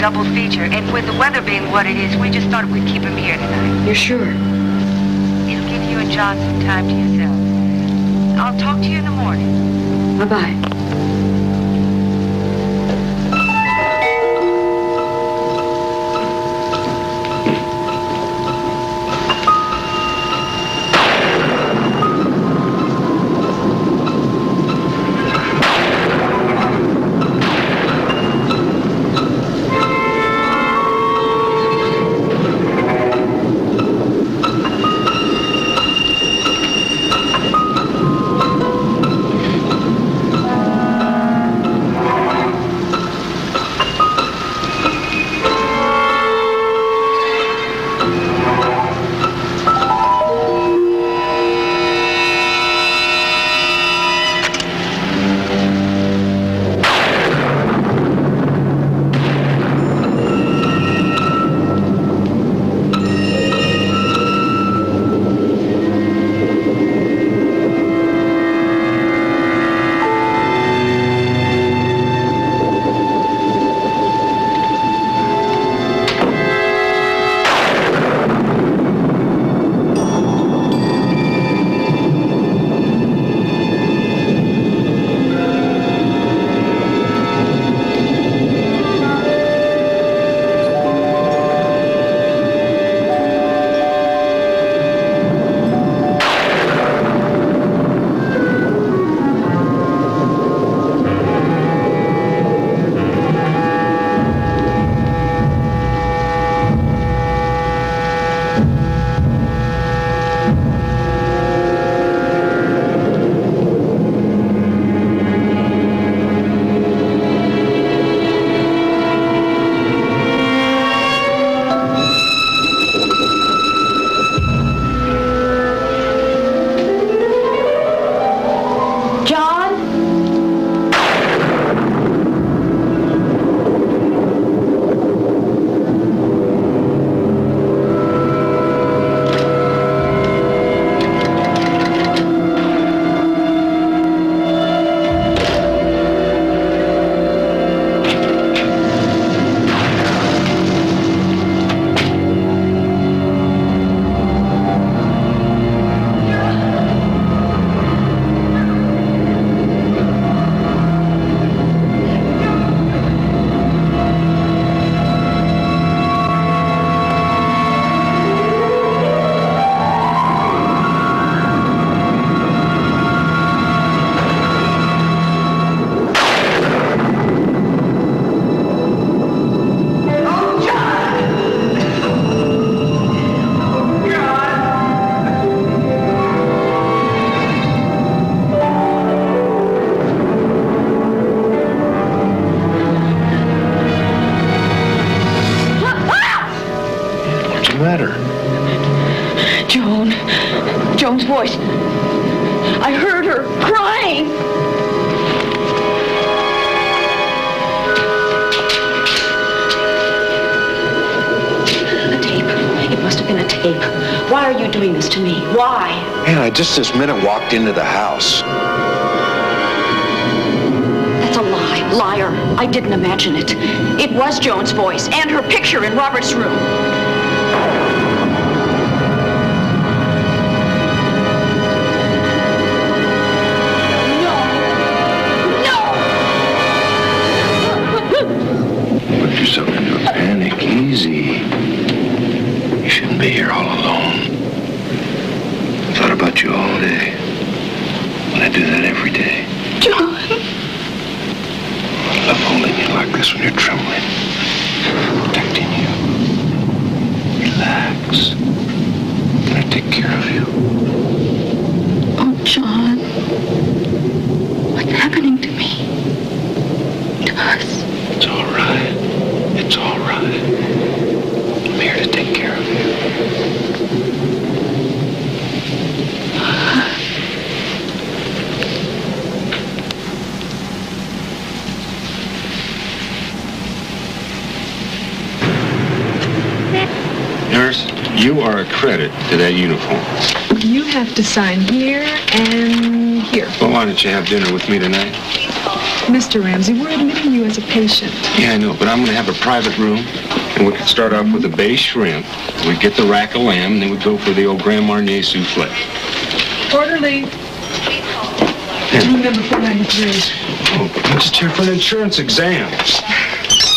double feature. And with the weather being what it is, we just thought we'd keep him here tonight. You're sure? It'll give you and John some time to yourself. I'll talk to you in the morning. Bye-bye. Joan's voice. I heard her crying. A tape. It must have been a tape. Why are you doing this to me? Why? Man, I just this minute walked into the house. That's a lie. Liar. I didn't imagine it. It was Joan's voice and her picture in Robert's room. Put yourself into a panic. Easy. You shouldn't be here all alone. I thought about you all day. And I do that every day. John. I love holding you like this when you're trembling. Protecting you. Relax. I'm gonna take care of you. Oh, John. What's happening to me? To us? It's all right. It's all right. I'm here to take care of you. Nurse, you are a credit to that uniform. You have to sign here and here. Well, why don't you have dinner with me tonight? Mr. Ramsey, we're admitting you as a patient. Yeah, I know, but I'm going to have a private room, and we could start off with a bay shrimp. We'd get the rack of lamb, and then we'd go for the old Grand Marnier souffle. Orderly. Room number 493. Oh, I'm just here for an insurance exam.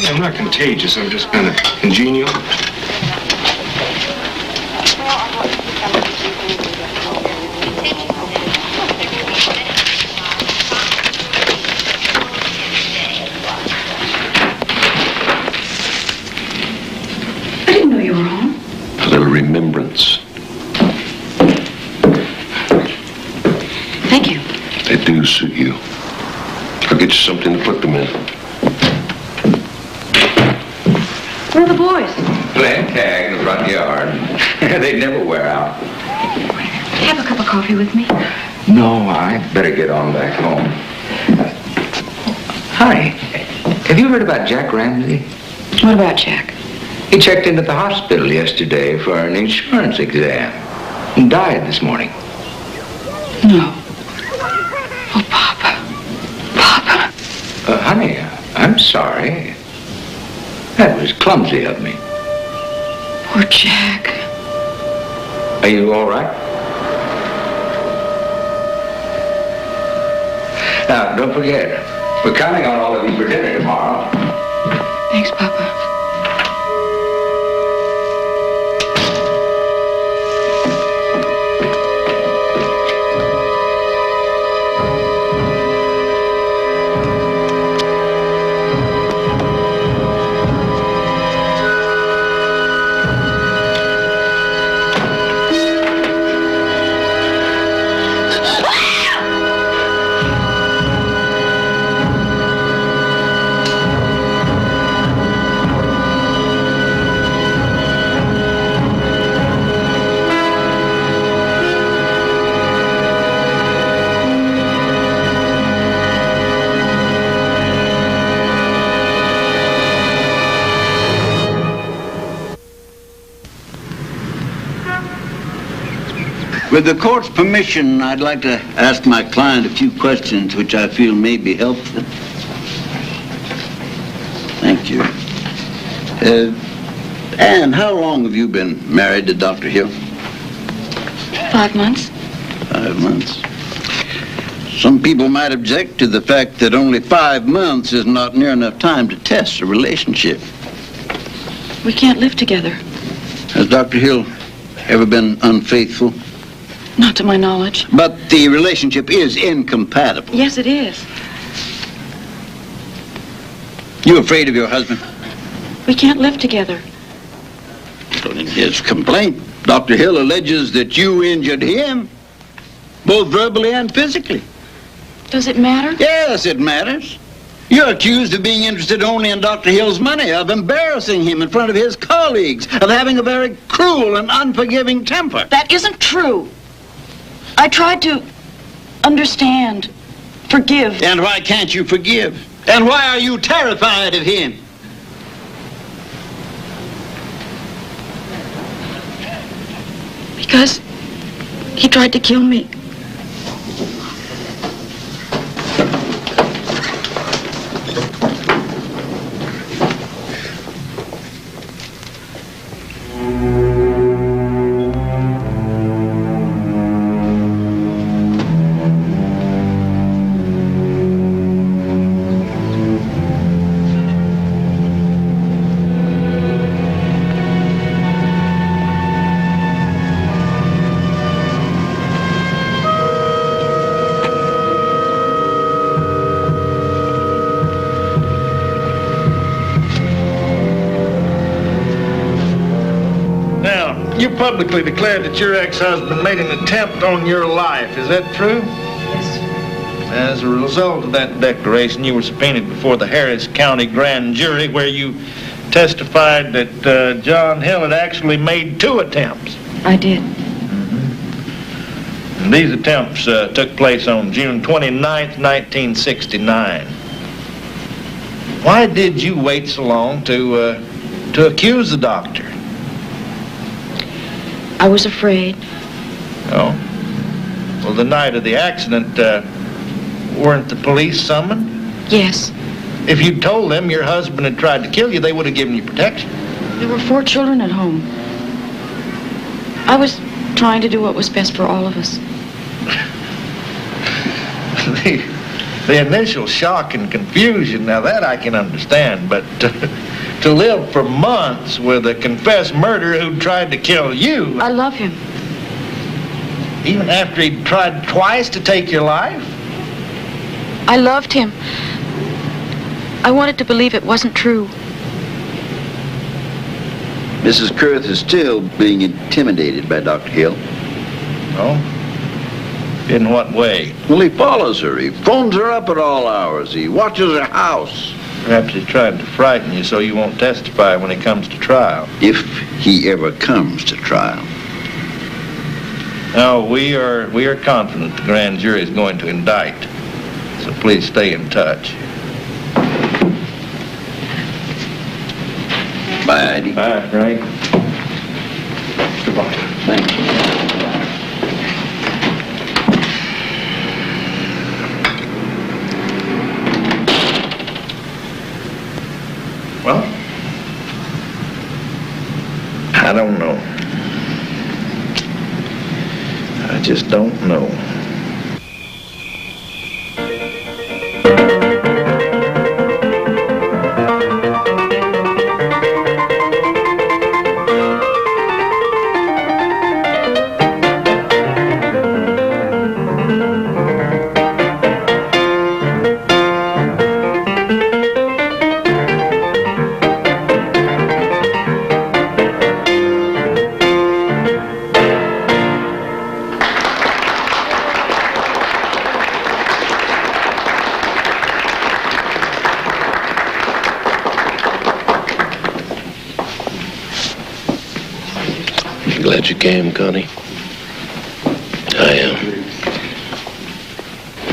Yeah, I'm not contagious. I'm just kind of congenial. I didn't know you were home. A little remembrance. Thank you. They do suit you. I'll get you something to put them in. Where are the boys? Playing tag in the front yard. They never wear out. Have a cup of coffee with me. No, I better get on back home. Honey, have you heard about Jack Ramsey? What about Jack? He checked into the hospital yesterday for an insurance exam and died this morning. No. Oh, Papa. Papa. Honey, I'm sorry. That was clumsy of me. Poor Jack. Are you all right? Now, don't forget, we're counting on all of you for dinner tomorrow. Thanks, Papa. With the court's permission, I'd like to ask my client a few questions which I feel may be helpful. Thank you. Anne, how long have you been married to Dr. Hill? 5 months. 5 months. Some people might object to the fact that only 5 months is not near enough time to test a relationship. We can't live together. Has Dr. Hill ever been unfaithful? Not to my knowledge. But the relationship is incompatible. Yes, it is. You afraid of your husband? We can't live together. So in his complaint, Dr. Hill alleges that you injured him, both verbally and physically. Does it matter? Yes, it matters. You're accused of being interested only in Dr. Hill's money, of embarrassing him in front of his colleagues, of having a very cruel and unforgiving temper. That isn't true. I tried to understand, forgive. And why can't you forgive? And why are you terrified of him? Because he tried to kill me. You publicly declared that your ex-husband made an attempt on your life. Is that true? Yes. As a result of that declaration, you were subpoenaed before the Harris County Grand Jury, where you testified that John Hill had actually made 2 attempts. I did. And these attempts took place on June 29th, 1969. Why did you wait so long to accuse the doctor? I was afraid. Oh? Well, the night of the accident, weren't the police summoned? Yes. If you'd told them your husband had tried to kill you, they would have given you protection. There were 4 children at home. I was trying to do what was best for all of us. The initial shock and confusion, now that I can understand, but to live for months with a confessed murderer who tried to kill you... I love him. Even after he'd tried twice to take your life? I loved him. I wanted to believe it wasn't true. Mrs. Kurth is still being intimidated by Dr. Hill. Oh? In what way? Well, he follows her. He phones her up at all hours. He watches her house. Perhaps he's trying to frighten you so you won't testify when it comes to trial. If he ever comes to trial. No, we are confident the grand jury is going to indict. So please stay in touch. Bye, Eddie. Bye, Frank. Goodbye. Thank you. Well, I don't know. I just don't know. Glad you came, Connie. I am.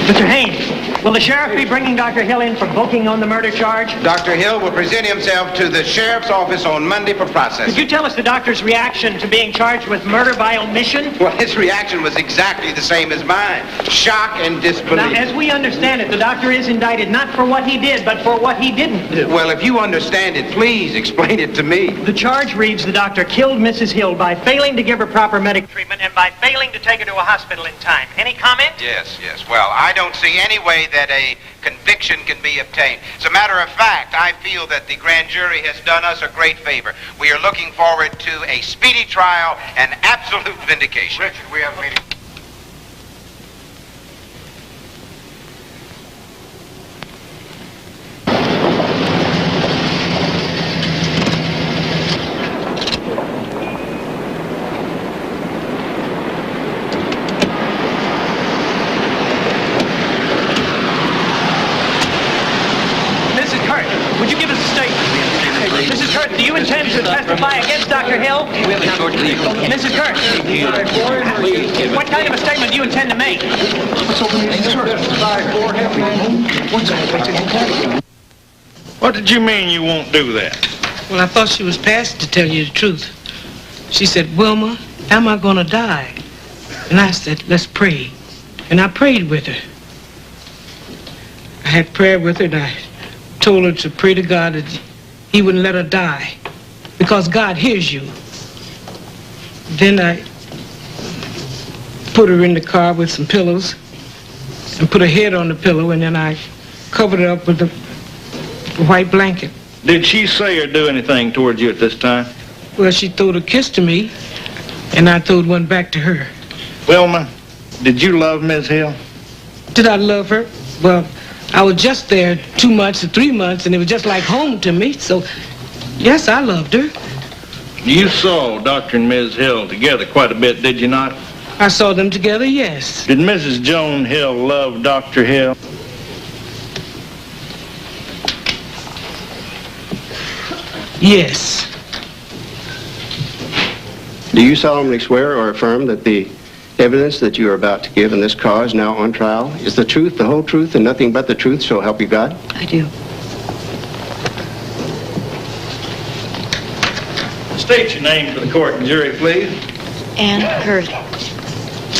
Mr. Haynes, will the sheriff be bringing Dr. Hill in for booking on the murder charge? Dr. Hill will present himself to the sheriff's office on Monday for processing. Could you tell us the doctor's reaction to being charged with murder by omission? Well, his reaction was exactly the same as mine. Shock and disbelief. Now, as we understand it, the doctor is indicted not for what he did, but for what he didn't do. Well, if you understand it, please explain it to me. The charge reads the doctor killed Mrs. Hill by failing to give her proper medical treatment and by failing to take her to a hospital in time. Any comment? Yes. Well, I don't see any way that a conviction can be obtained. As a matter of fact, I feel that the grand jury has done us a great favor. We are looking forward to a speedy trial and absolute vindication. Richard, we have a meeting. Mrs. Kurt, do you intend to testify against Dr. Hill? Mrs. Kurt, what kind of a statement do you intend to make? What did you mean you won't do that? Well, I thought she was past to tell you the truth. She said, Wilma, am I gonna die? And I said, let's pray. And I prayed with her. I had prayer with her and I told her to pray to God that he wouldn't let her die because God hears you. Then I put her in the car with some pillows and put her head on the pillow, and then I covered her up with a white blanket. Did she say or do anything towards you at this time? Well, she threw a kiss to me, and I threw one back to her. Wilma, did you love Ms. Hill? Did I love her? Well, I was just there 2 months or 3 months, and it was just like home to me, so yes, I loved her. You saw Dr. and Ms. Hill together quite a bit, did you not? I saw them together, yes. Did Mrs. Joan Hill love Dr. Hill? Yes. Do you solemnly swear or affirm that the evidence that you are about to give in this cause now on trial is the truth, the whole truth, and nothing but the truth, so help you God? I do. State your name for the court and jury, please. Ann Kurth.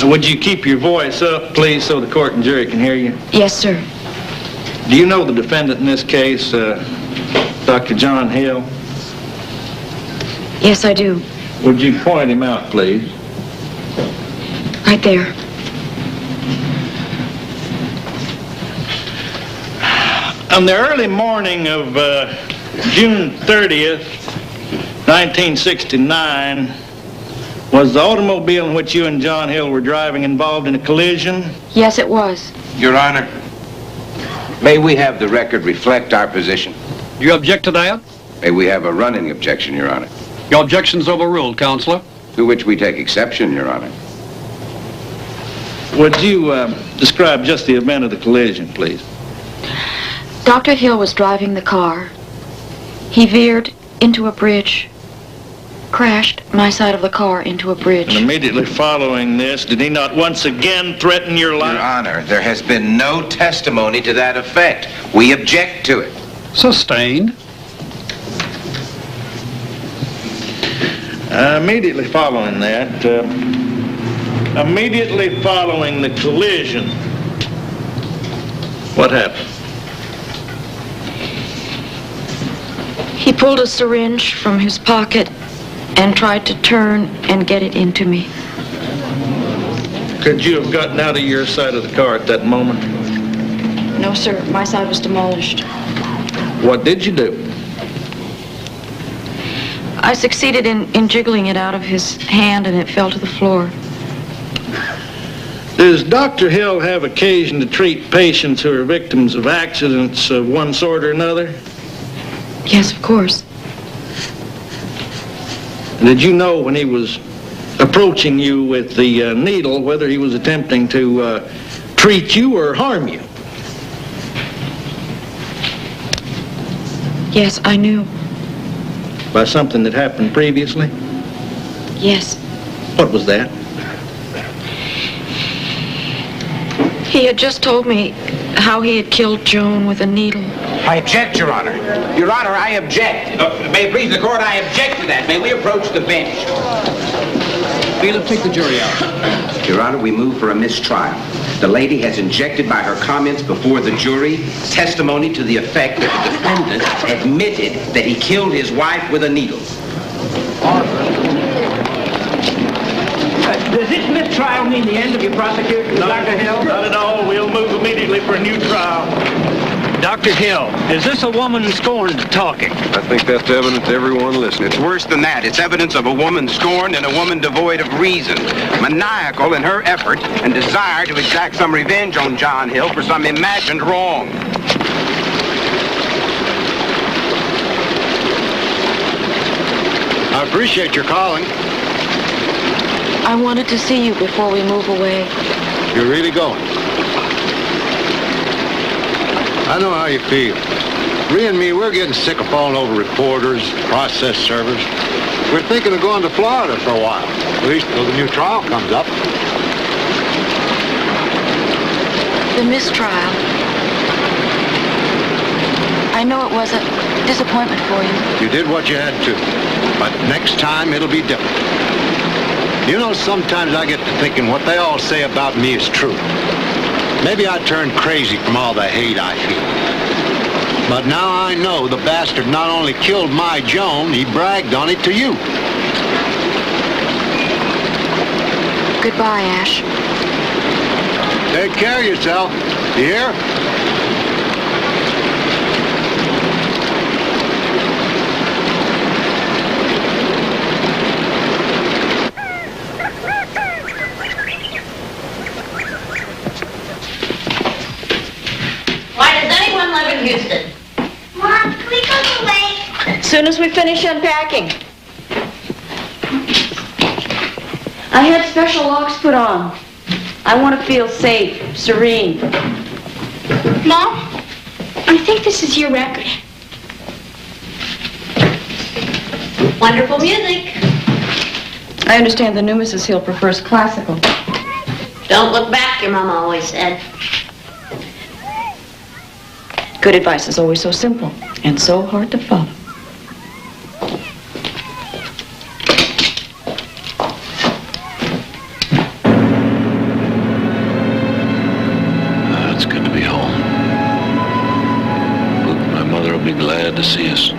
Would you keep your voice up, please, so the court and jury can hear you? Yes, sir. Do you know the defendant in this case, Dr. John Hill? Yes, I do. Would you point him out, please? Right there. On the early morning of June 30th, 1969, was the automobile in which you and John Hill were driving involved in a collision? Yes, it was. Your Honor, may we have the record reflect our position? Do you object to that? May we have a running objection, Your Honor? Your objection's overruled, Counselor. To which we take exception, Your Honor. Would you describe just the event of the collision, please? Dr. Hill was driving the car. He veered into a bridge, crashed my side of the car into a bridge. And immediately following this, did he not once again threaten your life? Your Honor, there has been no testimony to that effect. We object to it. Sustained. Immediately following that, immediately following the collision, what happened? He pulled a syringe from his pocket and tried to turn and get it into me. Could you have gotten out of your side of the car at that moment? No, sir. My side was demolished. What did you do? I succeeded in jiggling it out of his hand and it fell to the floor. Does Dr. Hill have occasion to treat patients who are victims of accidents of one sort or another? Yes, of course. Did you know when he was approaching you with the needle whether he was attempting to treat you or harm you? Yes, I knew. By something that happened previously? Yes. What was that? He had just told me how he had killed Joan with a needle. I object, Your Honor. Your Honor, I object. May it please the court, I object to that. May we approach the bench? Bailiff, take the jury out. Your Honor, we move for a mistrial. The lady has injected by her comments before the jury testimony to the effect that the defendant admitted that he killed his wife with a needle. Does this mistrial mean the end of your prosecution, Dr. Hill? Not at all. We'll move immediately for a new trial. Dr. Hill, is this a woman scorned talking? I think that's evidence to everyone listening. It's worse than that. It's evidence of a woman scorned and a woman devoid of reason. Maniacal in her effort and desire to exact some revenge on John Hill for some imagined wrong. I appreciate your calling. I wanted to see you before we move away. You're really going. I know how you feel. Rhea and me, we're getting sick of falling over reporters, process servers. We're thinking of going to Florida for a while, at least till the new trial comes up. The mistrial. I know it was a disappointment for you. You did what you had to, but next time it'll be different. You know, sometimes I get to thinking what they all say about me is true. Maybe I turned crazy from all the hate I feel. But now I know the bastard not only killed my Joan, he bragged on it to you. Goodbye, Ash. Take care of yourself. You hear? Why does anyone live in Houston? Mom, can we go to the lake? As soon as we finish unpacking. I had special locks put on. I want to feel safe, serene. Mom, I think this is your record. Wonderful music. I understand the new Mrs. Hill prefers classical. Don't look back, your mama always said. Good advice is always so simple and so hard to follow. It's good to be home. glad to see us.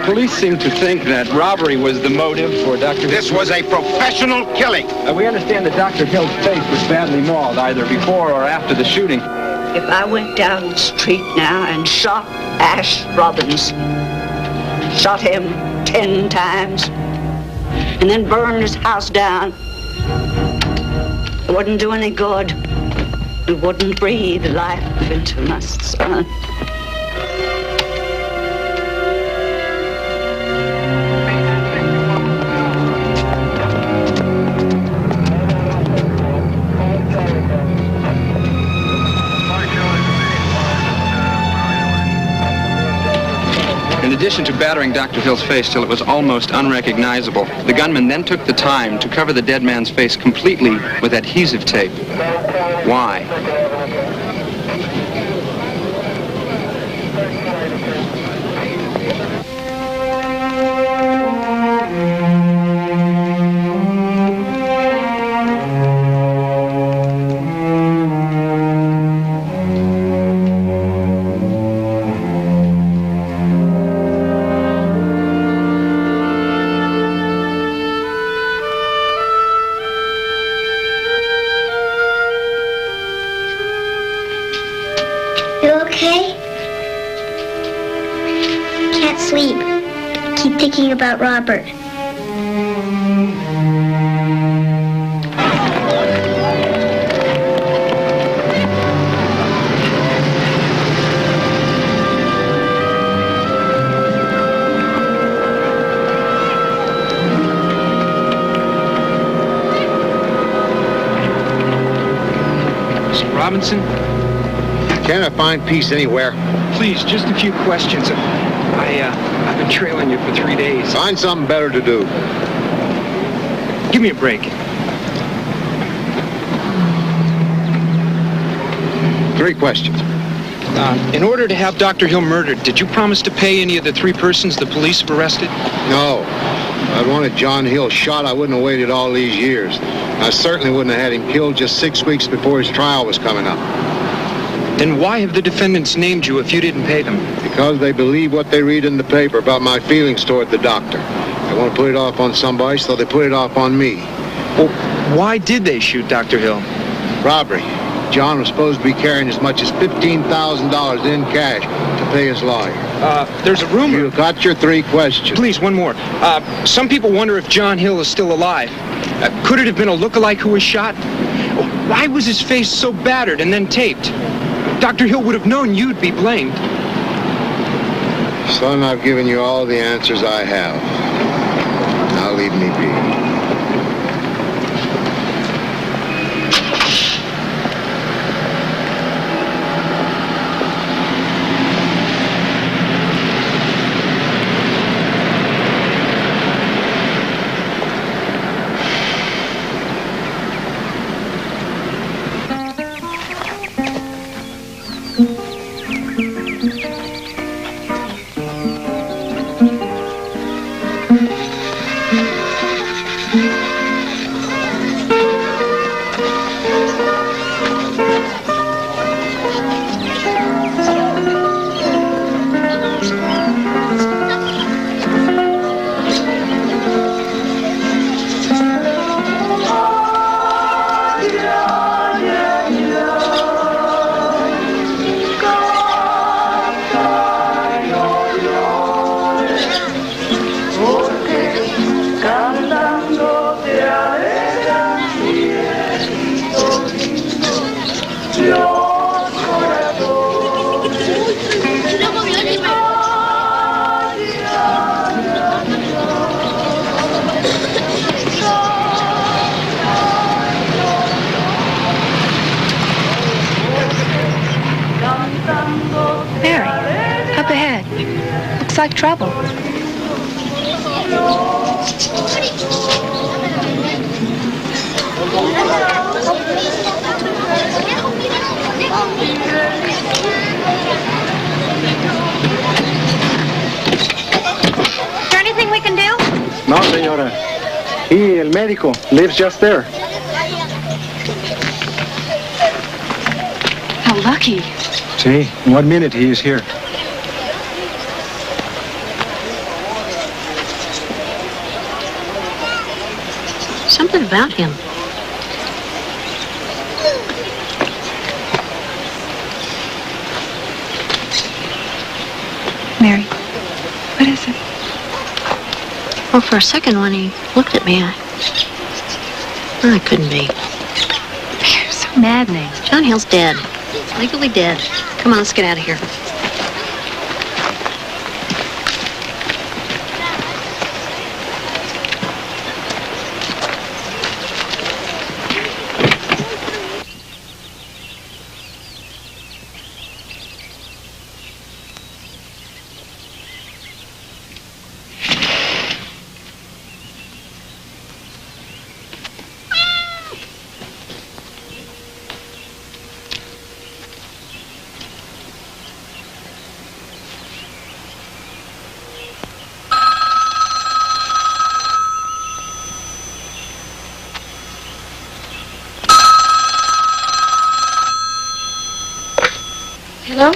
Police seem to think that robbery was the motive for Dr. This was a professional killing. We understand that Dr. Hill's face was badly mauled, either before or after the shooting. If I went down the street now and shot Ash Robbins, shot him 10 times, and then burned his house down, it wouldn't do any good. It wouldn't breathe life into my son. In addition to battering Dr. Hill's face till it was almost unrecognizable, the gunman then took the time to cover the dead man's face completely with adhesive tape. Why? You okay? Can't sleep. Keep thinking about Robert. Robinson? Can't I find peace anywhere? Please, just a few questions. I've been trailing you for 3 days. Find something better to do. Give me a break. 3 questions. In order to have Dr. Hill murdered, did you promise to pay any of the 3 persons the police have arrested? No. If I'd wanted John Hill shot, I wouldn't have waited all these years. I certainly wouldn't have had him killed just 6 weeks before his trial was coming up. Then why have the defendants named you if you didn't pay them? Because they believe what they read in the paper about my feelings toward the doctor. They want to put it off on somebody, so they put it off on me. Well, why did they shoot Dr. Hill? Robbery. John was supposed to be carrying as much as $15,000 in cash to pay his lawyer. There's a rumor... You got your 3 questions. Please, one more. Some people wonder if John Hill is still alive. Could it have been a lookalike who was shot? Why was his face so battered and then taped? Dr. Hill would have known you'd be blamed. Son, I've given you all the answers I have. Now leave me be. Looks like trouble. Is there anything we can do? No, señora. He, el médico, lives just there. How lucky. See, in 1 minute he is here. Something about him. Mary, what is it? Well, for a second when he looked at me, I couldn't be. You're so maddening. John Hill's dead. Legally dead. Come on, let's get out of here. Hello?